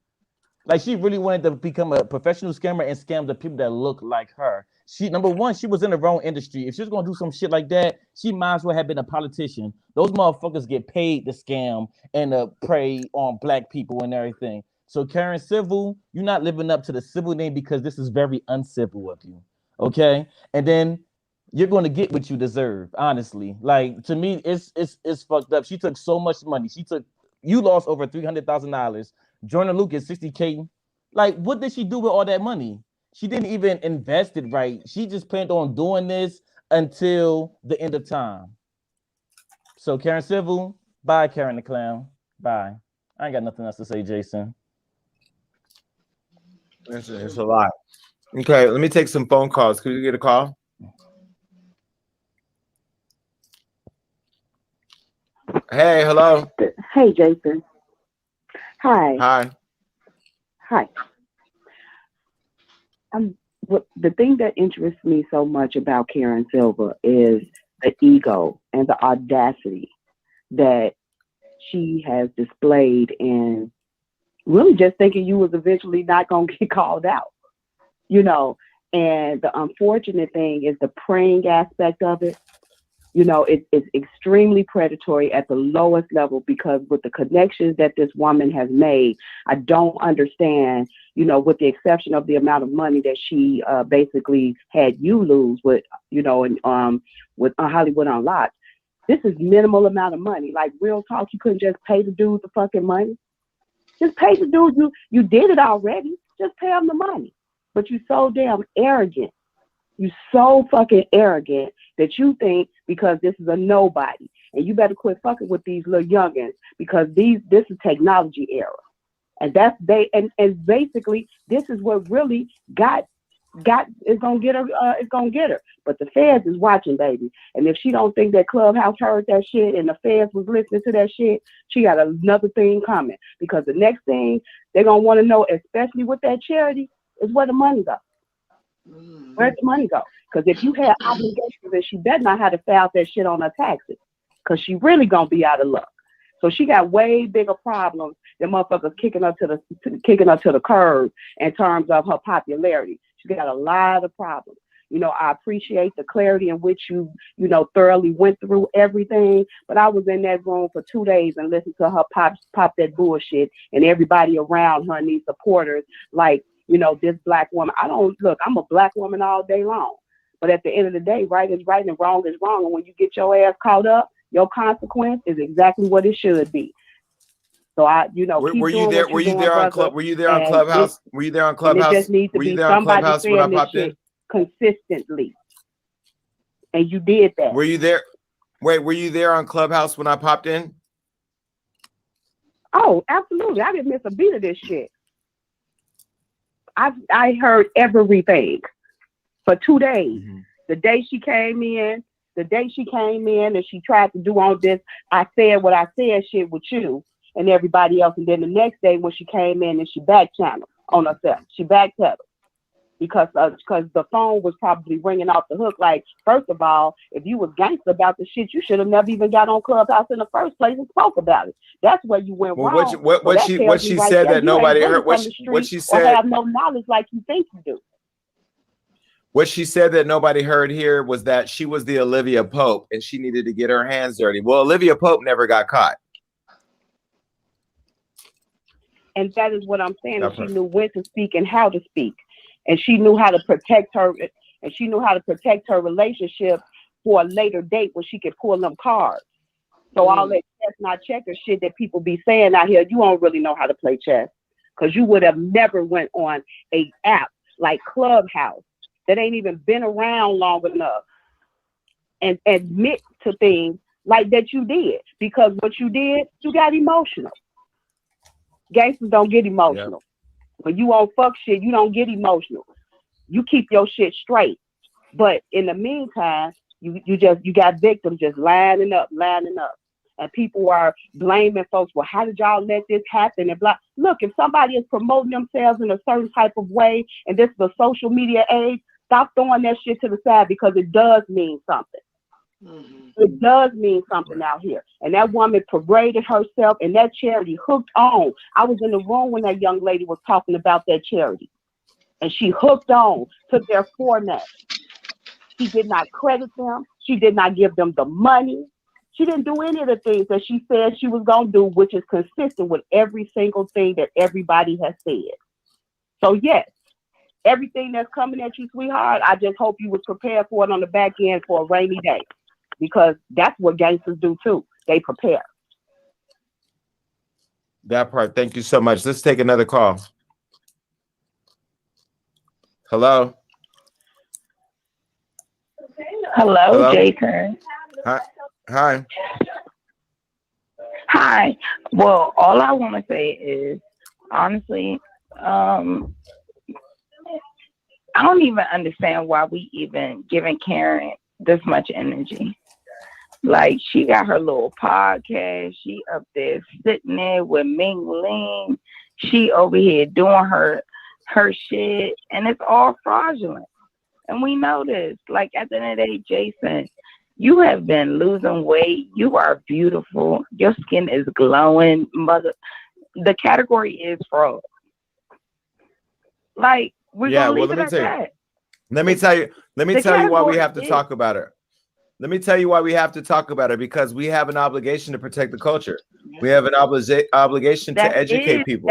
[SPEAKER 17] Like, she really wanted to become a professional scammer and scam the people that look like her. She number one, she was in the wrong industry. If she was gonna do some shit like that, she might as well have been a politician. Those motherfuckers get paid to scam and to prey on black people and everything. So Karen Civil, you're not living up to the civil name because this is very uncivil of you. Okay, and then you're going to get what you deserve. Honestly, like to me, it's fucked up. She took so much money. You lost over $300,000. Joyner Lucas $60K. Like, what did she do with all that money? She didn't even invest it right. She just planned on doing this until the end of time. So Karen Civil, bye Karen the Clown, bye. I ain't got nothing else to say, Jason.
[SPEAKER 2] It's a lot. Okay, let me take some phone calls. Could you get a call? Hey, hello.
[SPEAKER 18] Hey, Jason. Hi.
[SPEAKER 2] Hi.
[SPEAKER 18] The thing that interests me so much about Karen Silver is the ego and the audacity that she has displayed in really just thinking you was eventually not going to get called out, you know. And the unfortunate thing is the preying aspect of it. You know, it's extremely predatory at the lowest level, because with the connections that this woman has made, I don't understand, you know, with the exception of the amount of money that she basically had you lose with, you know, and with Hollywood Unlocked. This is minimal amount of money. Like, real talk, you couldn't just pay the dude the fucking money. Just pay the dude. You did it already. Just pay him the money. But you so damn arrogant. You so fucking arrogant that you think because this is a nobody, and you better quit fucking with these little youngins, because this is technology era, and that's and basically this is what really is gonna get her. It's gonna get her. But the feds is watching, baby, and if she don't think that Clubhouse heard that shit and the feds was listening to that shit, she got another thing coming, because the next thing they're gonna want to know, especially with that charity, is where the money goes. Where'd the money go? Because if you had obligations, then she better not have to file that shit on her taxes, because she really gonna be out of luck. So she got way bigger problems than motherfuckers kicking her to the curb in terms of her popularity. She got a lot of problems. You know, I appreciate the clarity in which you thoroughly went through everything, but I was in that room for 2 days and listened to her pop that bullshit, and everybody around her and these supporters, like, you know, this black woman. I'm a black woman all day long. But at the end of the day, right is right and wrong is wrong. And when you get your ass caught up, your consequence is exactly what it should be. So
[SPEAKER 2] were you there? Were you there on Clubhouse? Were you there on Clubhouse?
[SPEAKER 18] It just needs to be somebody saying this shit consistently. And you did that.
[SPEAKER 2] Were you there? Wait, were you there on Clubhouse when I popped in?
[SPEAKER 18] Oh, absolutely. I didn't miss a beat of this shit. I heard everything for 2 days. Mm-hmm. The day she came in and she tried to do all this, I said what I said shit with you and everybody else. And then the next day when she came in and she back-channeled on herself, she backpedaled because the phone was probably ringing off the hook. Like, first of all, if you was gangster about the shit, you should have never even got on Clubhouse in the first place and spoke about it. That's where you went wrong.
[SPEAKER 2] What she said that nobody heard. What she said.
[SPEAKER 18] Or have no knowledge like you think you do.
[SPEAKER 2] What she said that nobody heard here was that she was the Olivia Pope and she needed to get her hands dirty. Well, Olivia Pope never got caught.
[SPEAKER 18] And that is what I'm saying. She knew when to speak and how to speak. And she knew how to protect her, and she knew how to protect her relationship for a later date when she could pull them cards. So all that chess not checker shit that people be saying out here, you don't really know how to play chess, because you would have never went on a app like Clubhouse that ain't even been around long enough and admit to things like that you did, because what you did, you got emotional. Gangsters don't get emotional. Yeah. When you on fuck shit, you don't get emotional. You keep your shit straight. But in the meantime, you got victims just lining up. And people are blaming folks. Well, how did y'all let this happen? And blah. Look, if somebody is promoting themselves in a certain type of way, and this is a social media age, stop throwing that shit to the side, because it does mean something. Mm-hmm. It does mean something out here. And that woman paraded herself, and that charity hooked on. I was in the room when that young lady was talking about that charity, and she hooked on to their format. She did not credit them. She did not give them the money. She didn't do any of the things that she said she was going to do, which is consistent with every single thing that everybody has said. So, yes, everything that's coming at you, sweetheart, I just hope you was prepared for it on the back end for a rainy day, because that's what gangsters do too. They prepare.
[SPEAKER 2] That part. Thank you so much. Let's take another call. Hello.
[SPEAKER 19] Hello, Jason.
[SPEAKER 2] Hi. Hi.
[SPEAKER 19] Hi. Well, all I want to say is, honestly, I don't even understand why we even giving Karen this much energy. Like, she got her little podcast. She up there sitting there with Ming Ling. She over here doing her shit, and it's all fraudulent. And we know this. Like, at the end of the day, Jason, you have been losing weight. You are beautiful. Your skin is glowing. The category is fraud. Like, we're gonna leave it at that.
[SPEAKER 2] Let me tell you why we have to talk about it. Let me tell you why we have to talk about it, because we have an obligation to protect the culture. We have an obligation to educate people.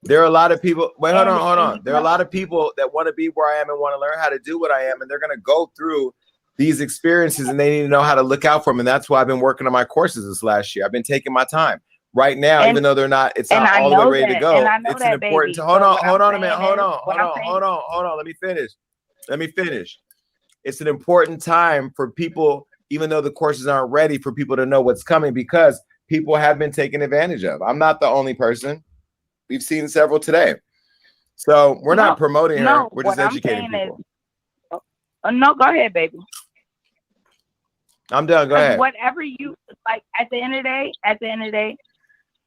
[SPEAKER 2] There are a lot of people. Wait, hold on. There are a lot of people that want to be where I am and want to learn how to do what I am, and they're going to go through these experiences, and they need to know how to look out for them. And that's why I've been working on my courses this last year. I've been taking my time. Right now, even though it's not all the way ready to go, it's an important. Hold on a minute. Hold on. Let me finish. It's an important time for people, even though the courses aren't ready, for people to know what's coming, because people have been taken advantage of. I'm not the only person. We've seen several today. So we're not promoting her. We're just educating people.
[SPEAKER 19] No, go ahead, baby.
[SPEAKER 2] I'm done. Go ahead.
[SPEAKER 19] Whatever you like, at the end of the day,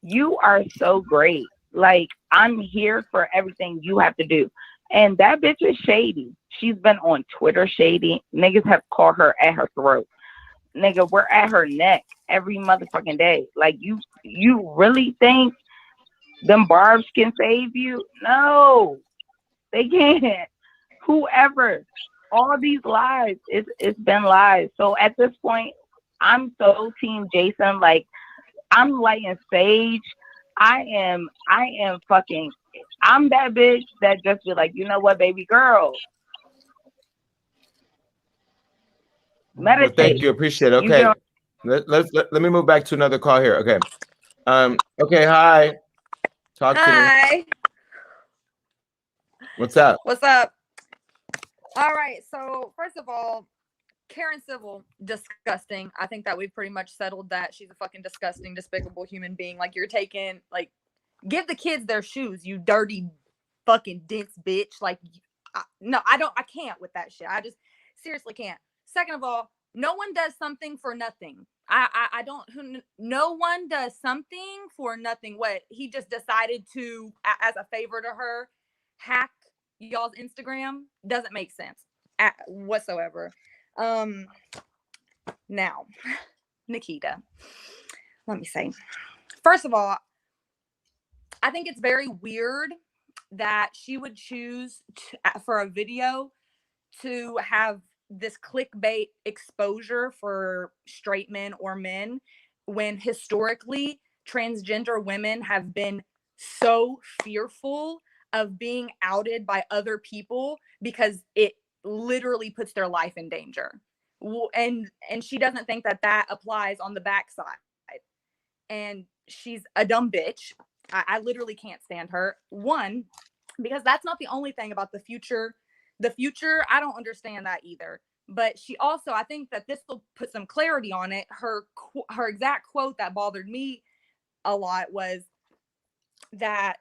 [SPEAKER 19] you are so great. Like, I'm here for everything you have to do. And that bitch is shady. She's been on Twitter shady. Niggas have caught her at her throat. Nigga, we're at her neck every motherfucking day. Like, you really think them barbs can save you? No, they can't. Whoever. All these lies, it's been lies. So at this point, I'm so team Jason. Like, I'm lighting sage. I'm that bitch that just be like, you know what, baby girl, meditate.
[SPEAKER 2] Well, thank you, appreciate it. Okay, let me move back to another call here. Okay, okay, hi. Talk to me. What's up?
[SPEAKER 20] What's up? All right. So first of all, Karen Civil, disgusting. I think that we've pretty much settled that she's a fucking disgusting, despicable human being. Like, you're taking, like, give the kids their shoes, you dirty fucking dense bitch. Like, no, I can't with that shit. I just seriously can't. Second of all, no one does something for nothing. No one does something for nothing. What, he just decided to, as a favor to her, hack y'all's Instagram? Doesn't make sense whatsoever. Now, Nikita, let me say, first of all, I think it's very weird that she would choose for a video to have this clickbait exposure for straight men or men, when historically transgender women have been so fearful of being outed by other people because it literally puts their life in danger. And she doesn't think that applies on the backside. And she's a dumb bitch. I literally can't stand her. One, because that's not the only thing about the future. The future, I don't understand that either. But she also, I think that this will put some clarity on it. Her exact quote that bothered me a lot was that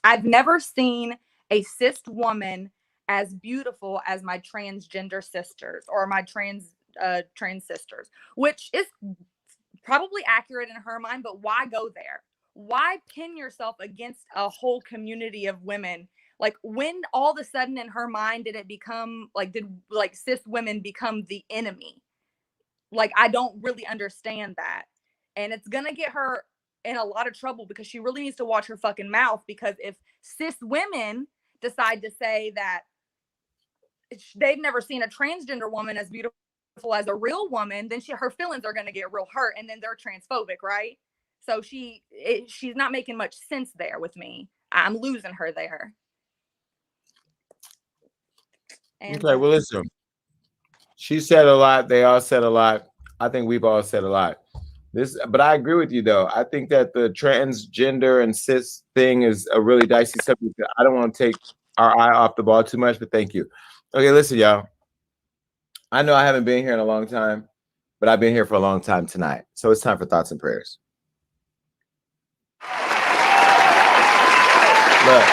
[SPEAKER 20] I've never seen a cis woman as beautiful as my transgender sisters, or my trans sisters, which is probably accurate in her mind, but why go there? Why pin yourself against a whole community of women? Like, when all of a sudden in her mind did cis women become the enemy? Like, I don't really understand that. And it's gonna get her in a lot of trouble, because she really needs to watch her fucking mouth, because if cis women decide to say that they've never seen a transgender woman as beautiful as a real woman, then her feelings are going to get real hurt, and then they're transphobic, right? So she's not making much sense there with me. I'm losing her there. And,
[SPEAKER 2] okay, well, listen. She said a lot. They all said a lot. I think we've all said a lot. But I agree with you, though. I think that the transgender and cis thing is a really dicey subject. I don't want to take our eye off the ball too much, but thank you. Okay, listen, y'all. I know I haven't been here in a long time, but I've been here for a long time tonight. So it's time for thoughts and prayers. Look,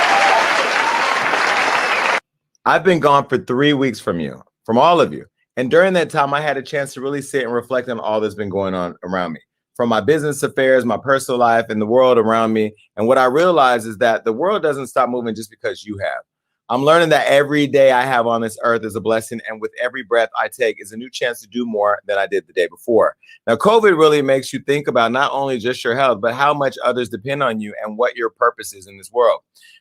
[SPEAKER 2] I've been gone for 3 weeks from you, from all of you. And during that time, I had a chance to really sit and reflect on all that's been going on around me, from my business affairs, my personal life, and the world around me. And what I realized is that the world doesn't stop moving just because you have. I'm learning that every day I have on this earth is a blessing, and with every breath I take is a new chance to do more than I did the day before. Now, COVID really makes you think about not only just your health, but how much others depend on you and what your purpose is in this world.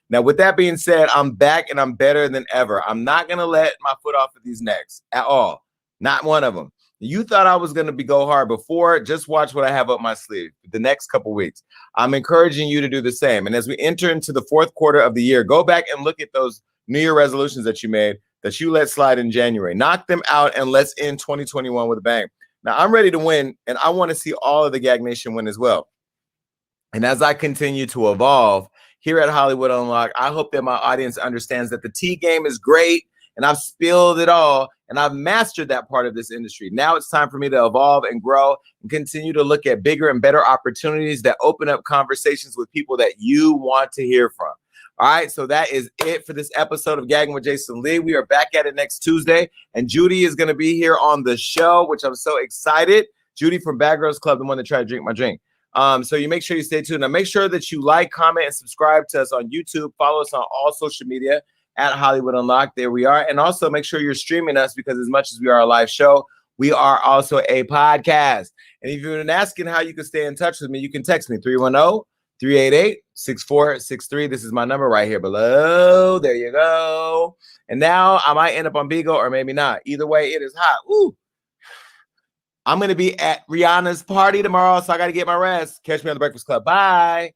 [SPEAKER 2] Now, with that being said, I'm back and I'm better than ever. I'm not going to let my foot off of these necks at all. Not one of them. You thought I was going to go hard before. Just watch what I have up my sleeve the next couple weeks. I'm encouraging you to do the same. And as we enter into the fourth quarter of the year, go back and look at those New Year resolutions that you made, that you let slide in January. Knock them out and let's end 2021 with a bang. Now, I'm ready to win, and I want to see all of the Gag Nation win as well. And as I continue to evolve here at Hollywood Unlocked, I hope that my audience understands that the T game is great, and I've spilled it all, and I've mastered that part of this industry. Now it's time for me to evolve and grow and continue to look at bigger and better opportunities that open up conversations with people that you want to hear from. All right, so that is it for this episode of Gagging with Jason Lee. We are back at it next Tuesday, and Judy is going to be here on the show, which I'm so excited. Judy from Bad Girls Club, the one that tried to drink my drink. So you make sure you stay tuned. Now, make sure that you like, comment, and subscribe to us on YouTube. Follow us on all social media at Hollywood Unlocked. There we are. And also make sure you're streaming us, because as much as we are a live show, we are also a podcast. And if you've been asking how you can stay in touch with me, you can text me 310-388-6463. This is my number right here below. There you go. And now I might end up on Bigo or maybe not. Either way, it is hot. Ooh. I'm going to be at Rihanna's party tomorrow, so I got to get my rest. Catch me on The Breakfast Club. Bye.